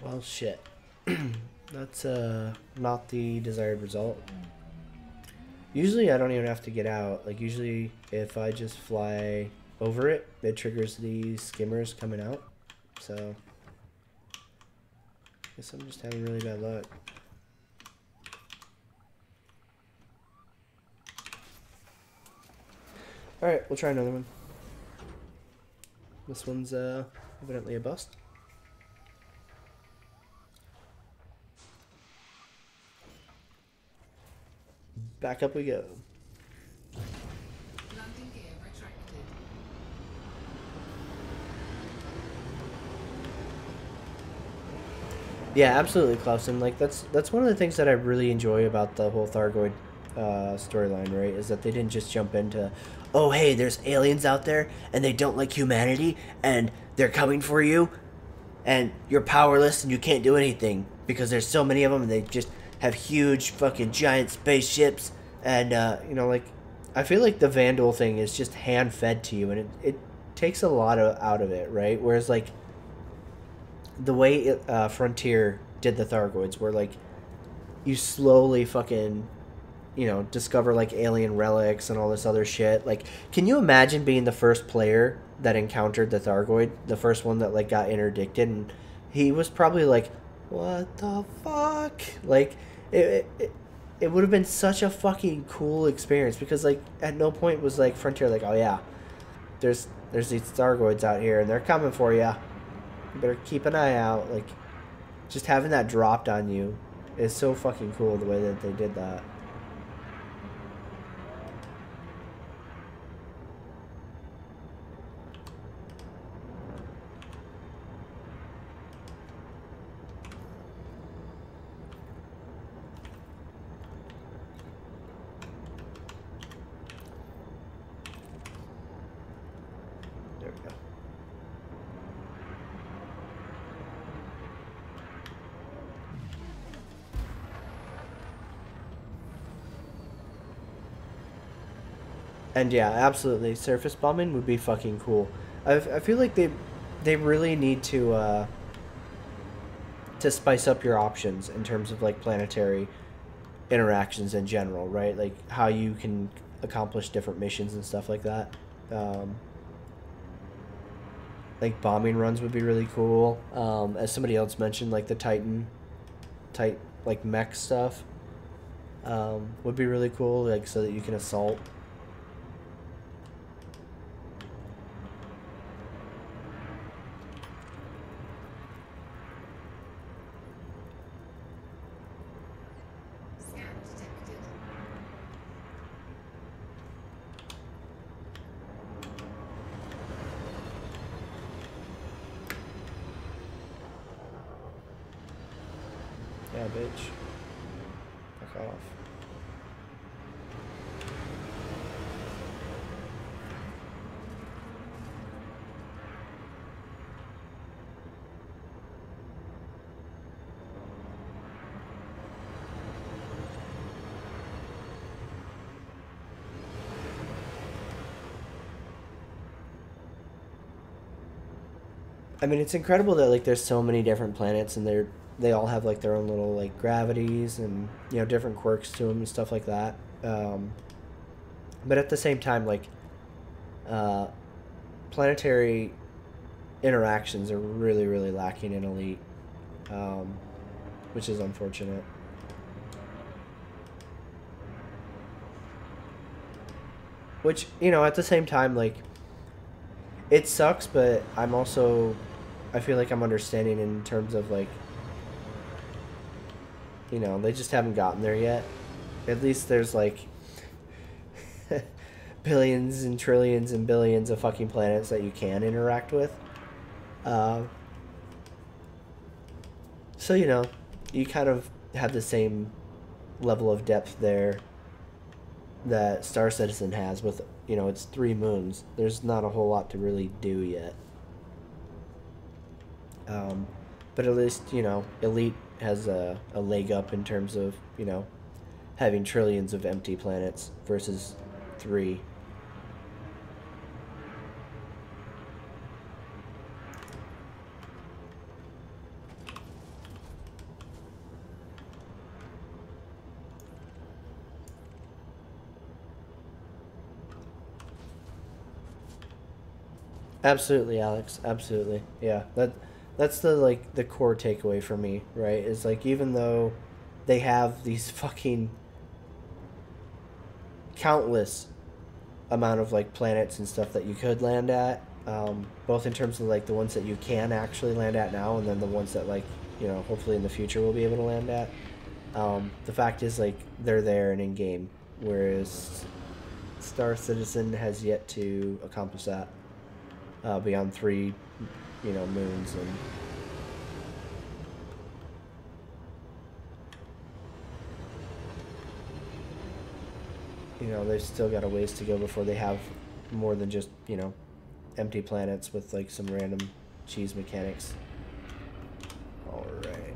Well, shit. That's not the desired result. Usually I don't even have to get out. Like usually if I just fly over it, it triggers these skimmers coming out. So I guess I'm just having really bad luck. Alright, we'll try another one. This one's evidently a bust. Back up we go. Landing gear retracted. Yeah, absolutely, Clausen. Like that's one of the things that I really enjoy about the whole Thargoid storyline, right? Is that they didn't just jump into, oh hey, there's aliens out there and they don't like humanity and they're coming for you, and you're powerless and you can't do anything because there's so many of them and they just have huge fucking giant spaceships and you know, like I feel like the Vandal thing is just hand fed to you and it takes a lot out of it, right? Whereas like the way Frontier did the Thargoids, where like you slowly fucking, you know, discover like alien relics and all this other shit. Like, can you imagine being the first player that encountered the Thargoid, the first one that like got interdicted, and he was probably like, what the fuck? Like, it would have been such a fucking cool experience because like at no point was like Frontier like, oh yeah, there's these Thargoids out here and they're coming for you. You better keep an eye out. Like, just having that dropped on you is so fucking cool the way that they did that. There we go. And yeah, absolutely, surface bombing would be fucking cool. I feel like they really need to spice up your options in terms of like planetary interactions in general, right? Like how you can accomplish different missions and stuff like that. Like bombing runs would be really cool. As somebody else mentioned, like the Titan type like mech stuff would be really cool, like so that you can assault. Scan detected. Yeah, bitch. Fuck off. I mean, it's incredible that like there's so many different planets and they all have like their own little like gravities and different quirks to them and stuff like that. But at the same time, like uh, planetary interactions are really really lacking in Elite, which is unfortunate. Which at the same time, like it sucks, but I feel like I'm understanding in terms of like, they just haven't gotten there yet. At least there's like billions and trillions and billions of fucking planets that you can interact with. So, you kind of have the same level of depth there that Star Citizen has with, its 3 moons. There's not a whole lot to really do yet. But at least, Elite has a leg up in terms of, having trillions of empty planets versus 3. Absolutely, Alex. Absolutely. Yeah. That's the core takeaway for me, right? Is like even though they have these fucking countless amount of like planets and stuff that you could land at, both in terms of like the ones that you can actually land at now and then the ones that like, hopefully in the future we'll be able to land at. The fact is like they're there and in game, whereas Star Citizen has yet to accomplish that. Beyond 3, moons and they've still got a ways to go before they have more than just, empty planets with like some random cheese mechanics. Alright.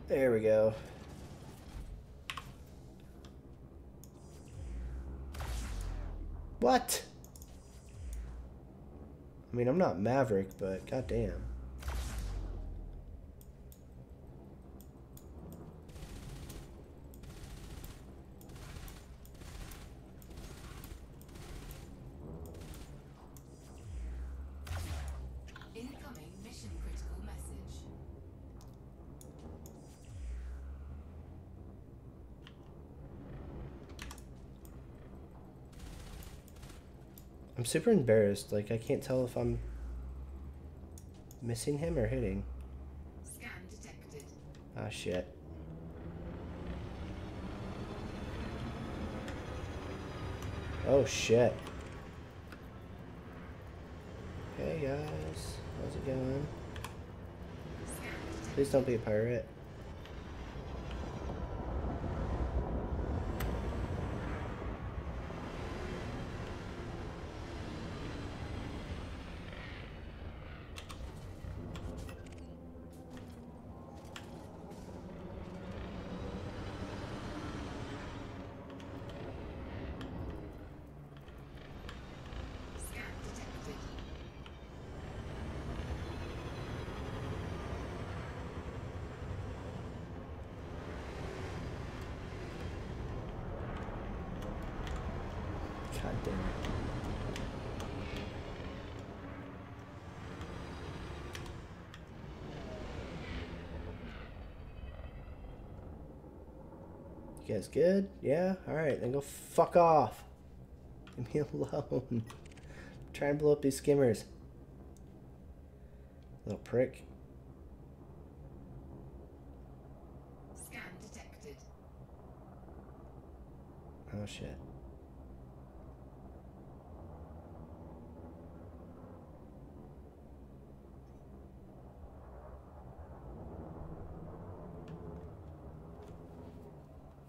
There we go. What? I mean, I'm not Maverick, but goddamn. Incoming mission critical message. I'm super embarrassed. Like, I can't tell if I'm missing him or hitting. Scan detected. Ah, shit. Oh, shit. Hey, guys. How's it going? Scan detected. Please don't be a pirate. Scan detected. God damn it. You guys good? Yeah? Alright, then go fuck off. Leave me alone. Try and blow up these skimmers. Little prick. Scan detected. Oh shit.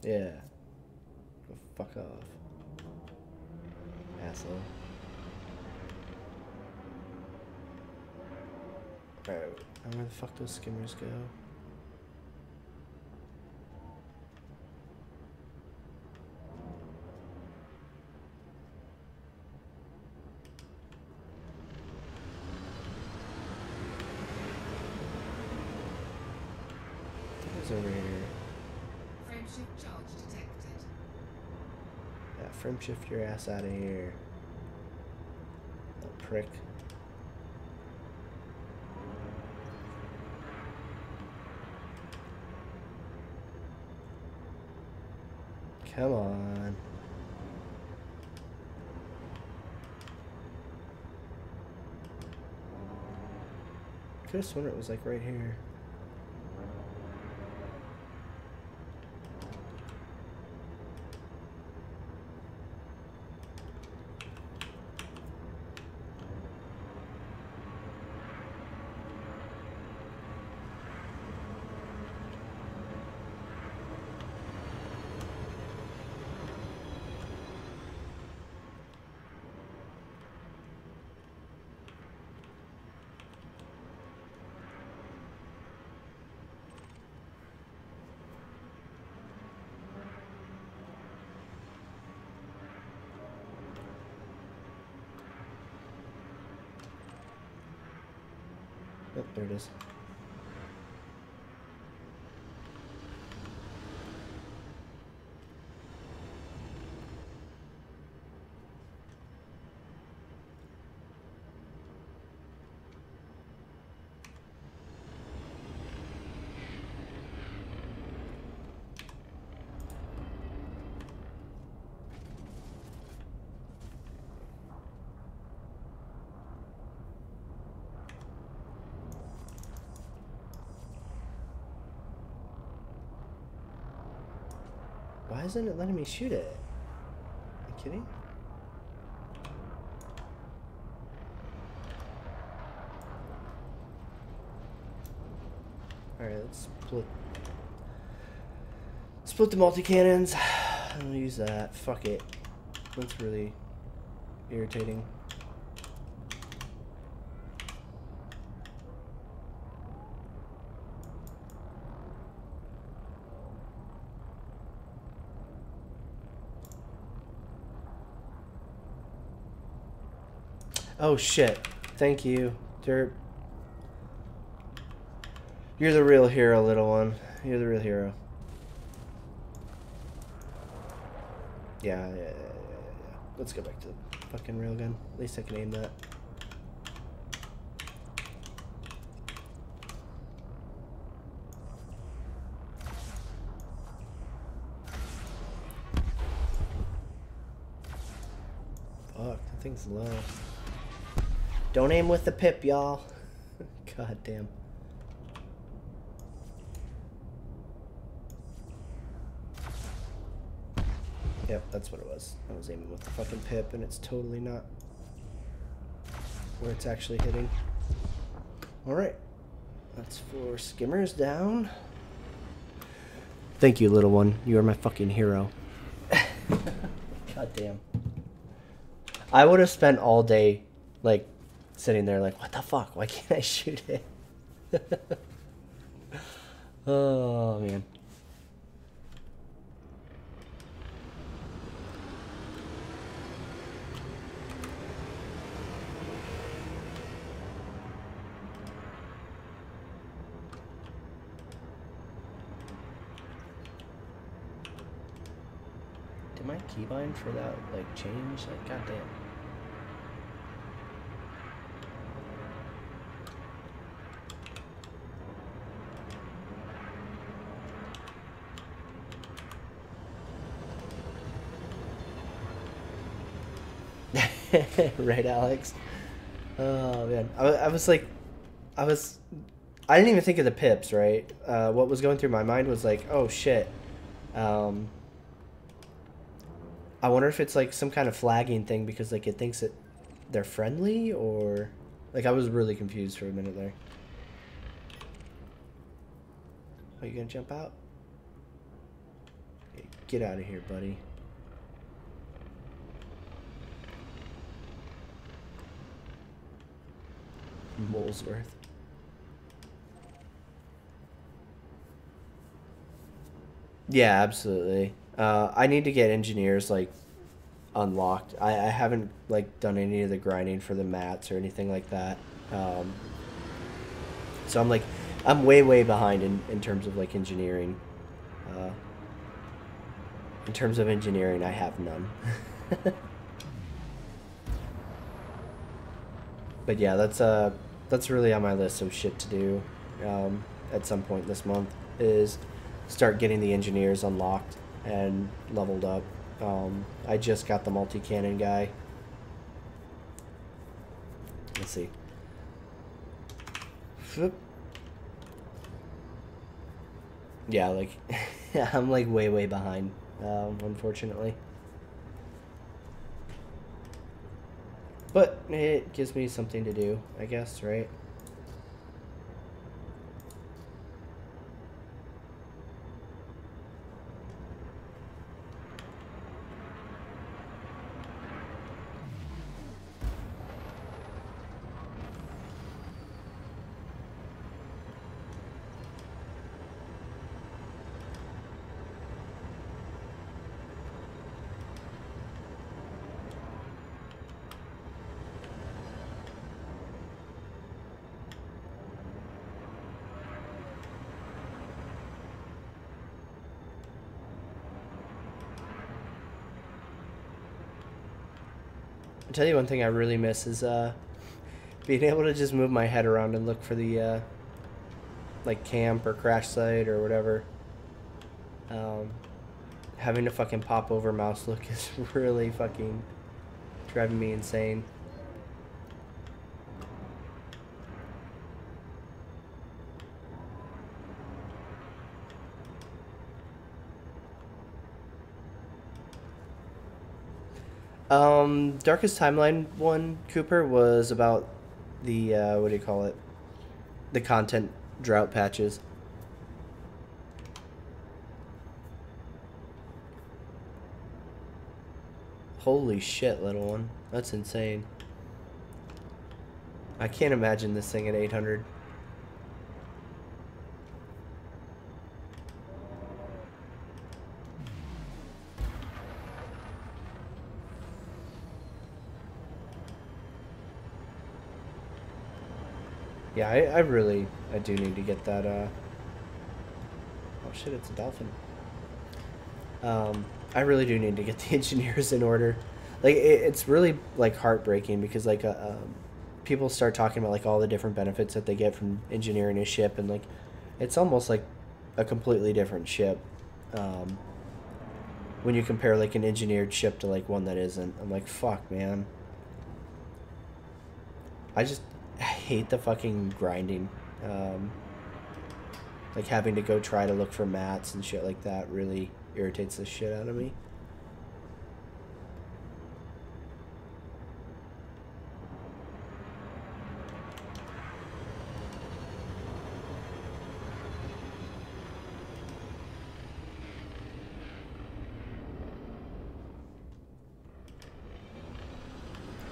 Yeah. Go fuck off. Asshole. Alright, where the fuck those skimmers go? Who's over here? Frameshift charge detected. Yeah, frame shift your ass out of here. Little prick. Come on. Could have sworn it was like right here. Oh, there it is. Why isn't it letting me shoot it? Are you kidding? Alright, let's split the multi-cannons. I'll use that. Fuck it. That's really irritating. Oh shit. Thank you, Derp. You're the real hero, little one. You're the real hero. Yeah. Let's go back to the fucking railgun. At least I can aim that. Fuck, that thing's low. Don't aim with the pip, y'all. God damn. Yep, that's what it was. I was aiming with the fucking pip, and it's totally not where it's actually hitting. Alright. That's 4 skimmers down. Thank you, little one. You are my fucking hero. God damn. I would have spent all day, like, sitting there like, what the fuck? Why can't I shoot it? Oh, man. Did my keybind for that, like, change? Like, goddamn. Right, Alex? Oh, man. I was like... I didn't even think of the pips, right? What was going through my mind was like, oh, shit. I wonder if it's like some kind of flagging thing because like it thinks that they're friendly or... Like, I was really confused for a minute there. Are you gonna jump out? Okay, Get out of here, buddy. Molesworth. Yeah, absolutely. I need to get engineers like unlocked. I haven't like done any of the grinding for the mats or anything like that. So I'm way behind in terms of like engineering. In terms of engineering, I have none. But yeah, that's really on my list of shit to do at some point this month is start getting the engineers unlocked and leveled up. I just got the multi-cannon guy. Let's see. Yeah, like I'm like way behind, unfortunately. But it gives me something to do, I guess, right? I'll tell you one thing I really miss is being able to just move my head around and look for the like camp or crash site or whatever. Having to fucking pop over mouse look is really fucking driving me insane. Darkest Timeline one, Cooper, was about the, what do you call it? The content drought patches. Holy shit, little one. That's insane. I can't imagine this thing at 800. Yeah, I do need to get that, oh shit, it's a dolphin. I really do need to get the engineers in order. Like, it's really, like, heartbreaking because, like, people start talking about, like, all the different benefits that they get from engineering a ship, and, like, it's almost like a completely different ship. When you compare, like, an engineered ship to, like, one that isn't. I'm like, fuck, man. I hate the fucking grinding. Like having to go try to look for mats and shit like that really irritates the shit out of me.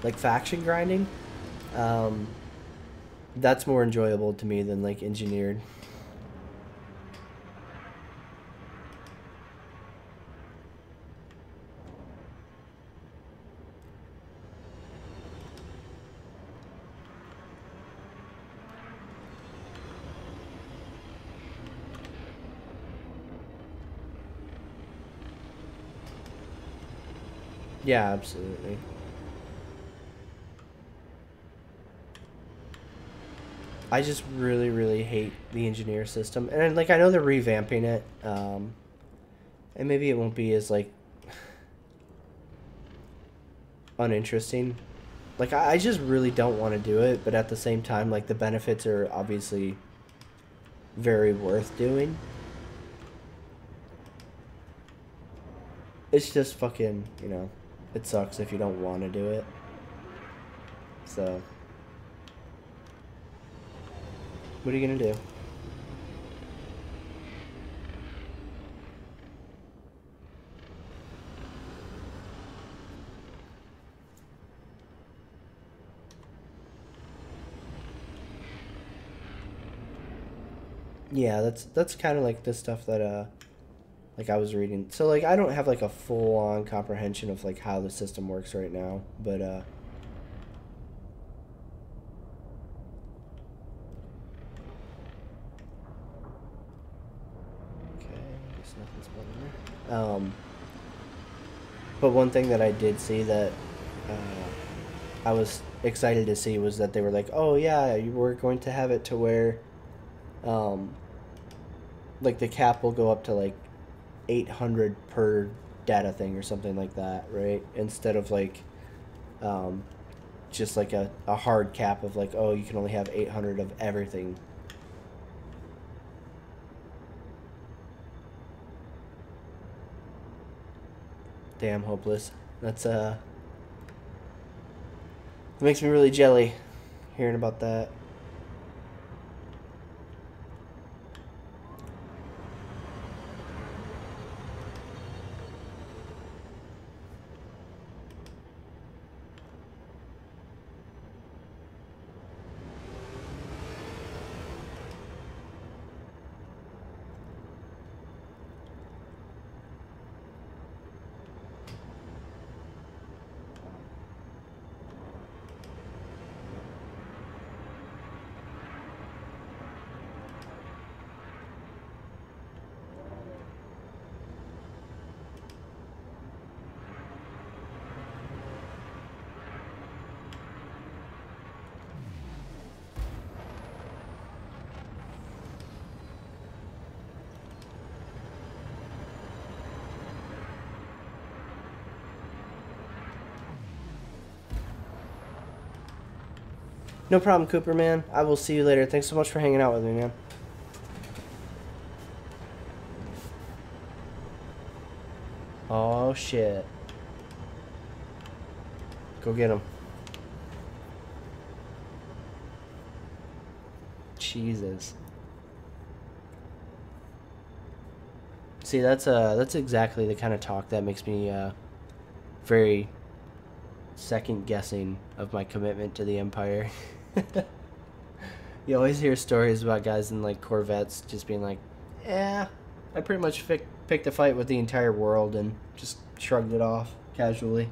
Like faction grinding, that's more enjoyable to me than like engineered. Yeah, absolutely. I just really hate the engineer system, and like I know they're revamping it, and maybe it won't be as like uninteresting. Like I just really don't want to do it, but at the same time, like the benefits are obviously very worth doing. It's just fucking, you know, it sucks if you don't want to do it. So, what are you gonna do? Yeah, that's kind of like the stuff that like I was reading. So like I don't have like a full on comprehension of like how the system works right now, but okay, I guess nothing's building there. But one thing that I did see that I was excited to see was that they were like, oh yeah, we're going to have it to where um like the cap will go up to like 800 per data thing or something like that, right? Instead of like um, just like a hard cap of like, oh, you can only have 800 of everything. Damn, hopeless. That's it makes me really jelly hearing about that. No problem, Cooper, man. I will see you later. Thanks so much for hanging out with me, man. Oh, shit. Go get him. Jesus. See, that's exactly the kind of talk that makes me very second guessing of my commitment to the Empire. You always hear stories about guys in like Corvettes just being like, "Yeah, I pretty much picked a fight with the entire world and just shrugged it off casually."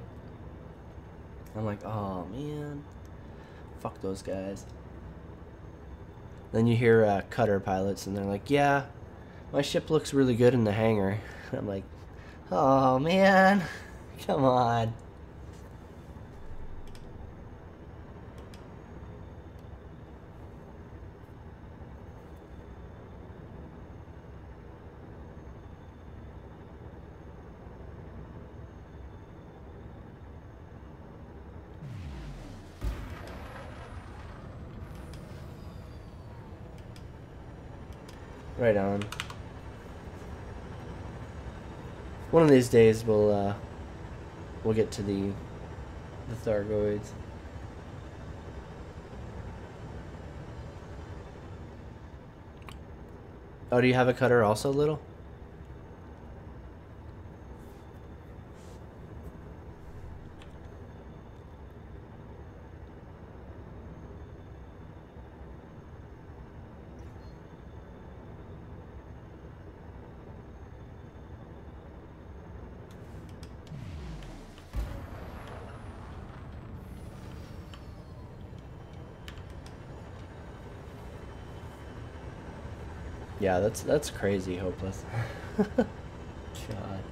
I'm like, "Oh man, fuck those guys." Then you hear cutter pilots and they're like, "Yeah, my ship looks really good in the hangar." I'm like, "Oh man, come on." Right on. One of these days we'll get to the Thargoids. Oh, do you have a cutter also, little? Yeah, that's crazy, hopeless. God.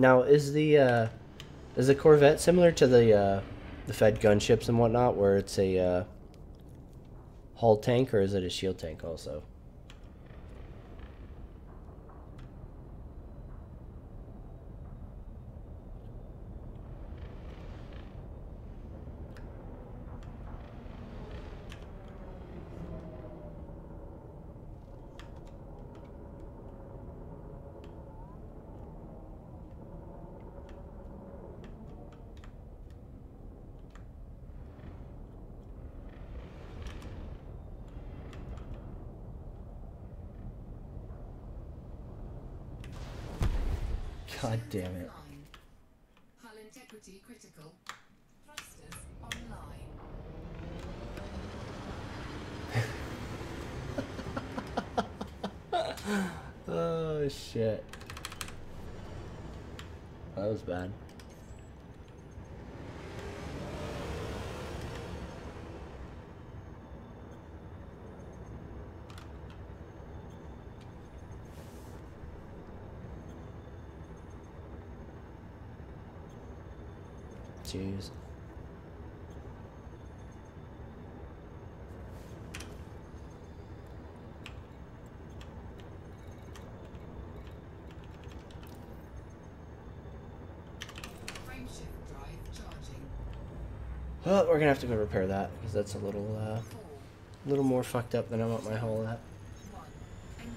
Now, is the Is the Corvette similar to the Fed gunships and whatnot, where it's a hull tank, or is it a shield tank also? God damn it. Online. Hull integrity critical. Thrusters online. Oh shit. That was bad. Jeez. Frameshift drive charging. Well, we're gonna have to go repair that because that's a little 4, more fucked up than I want my hull at. 1. Engage.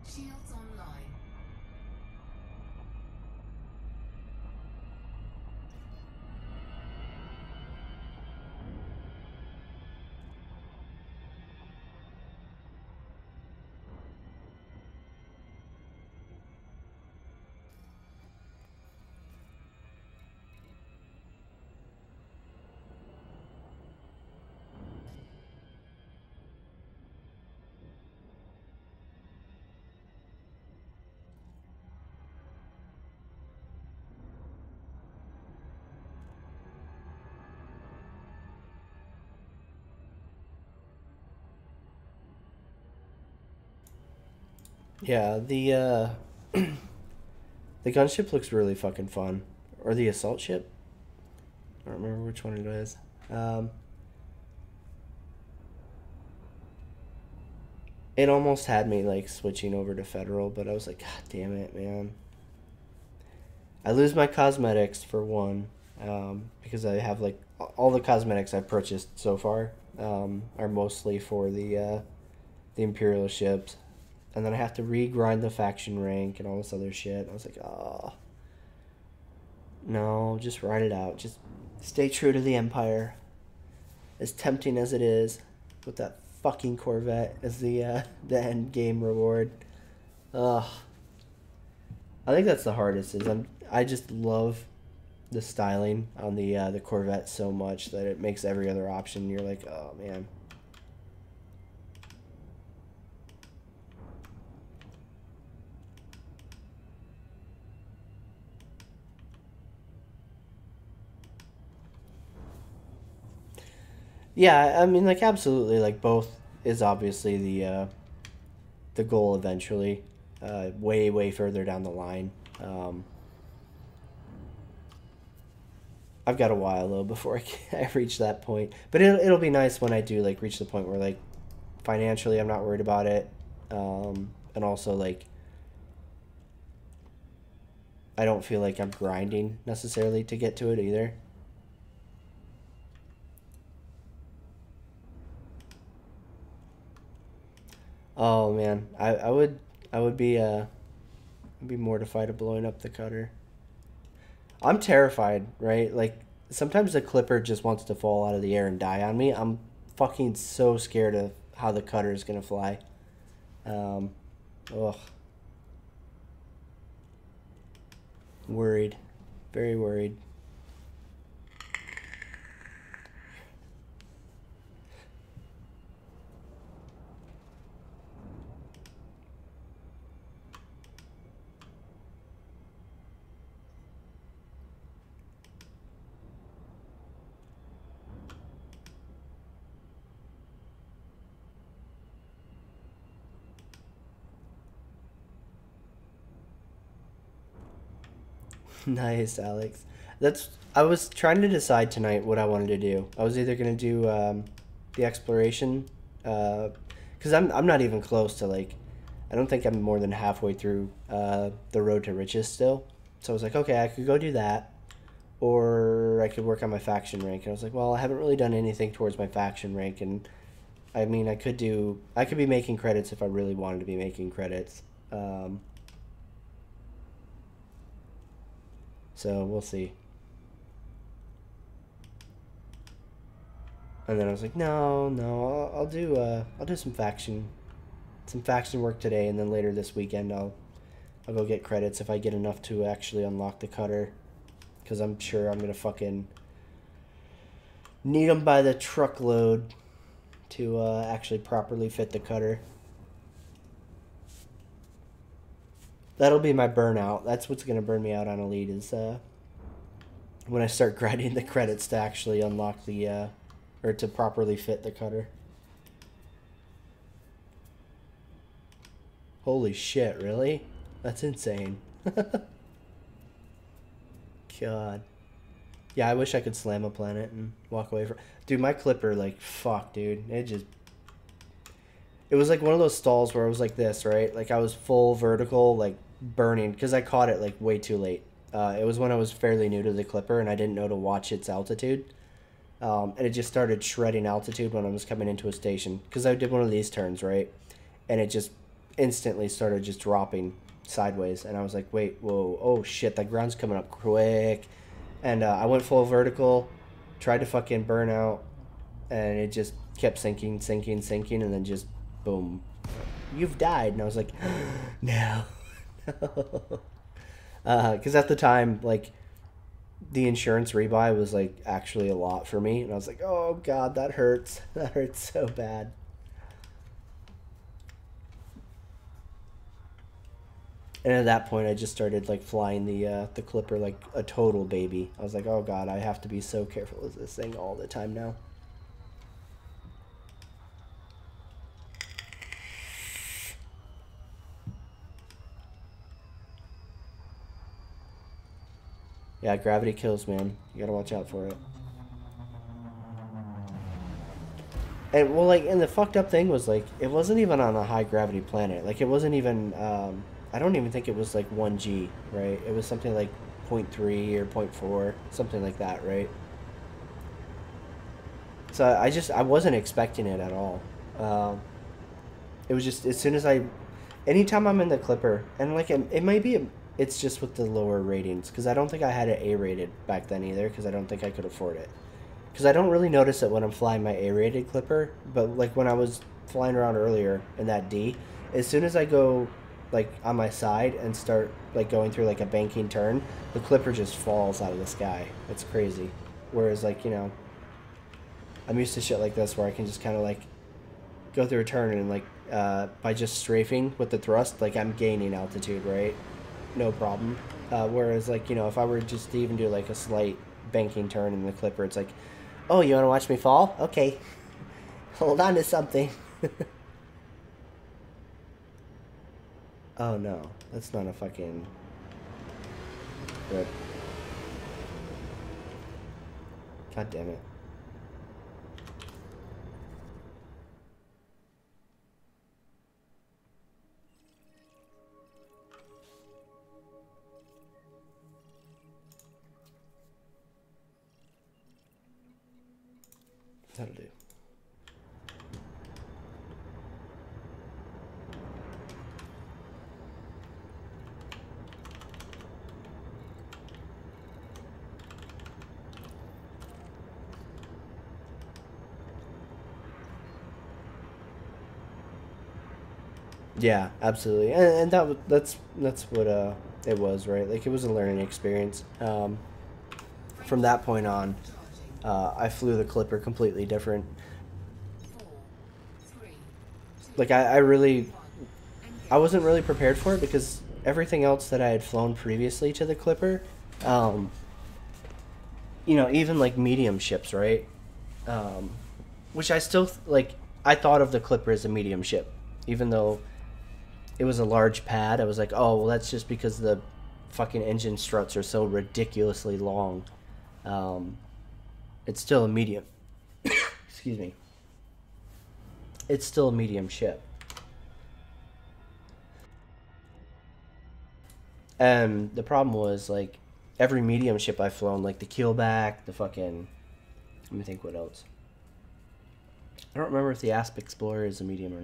Shields online. Yeah, the gunship looks really fucking fun, or the assault ship. I don't remember which one it is. It almost had me like switching over to Federal, but I was like, God damn it, man. I lose my cosmetics for one, because I have like all the cosmetics I've purchased so far are mostly for the Imperial ships, and then I have to re-grind the faction rank and all this other shit. I was like, oh, no, just ride it out. Just stay true to the Empire. As tempting as it is, with that fucking Corvette as the end game reward. Ugh. I think that's the hardest. I just love the styling on the Corvette so much that it makes every other option. You're like, oh man. Yeah, I mean, like, absolutely, like, both is obviously the goal eventually, way, way further down the line. I've got a while, though, before I reach that point. But it'll be nice when I do, like, reach the point where, like, financially I'm not worried about it. And also, like, I don't feel like I'm grinding necessarily to get to it either. Oh man, I would be mortified of blowing up the cutter. I'm terrified, right? Like sometimes the clipper just wants to fall out of the air and die on me. I'm fucking so scared of how the cutter is gonna fly. Ugh. Worried, very worried. Nice, Alex. I was trying to decide tonight what I wanted to do. I was either gonna do the exploration, because I'm not even close to like, I don't think I'm more than halfway through the road to riches still. So I was like, okay, I could go do that, or I could work on my faction rank. And I was like, well, I haven't really done anything towards my faction rank, and I mean, I could be making credits if I really wanted to be making credits. So we'll see. And then I was like, no, I'll do some faction work today, and then later this weekend I'll go get credits if I get enough to actually unlock the cutter, because I'm sure I'm gonna fucking need them by the truckload to actually properly fit the cutter. That'll be my burnout. That's what's gonna burn me out on Elite, is when I start grinding the credits to actually unlock the or to properly fit the cutter. Holy shit, really? That's insane. God. Yeah, I wish I could slam a planet and walk away from... Dude, my clipper, like, fuck, dude. It was like one of those stalls where it was like this, right? Like, I was full vertical, like, burning, because I caught it, like, way too late. It was when I was fairly new to the clipper, and I didn't know to watch its altitude. And it just started shredding altitude when I was coming into a station. Because I did one of these turns, right? And it just instantly started just dropping sideways. And I was like, wait, whoa, oh shit, that ground's coming up quick. And I went full vertical, tried to fucking burn out, and it just kept sinking, and then just boom. You've died. And I was like, no. Because at the time, like, the insurance rebuy was, like, actually a lot for me. And I was like, oh, God, that hurts. That hurts so bad. And at that point, I just started, like, flying the clipper like a total baby. I was like, oh, God, I have to be so careful with this thing all the time now. Yeah, gravity kills, man. You gotta watch out for it. And, well, like, and the fucked up thing was, like, it wasn't even on a high gravity planet. Like, it wasn't even, I don't even think it was, like, 1G, right? It was something like 0.3 or 0.4, something like that, right? So I wasn't expecting it at all. It was just, as soon as anytime I'm in the clipper, and, like, it might be, it's just with the lower ratings, because I don't think I had it A-rated back then either, because I don't think I could afford it. Because I don't really notice it when I'm flying my A-rated clipper, but, like, when I was flying around earlier in that D, as soon as I go, like, on my side and start, like, going through, like, a banking turn, the clipper just falls out of the sky. It's crazy. Whereas, like, you know, I'm used to shit like this where I can just kind of, like, go through a turn and, like, by just strafing with the thrust, like, I'm gaining altitude, right? No problem. Whereas, like, you know, if I were just to even do, like, a slight banking turn in the clipper, it's like, oh, you want to watch me fall? Okay. Hold on to something. Oh, no. That's not a fucking... Good. God damn it. That'll do. Yeah, absolutely, and that's what it was, right? Like, it was a learning experience. From that point on, I flew the clipper completely different. Like, I wasn't really prepared for it, because everything else that I had flown previously to the clipper, you know, even, like, medium ships, right? Which I still, like, I thought of the clipper as a medium ship, even though it was a large pad. I was like, oh, well, that's just because the fucking engine struts are so ridiculously long. It's still a medium. Excuse me. It's still a medium ship. And the problem was, like, every medium ship I've flown, like the keelback, the fucking... Let me think what else. I don't remember if the Asp Explorer is a medium or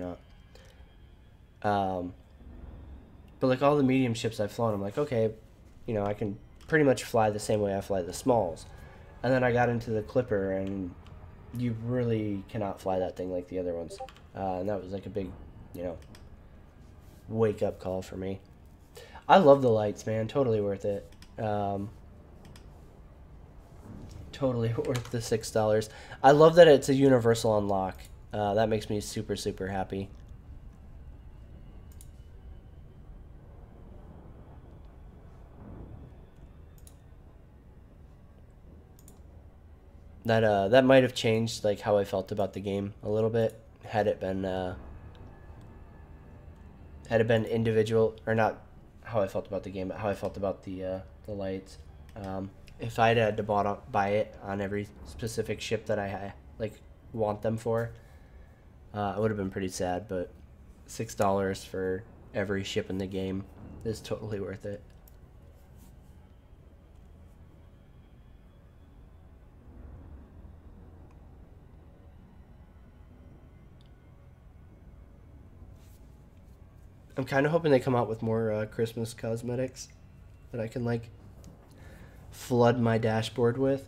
not. But, like, all the medium ships I've flown, I'm like, okay, you know, I can pretty much fly the same way I fly the smalls. And then I got into the Clipper, and you really cannot fly that thing like the other ones. And that was, like, a big, you know, wake-up call for me. I love the lights, man. Totally worth it. Totally worth the $6. I love that it's a universal unlock. That makes me super, super happy. That might have changed, like, how I felt about the game a little bit had it been individual, or not how I felt about the game, but how I felt about the lights. If I'd had to buy it on every specific ship that I like want them for, it would have been pretty sad. But $6 for every ship in the game is totally worth it. I'm kind of hoping they come out with more Christmas cosmetics that I can, like, flood my dashboard with.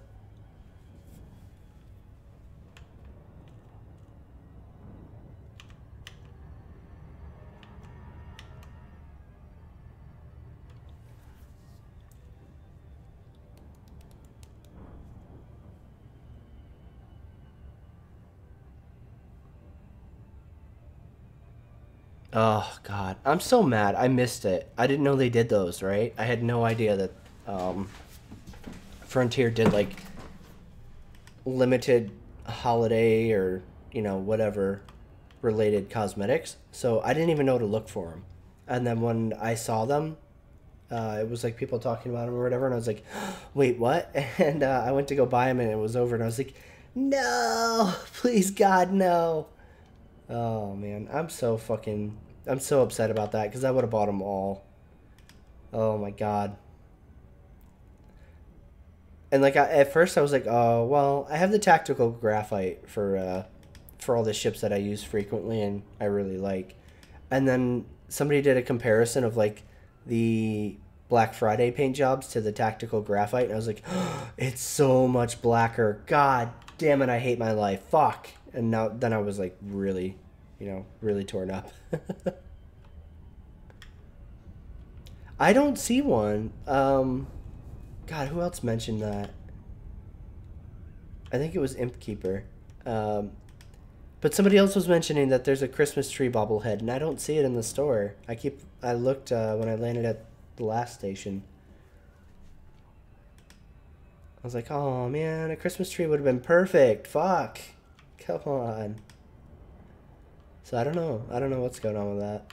Oh, God. I'm so mad. I missed it. I didn't know they did those, right? I had no idea that Frontier did, like, limited holiday or, you know, whatever related cosmetics. So I didn't even know to look for them. And then when I saw them, it was, like, people talking about them or whatever. And I was like, wait, what? And I went to go buy them and it was over. And I was like, no, please, God, no. Oh, man. I'm so upset about that because I would have bought them all. Oh, my God. And, like, at first I was like, oh, well, I have the tactical graphite for all the ships that I use frequently and I really like. And then somebody did a comparison of, like, the Black Friday paint jobs to the tactical graphite. And I was like, oh, it's so much blacker. God damn it, I hate my life. Fuck. And then I was, like, really, you know, really torn up. I don't see one. God, who else mentioned that? I think it was Impkeeper. But somebody else was mentioning that there's a Christmas tree bobblehead, and I don't see it in the store. I looked when I landed at the last station. I was like, oh man, a Christmas tree would have been perfect. Fuck. Come on. So I don't know. I don't know what's going on with that.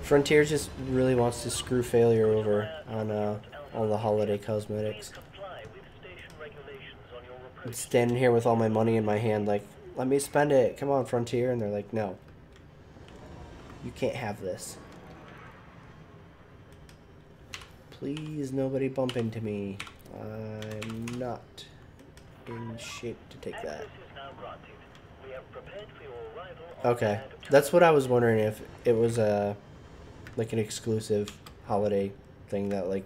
Frontier just really wants to screw Failure over on all the holiday cosmetics. I'm standing here with all my money in my hand like, let me spend it. Come on, Frontier. And they're like, no. You can't have this. Please, nobody bump into me. I'm not in shape to take that. Okay. That's what I was wondering, if it was like an exclusive holiday thing that, like,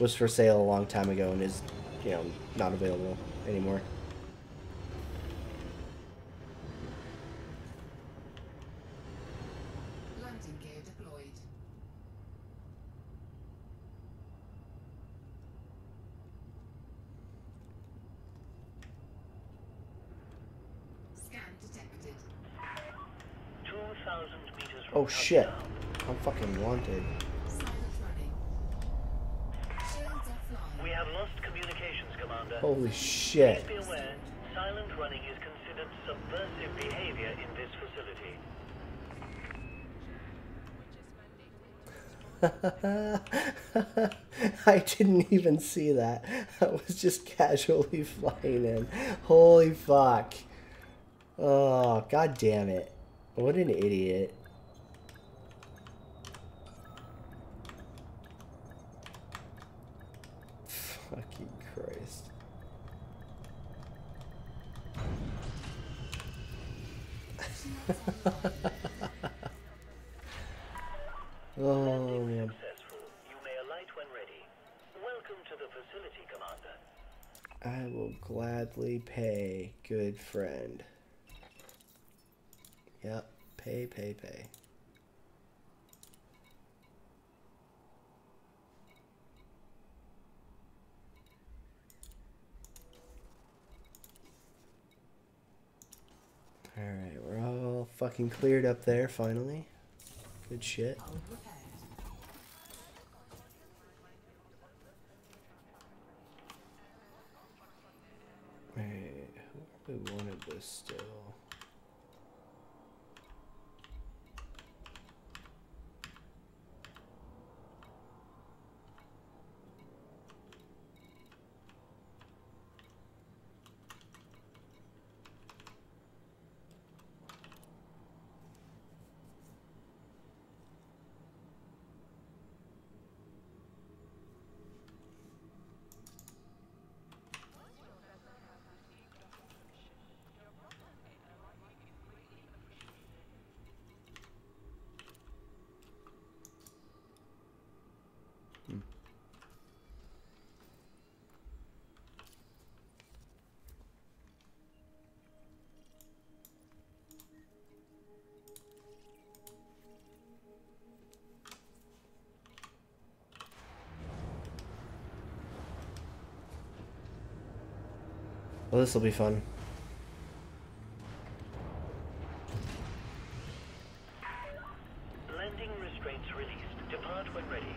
was for sale a long time ago and is, you know, not available anymore. Landing gear deployed. Scan detected. 2,000 meters from Oh shit. touchdown. I'm fucking wanted. Silent running. Shields offline. We have lost communications, Commander. Holy shit. Please be aware, silent running is considered accept subversive behavior in this facility. I didn't even see that. I was just casually flying in. Holy fuck. Oh, god damn it. What an idiot. Fucking Christ. Oh, man. Successful. You may alight when ready. Welcome to the facility, Commander. I will gladly pay, good friend. Yep, pay, pay, pay. Alright, we're all fucking cleared up there, finally. Good shit. Hull repaired. Alright, who wanted this still? Well, this will be fun. Landing restraints released. Depart when ready.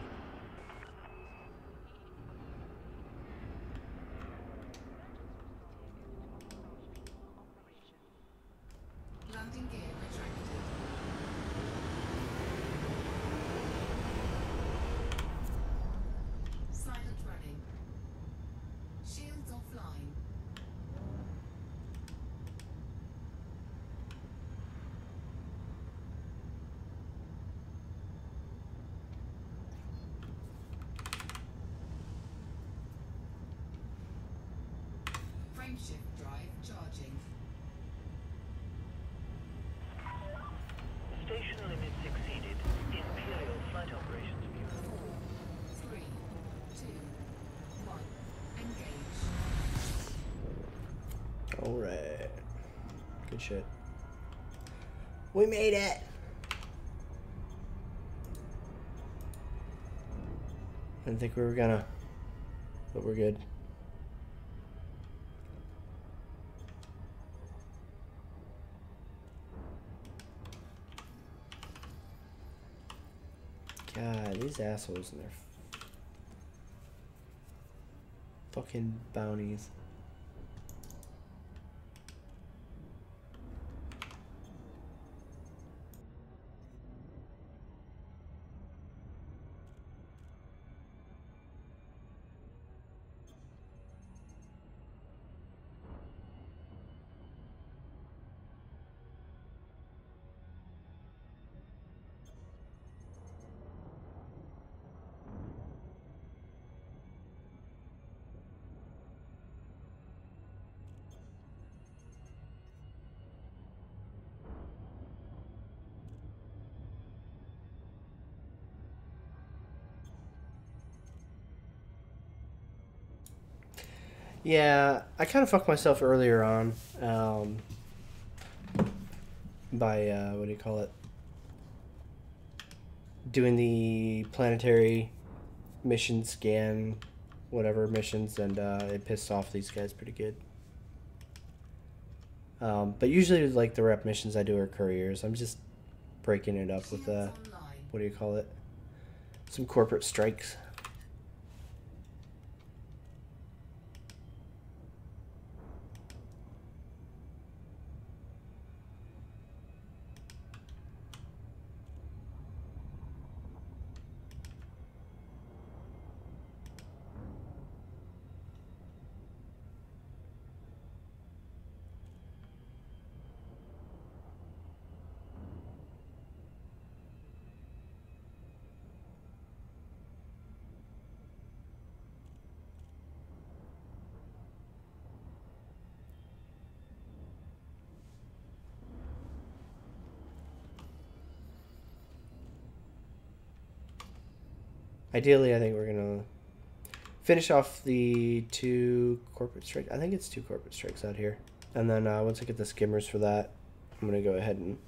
Landing gear retracted. Silent running. Shields offline. Frameshift drive charging. Station limits exceeded. Imperial Flight Operations Bureau. 3, 2, 1. Engage. Alright. Good shit. We made it! Didn't think we were gonna, but we're good. God, these assholes and their fucking bounties. Yeah, I kind of fucked myself earlier on by, what do you call it? Doing the planetary mission scan, whatever missions, and it pissed off these guys pretty good. But usually, like, the rep missions I do are couriers. I'm just breaking it up with, Shields online. what do you call it? Some corporate strikes. ideally, I think we're gonna finish off the 2 corporate strikes. I think it's 2 corporate strikes out here. And then once I get the skimmers for that, I'm going to go ahead and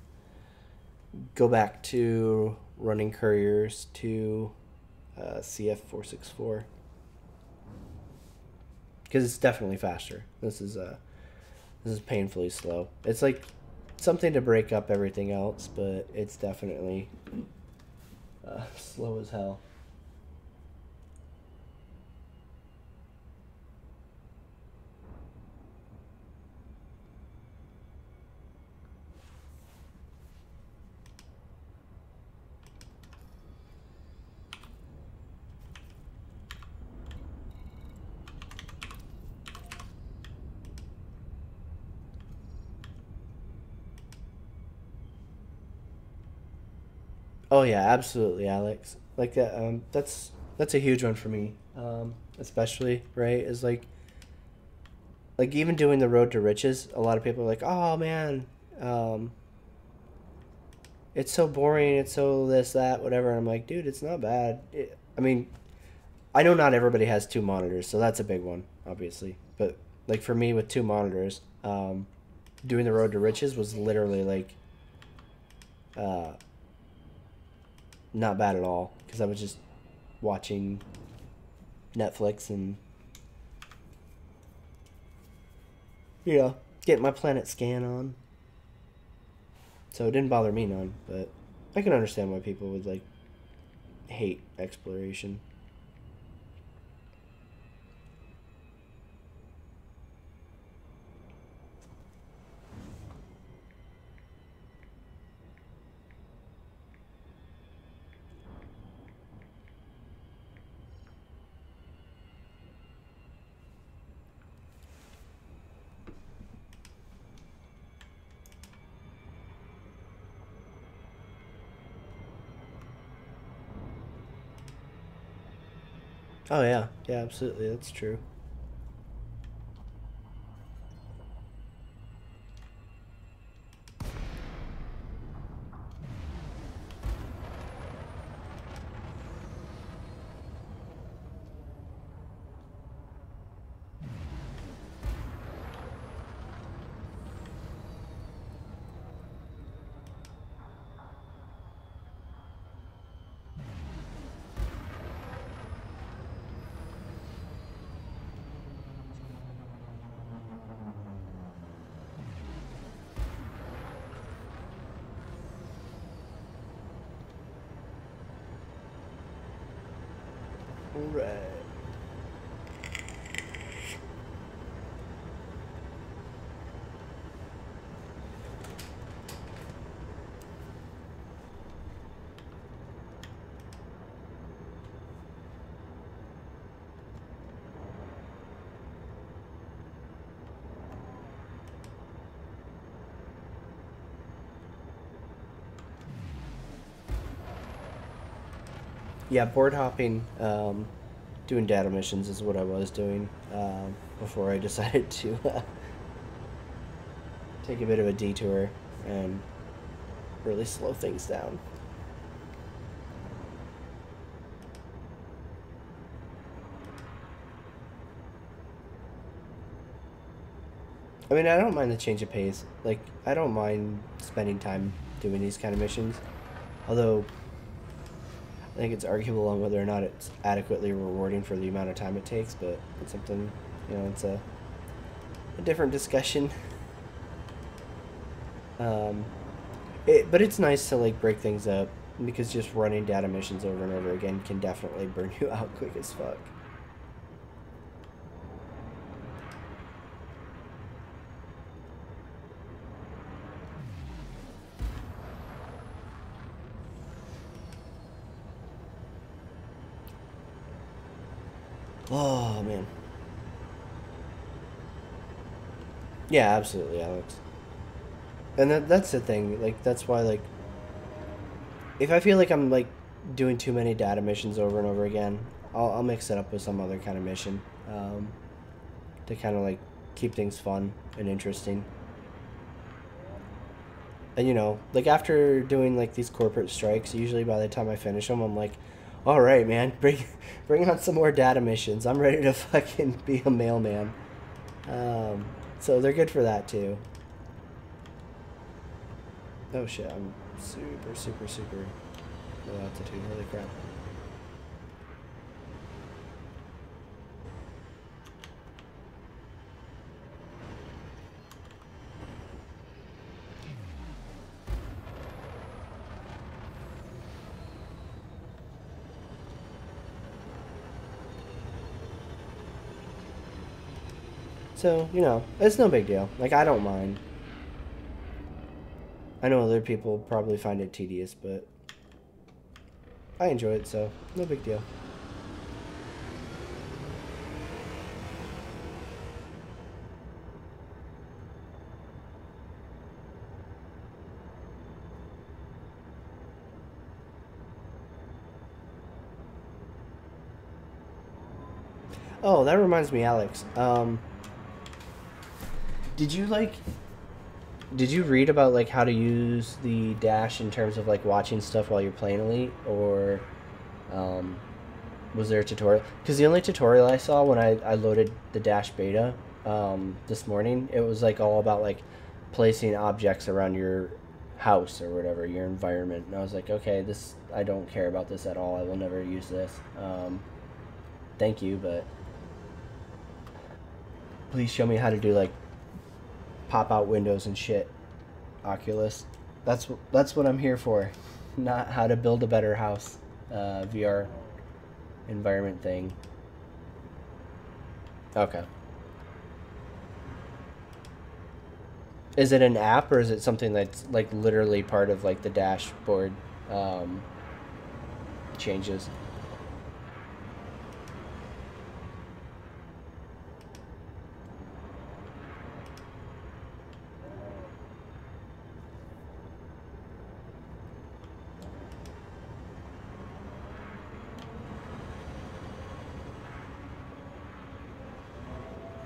go back to running couriers to CF464. Because it's definitely faster. This is painfully slow. It's like something to break up everything else, but it's definitely slow as hell. Oh yeah, absolutely, Alex. Like that. That's a huge one for me. Especially right is like even doing the road to riches. A lot of people are like, oh man, it's so boring. It's so this that whatever. And I'm like, dude, it's not bad. I mean, I know not everybody has 2 monitors, so that's a big one, obviously. But like for me with 2 monitors, doing the road to riches was literally like. Not bad at all, because I was just watching Netflix and, you know, getting my planet scan on. So it didn't bother me none, but I can understand why people would, like, hate exploration. Oh yeah, yeah, absolutely, that's true. Right. Yeah, board hopping, doing data missions is what I was doing before I decided to take a bit of a detour and really slow things down. I mean, I don't mind the change of pace. Like, I don't mind spending time doing these kind of missions. Although, I think it's arguable on whether or not it's adequately rewarding for the amount of time it takes, but it's something, you know, it's a different discussion. But it's nice to, like, break things up, because just running data missions over and over again can definitely burn you out quick as fuck. Oh, man. Yeah, absolutely, Alex. And that's the thing. Like, that's why, like, if I feel like I'm, like, doing too many data missions over and over again, I'll mix it up with some other kind of mission to kind of, like, keep things fun and interesting. And, you know, like, after doing, like, these corporate strikes, usually by the time I finish them, I'm like, All right, man. Bring on some more data missions. I'm ready to fucking be a mailman. So they're good for that too. Oh shit, I'm super low altitude. Holy crap. So, you know, it's no big deal. Like, I don't mind. I know other people probably find it tedious, but I enjoy it, so no big deal. Oh, that reminds me, Alex. Did you read about like how to use the dash in terms of like watching stuff while you're playing Elite, or was there a tutorial? Because the only tutorial I saw when I loaded the dash beta this morning, it was like all about like placing objects around your house or whatever, your environment, and I was like, okay, this, I don't care about this at all. I will never use this. Thank you, but please show me how to do like pop out windows and shit, Oculus. That's what I'm here for, not how to build a better house. VR environment thing. Okay. Is it an app or is it something that's like literally part of like the dashboard changes?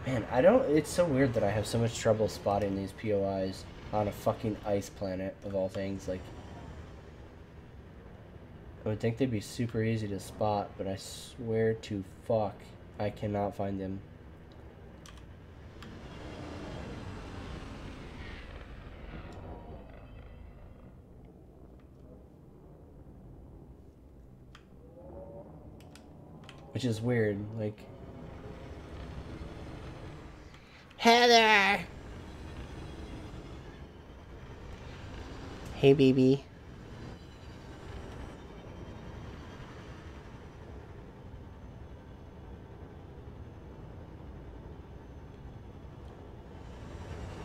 Man, it's so weird that I have so much trouble spotting these POIs on a fucking ice planet, of all things. Like, I would think they'd be super easy to spot, but I swear to fuck, I cannot find them. Which is weird, like... Heather! Hey, baby.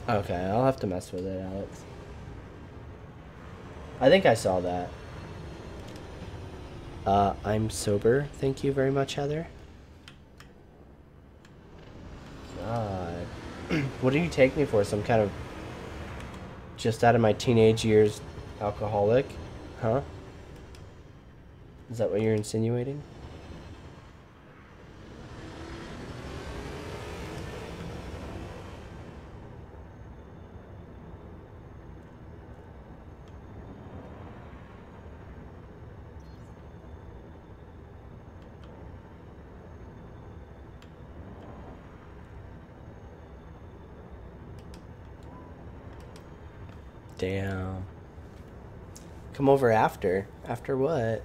Okay, I'll have to mess with it, Alex. I think I saw that. I'm sober. Thank you very much, Heather. God. What do you take me for? Some kind of just out of my teenage years alcoholic? Huh? Is that what you're insinuating? Damn. Come over after. After what?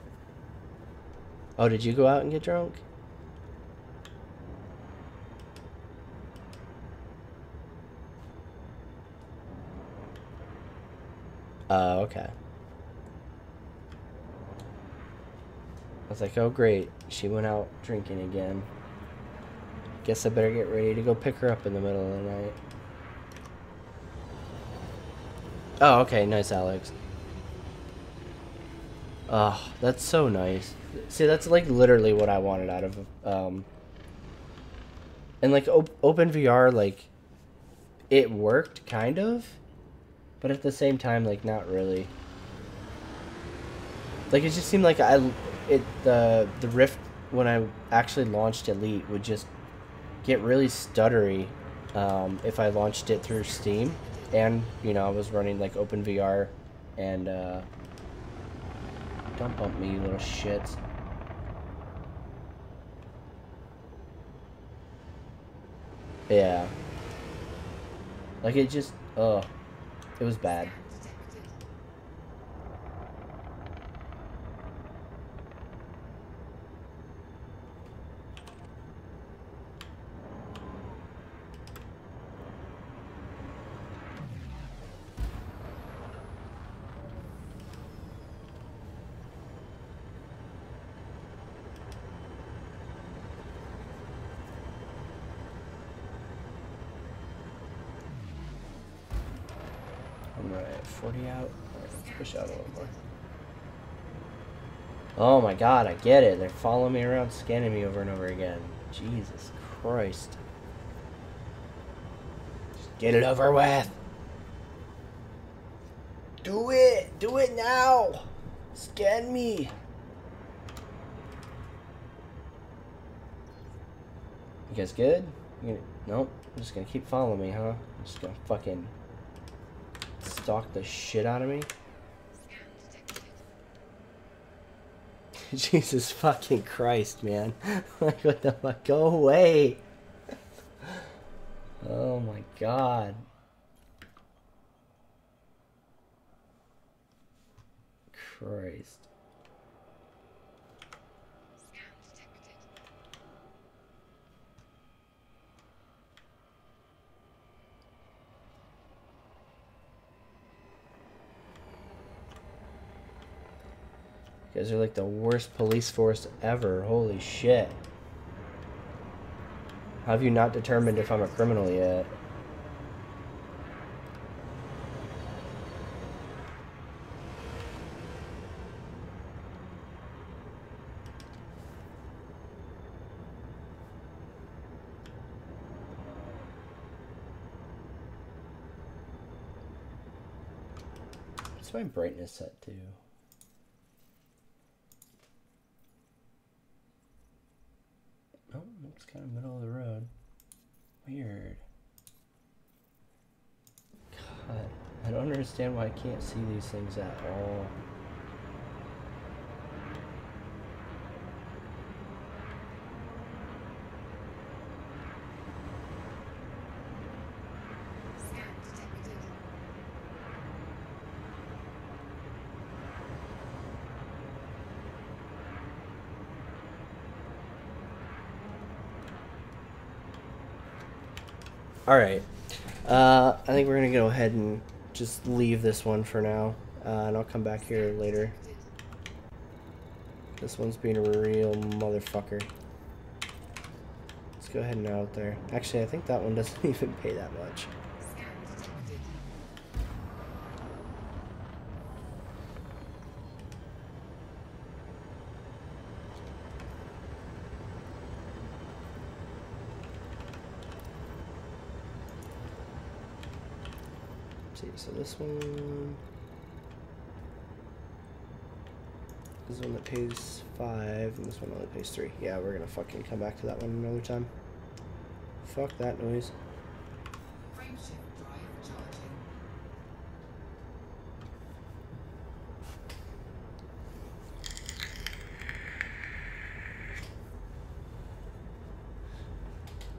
Oh, did you go out and get drunk? Okay. I was like, oh great, she went out drinking again. Guess I better get ready to go pick her up in the middle of the night. Oh, okay, nice, Alex. Oh, that's so nice. See, that's like literally what I wanted out of and like OpenVR, like it worked kind of, but at the same time, like not really. Like it just seemed like the Rift when I actually launched Elite would just get really stuttery if I launched it through Steam. And, you know, I was running, like, OpenVR, and, don't bump me, you little shits. Yeah. Like it just, it was bad. Alright, 40 out. Alright, let's push out a little more. Oh my god, I get it. They're following me around, scanning me over and over again. Jesus Christ. Just get it over with. Do it! Do it now! Scan me! You guys good? Nope. You're just gonna keep following me, huh? You're just gonna fucking stalk the shit out of me? Jesus fucking Christ, man. Like, what the fuck? Go away! Oh my god. Christ. You guys are like the worst police force ever. Holy shit. How have you not determined if I'm a criminal yet? What's my brightness set to? Oh, it's kind of middle of the road. Weird. God, I don't understand why I can't see these things at all. Alright, I think we're going to go ahead and just leave this one for now, and I'll come back here later. This one's being a real motherfucker. Let's go ahead and out there. Actually, I think that one doesn't even pay that much. See, so this one is one that pays 5, and this one only pays 3. Yeah, we're gonna fucking come back to that one another time. Fuck that noise. Frameshift drive charging.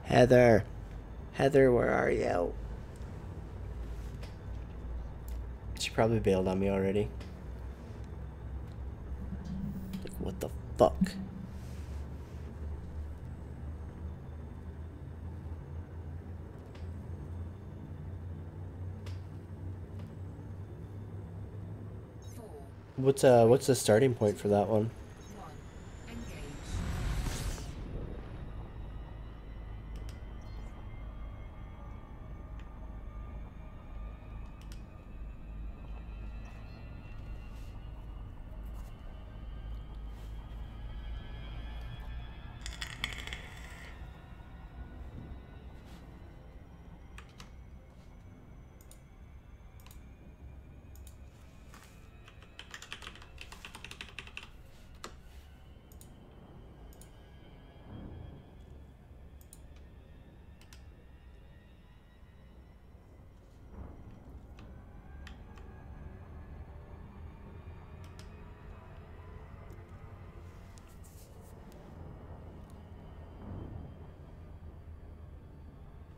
Heather, Heather, where are you? She probably bailed on me already. Like, what the fuck? What's the starting point for that one? 1. Engage.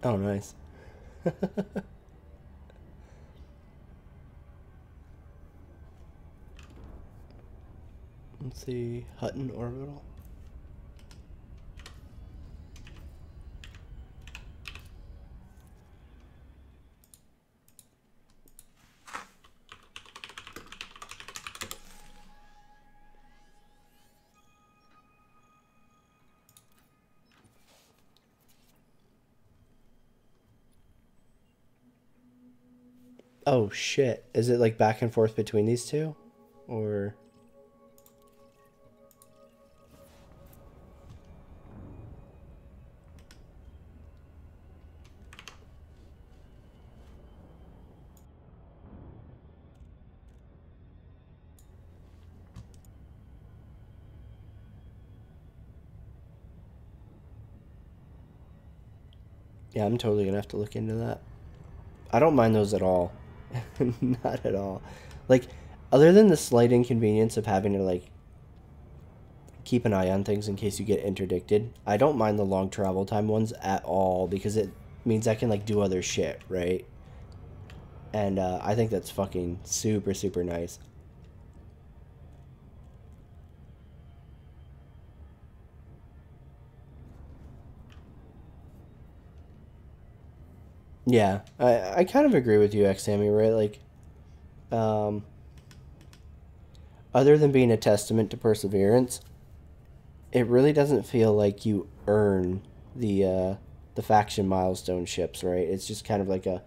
Oh, nice. Let's see, Hutton orbital. Oh shit. Is it like back and forth between these two? Or... Yeah, I'm totally gonna have to look into that. I don't mind those at all. Not at all. Like, other than the slight inconvenience of having to, like, keep an eye on things in case you get interdicted, I don't mind the long travel time ones at all because it means I can, like, do other shit, right? And I think that's fucking super, super nice. Yeah, I kind of agree with you, X Sammy, right? Like, um, other than being a testament to perseverance, it really doesn't feel like you earn the faction milestone ships, right? It's just kind of like a,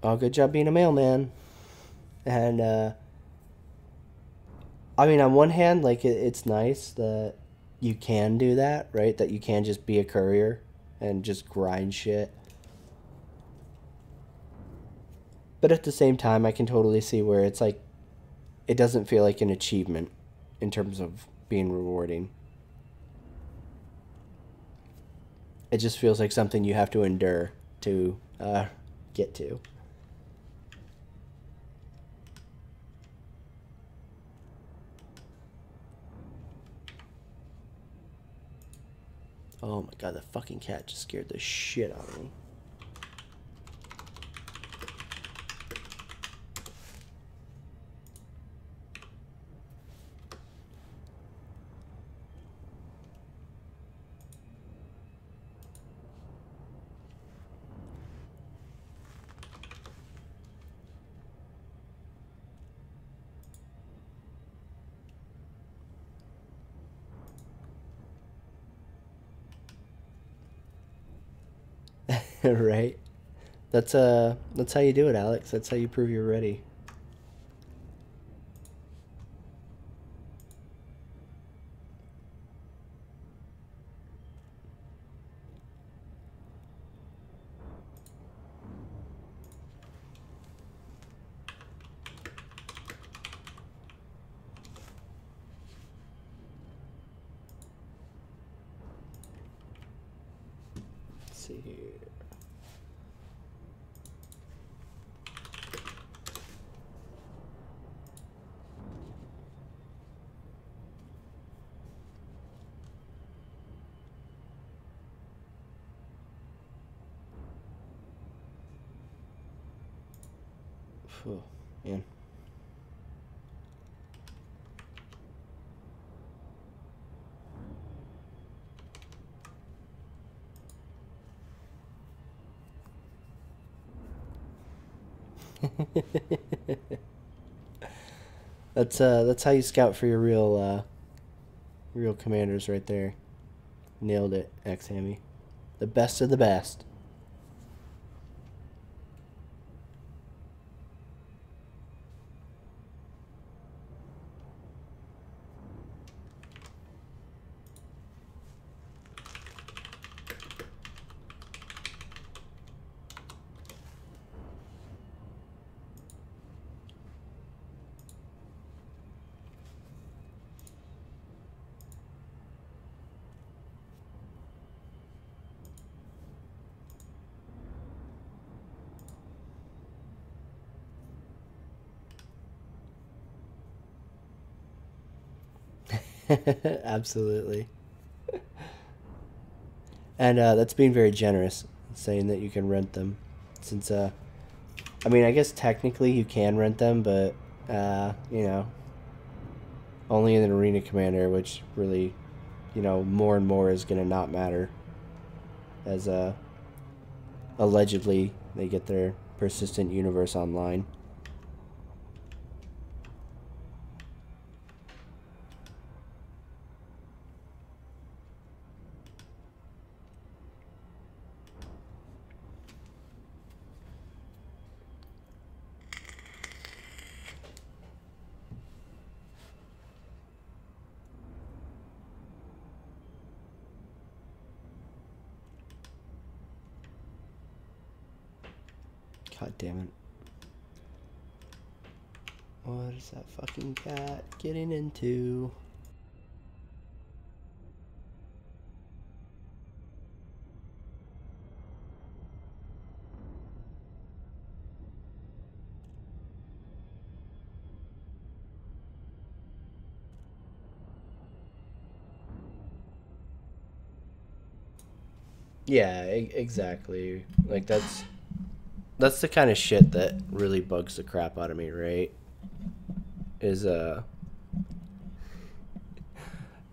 oh, good job being a mailman. And I mean, on one hand, like it's nice that you can do that, right? That you can just be a courier and just grind shit. But at the same time, I can totally see where it's like it doesn't feel like an achievement in terms of being rewarding. It just feels like something you have to endure to get to. Oh my god, the fucking cat just scared the shit out of me. Right? That's how you do it, Alex. That's how you prove you're ready. Let's see here. Phew, man. That's how you scout for your real commanders right there. Nailed it, X Hammy. The best of the best. Absolutely. And that's being very generous, saying that you can rent them. Since, I mean, I guess technically you can rent them, but, you know, only in an arena commander, which really, you know, more and more is going to not matter. As, allegedly they get their persistent universe online. God damn it. What is that fucking cat getting into? Yeah, exactly. Like that's the kind of shit that really bugs the crap out of me, right? Is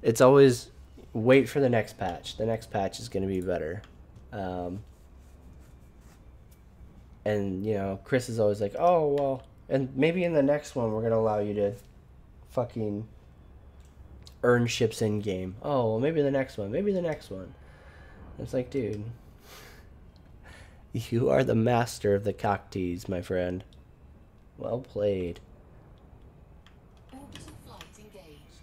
it's always wait for the next patch. The next patch is going to be better. And you know, Chris is always like, "Oh, well, and maybe in the next one we're going to allow you to fucking earn ships in game. Oh, well, maybe the next one. Maybe the next one." It's like, dude, you are the master of the cocktease, my friend. Well played. Orbital flight engaged.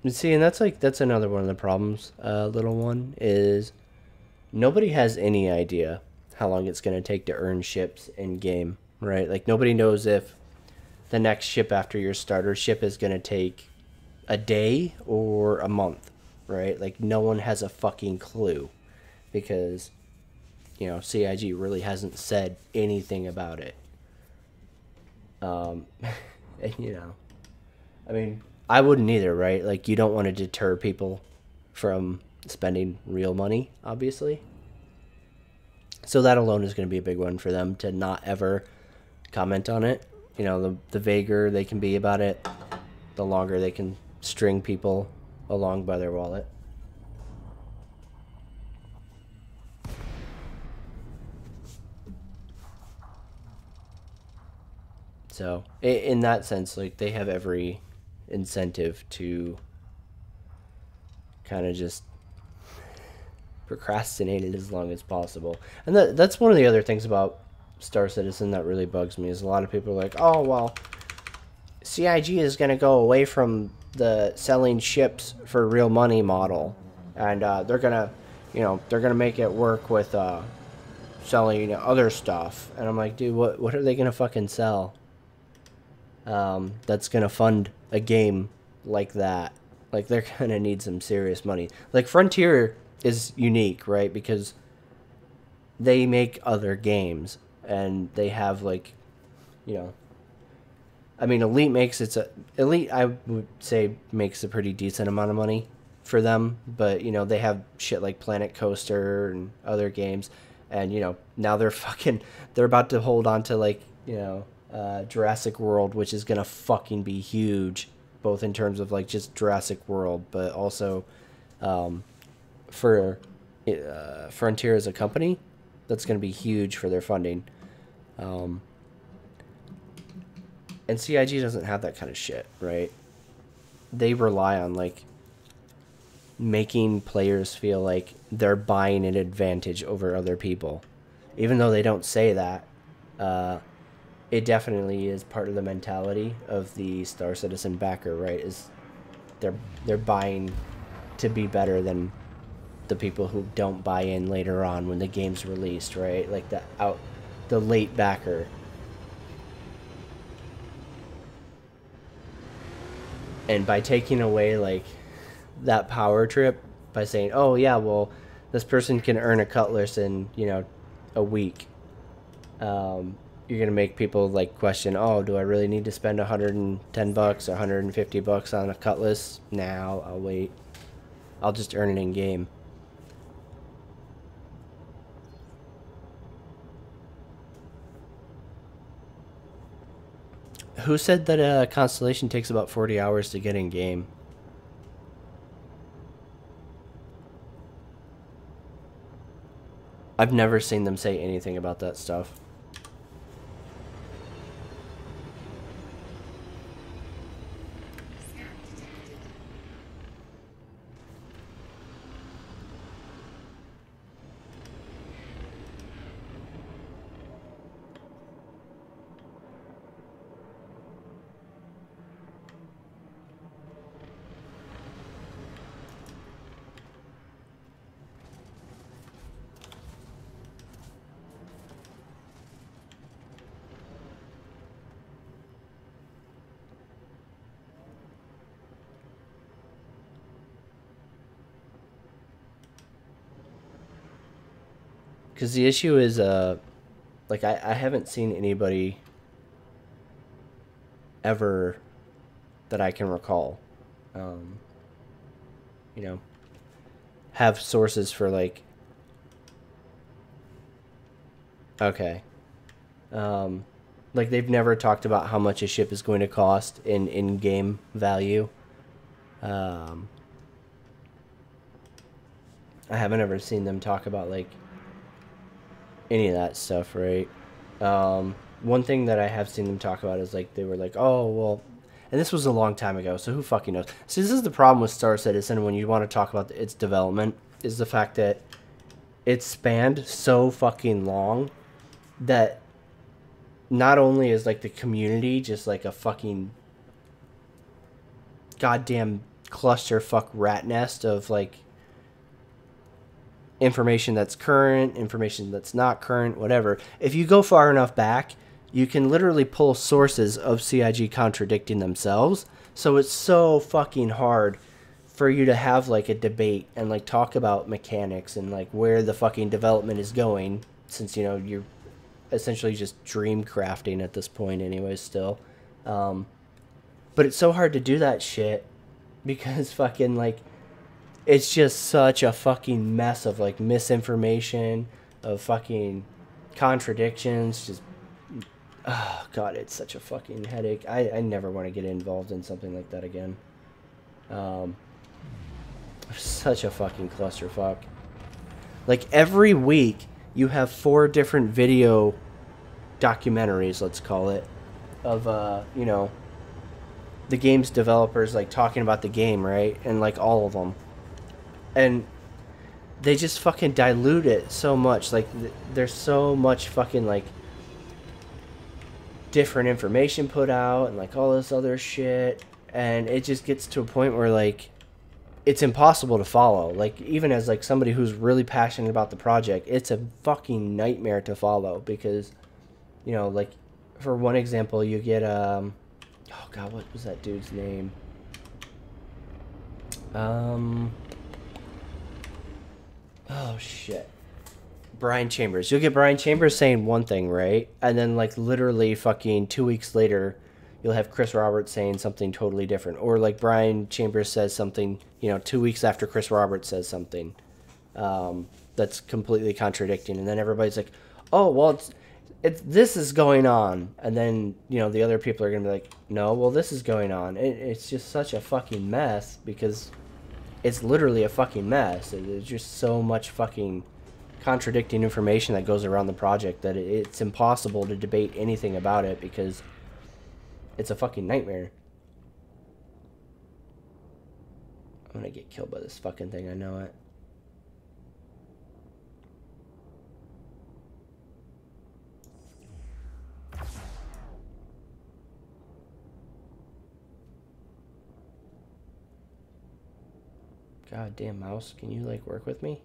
You see, and that's another one of the problems. Little one is nobody has any idea how long it's going to take to earn ships in game, right? Like nobody knows if the next ship after your starter ship is going to take a day or a month, right? Like no one has a fucking clue because, you know, CIG really hasn't said anything about it. And, you know, I mean, I wouldn't either, right? Like you don't want to deter people from spending real money, obviously. So that alone is going to be a big one for them to not ever comment on it. You know, the vaguer they can be about it, the longer they can string people along by their wallet. So, in that sense, like, they have every incentive to kind of just procrastinate it as long as possible. And that's one of the other things about Star Citizen that really bugs me is a lot of people are like, oh, well, CIG is going to go away from the selling ships for real money model. And they're going to, you know, they're going to make it work with selling other stuff. And I'm like, dude, what are they going to fucking sell? That's going to fund a game like that. Like, they're going to need some serious money. Like, Frontier is unique, right? Because they make other games. And they have, like, you know... I mean, Elite, I would say, makes a pretty decent amount of money for them. But, you know, they have shit like Planet Coaster and other games. And, you know, now they're about to hold on to, like, you know... Jurassic World, which is gonna fucking be huge, both in terms of like just Jurassic World, but also for Frontier as a company, that's gonna be huge for their funding. And CIG doesn't have that kind of shit, right? They rely on like making players feel like they're buying an advantage over other people, even though they don't say that. It definitely is part of the mentality of the Star Citizen backer, right? Is they're buying to be better than the people who don't buy in later on when the game's released, right? Like the late backer. And by taking away like that power trip by saying, "Oh yeah, well, this person can earn a cutlass in, you know, a week, you're gonna make people like question, oh, do I really need to spend $110 or $150 on a cutlass? Now I'll wait. I'll just earn it in game. Who said that a constellation takes about 40 hours to get in game? I've never seen them say anything about that stuff. Because the issue is, like, I haven't seen anybody ever that I can recall, you know, have sources for, like, okay. Like, they've never talked about how much a ship is going to cost in in-game value. I haven't ever seen them talk about, like, any of that stuff, right? One thing that I have seen them talk about is, like, they were like, oh, well, and this was a long time ago, so who fucking knows? So this is the problem with Star Citizen when you want to talk about its development, is the fact that it spanned so fucking long that not only is, like, the community just, like, a fucking goddamn clusterfuck rat nest of, like, information that's current, information that's not current, whatever. If you go far enough back, you can literally pull sources of CIG contradicting themselves. So it's so fucking hard for you to have, like, a debate and, like, talk about mechanics and, like, where the fucking development is going, since, you know, you're essentially just dream crafting at this point anyways still. But it's so hard to do that shit because fucking, like, it's just such a fucking mess of, like, misinformation, of fucking contradictions. Just, oh, God, it's such a fucking headache. I never want to get involved in something like that again. Such a fucking clusterfuck. Like, every week, you have 4 different video documentaries, let's call it, of, you know, the game's developers, like, talking about the game, right? And, like, all of them. And they just fucking dilute it so much. Like, there's so much fucking, like, different information put out and, like, all this other shit. And it just gets to a point where, like, it's impossible to follow. Like, even as, like, somebody who's really passionate about the project, it's a fucking nightmare to follow because, you know, like, for one example, you get, oh, God, what was that dude's name? Oh, shit. Brian Chambers. You'll get Brian Chambers saying one thing, right? And then, like, literally fucking 2 weeks later, you'll have Chris Roberts saying something totally different. Or, like, Brian Chambers says something, you know, 2 weeks after Chris Roberts says something that's completely contradicting. And then everybody's like, oh, well, this is going on. And then, you know, the other people are going to be like, no, well, this is going on. It's just such a fucking mess because it's literally a fucking mess. There's just so much fucking contradicting information that goes around the project that it's impossible to debate anything about it because it's a fucking nightmare. I'm gonna get killed by this fucking thing, I know it. God damn mouse, can you, like, work with me?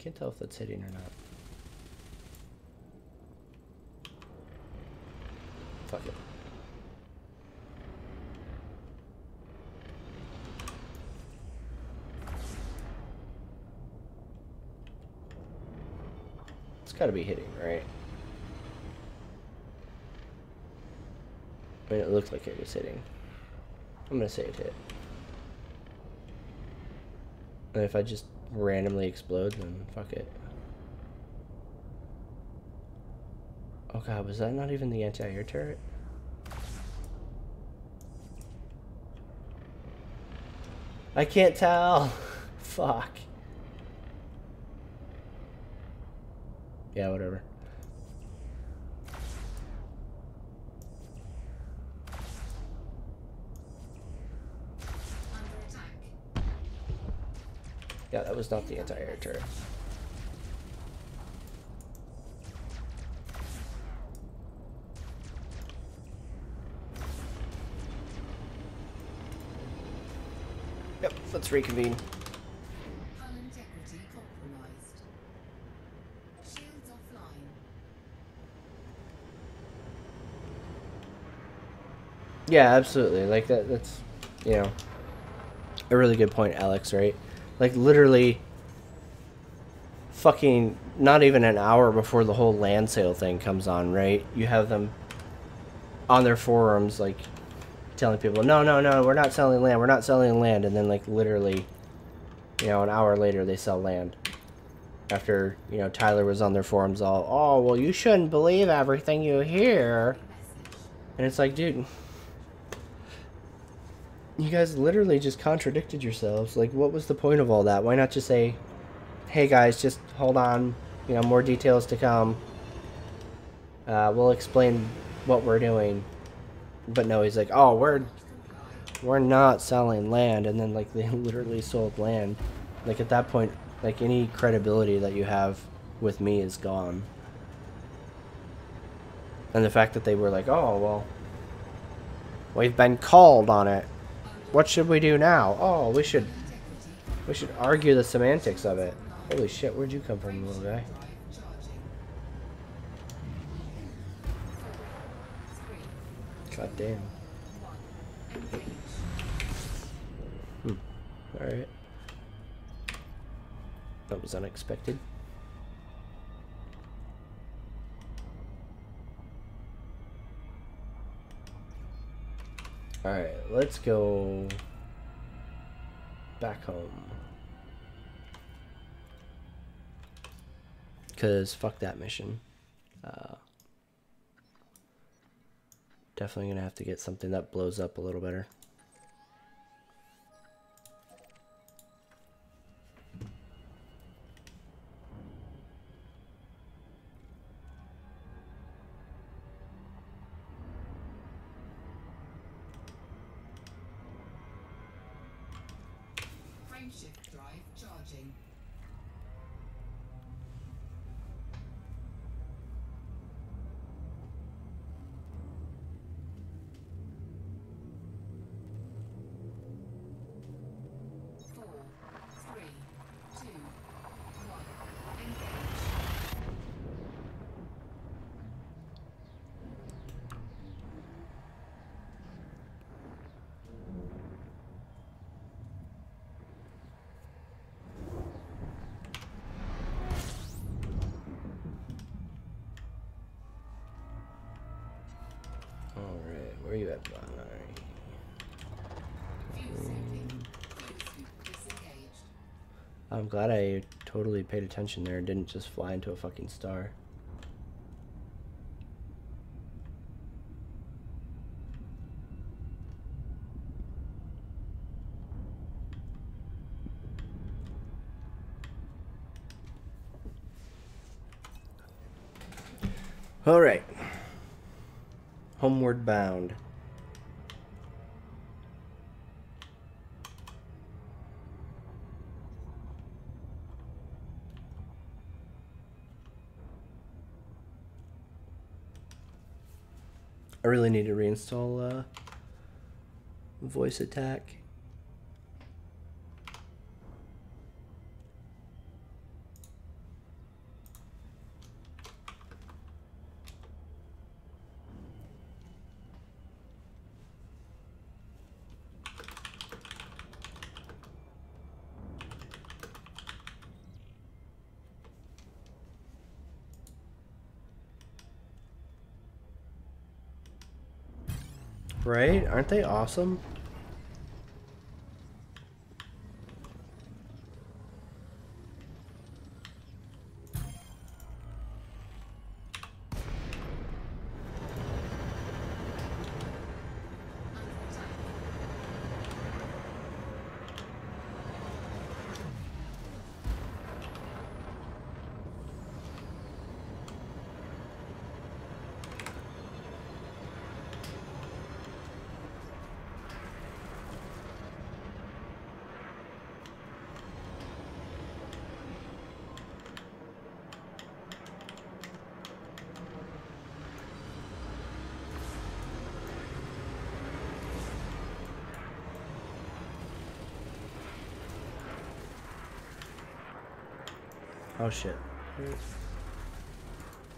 can't tell if that's hitting or not. Fuck it. It's gotta be hitting, right? I mean, it looked like it was hitting. I'm gonna say it hit. And if I just randomly explode, then fuck it. Oh god, was that not even the anti-air turret? I can't tell. Fuck. Yeah, whatever. Under attack. Yeah, that was not the anti-air turret. Yep, let's reconvene. Hull integrity compromised. Shields offline. Yeah, absolutely. Like that's, you know, a really good point, Alex, right? Like literally fucking not even an hour before the whole land sale thing comes on, right? You have them on their forums like telling people, no, we're not selling land, and then like literally, you know, an hour later they sell land. After, you know, Tyler was on their forums all, oh, well, you shouldn't believe everything you hear. And it's like, dude, you guys literally just contradicted yourselves. Like, what was the point of all that? Why not just say, hey guys, just hold on, you know, more details to come. We'll explain what we're doing. But no, he's like, oh, we're not selling land, and then like they literally sold land. Like at that point, like any credibility that you have with me is gone. And the fact that they were like, oh well, we've been called on it. What should we do now? Oh, we should argue the semantics of it. Holy shit, where'd you come from, little guy? God damn. Alright. That was unexpected. Alright, let's go back home. Because fuck that mission. Definitely gonna have to get something that blows up a little better. Frameshift drive charging. Alright, where are you at, Nari? I'm glad I totally paid attention there and didn't just fly into a fucking star. Alright. Homeward bound. I really need to reinstall voice attack. Right? Aren't they awesome? Oh shit.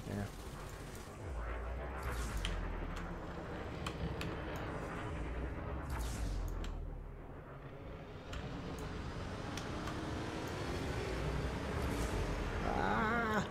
Yeah. Ah.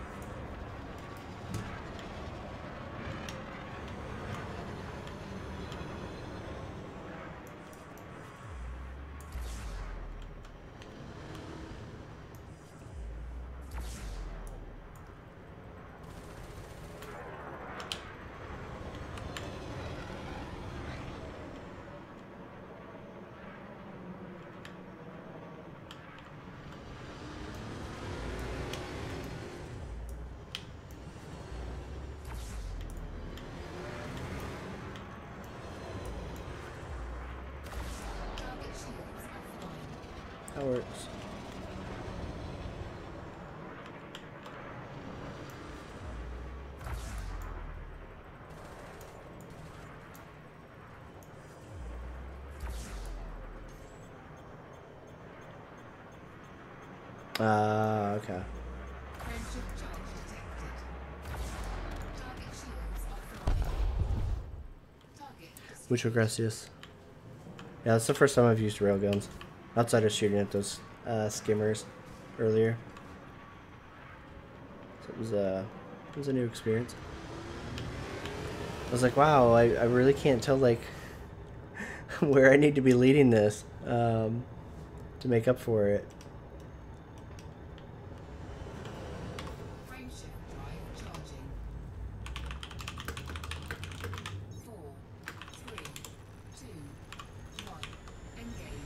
Target shields offline. That works. Okay. Friendship charge detected. Target shields offline. Target Mucho gracias. Yeah, that's the first time I've used railguns. Outside of shooting at those skimmers earlier. So it was a new experience. I was like, wow, I really can't tell like where I need to be leading this to make up for it. Frameshift drive charging. 4, 3, 2, 1. Engage.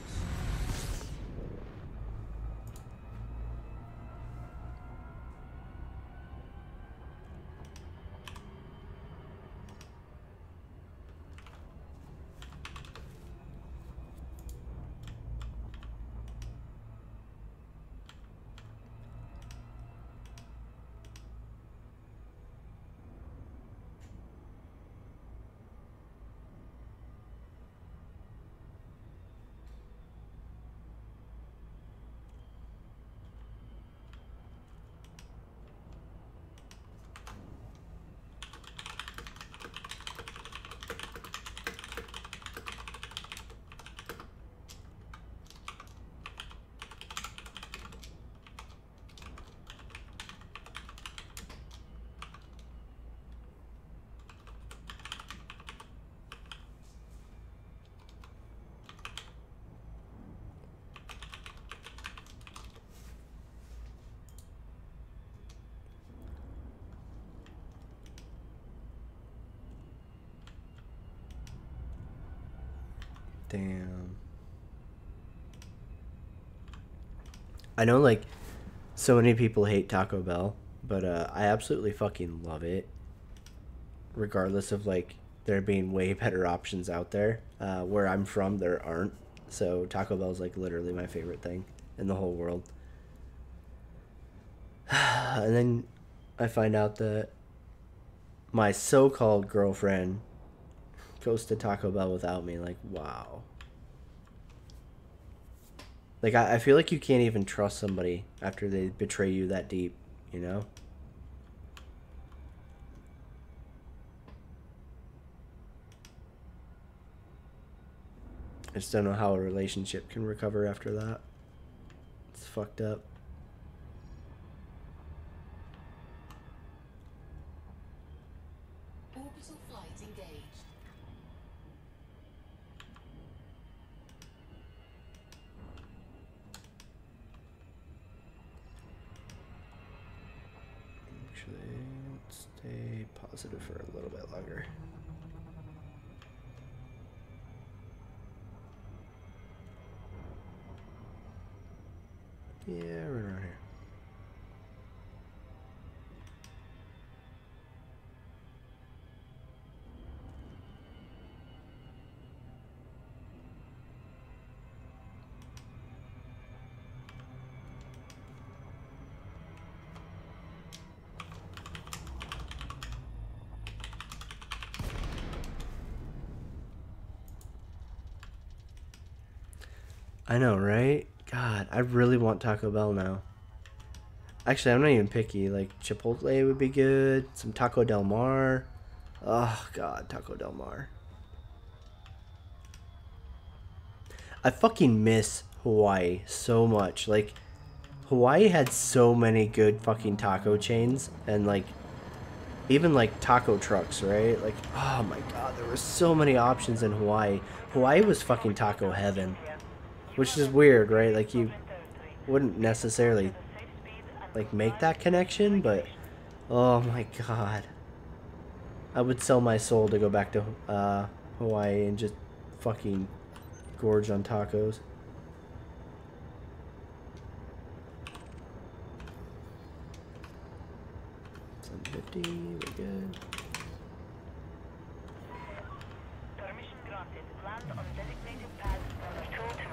Damn. I know like so many people hate Taco Bell, but I absolutely fucking love it. Regardless of like there being way better options out there. Where I'm from, there aren't. So Taco Bell is like literally my favorite thing in the whole world. And then I find out that my so-called girlfriend goes to Taco Bell without me. Like, wow. Like, I feel like you can't even trust somebody after they betray you that deep, you know? I just don't know how a relationship can recover after that. It's fucked up. Orbital flight engaged. Stay positive for a little bit longer. Yeah, right around here. I know, right? God, I really want Taco Bell now. Actually, I'm not even picky. Like, Chipotle would be good. Some Taco Del Mar. Oh, God, Taco Del Mar. I fucking miss Hawaii so much. Like, Hawaii had so many good fucking taco chains. And, like, even, like, taco trucks, right? Like, oh, my God, there were so many options in Hawaii. Hawaii was fucking taco heaven. Which is weird, right? Like, you wouldn't necessarily, like, make that connection, but, oh my God. I would sell my soul to go back to Hawaii and just fucking gorge on tacos. $750, we're good. Permission granted. Land on designated pad number 22.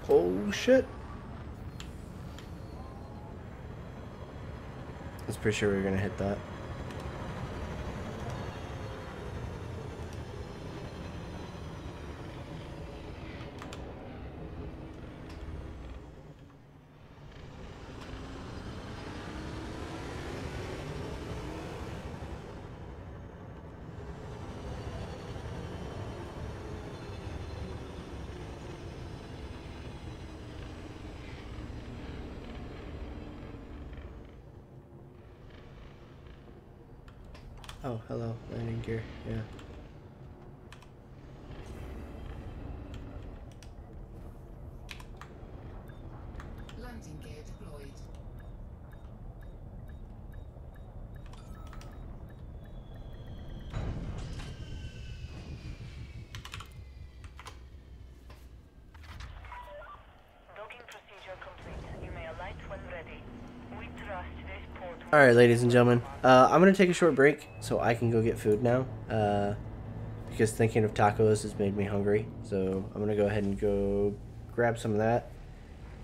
Oh shit. I was pretty sure we were gonna hit that. Oh, hello, landing gear, yeah. Landing gear deployed. Docking procedure complete. You may alight when ready. We trust this port. Alright, ladies and gentlemen, I'm going to take a short break so I can go get food now, because thinking of tacos has made me hungry, so I'm going to go ahead and go grab some of that,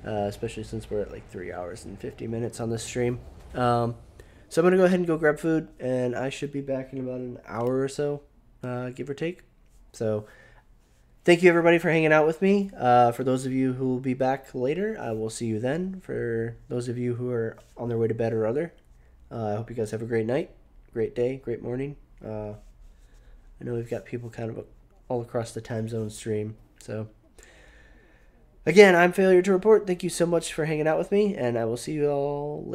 especially since we're at like 3 hours and 50 minutes on this stream. So I'm going to go ahead and go grab food, and I should be back in about an hour or so, give or take. So thank you everybody for hanging out with me. For those of you who will be back later, I will see you then. For those of you who are on their way to bed or other, I hope you guys have a great night, great day, great morning. I know we've got people kind of all across the time zone stream. So again, I'm Failure to Report. Thank you so much for hanging out with me, and I will see you all later.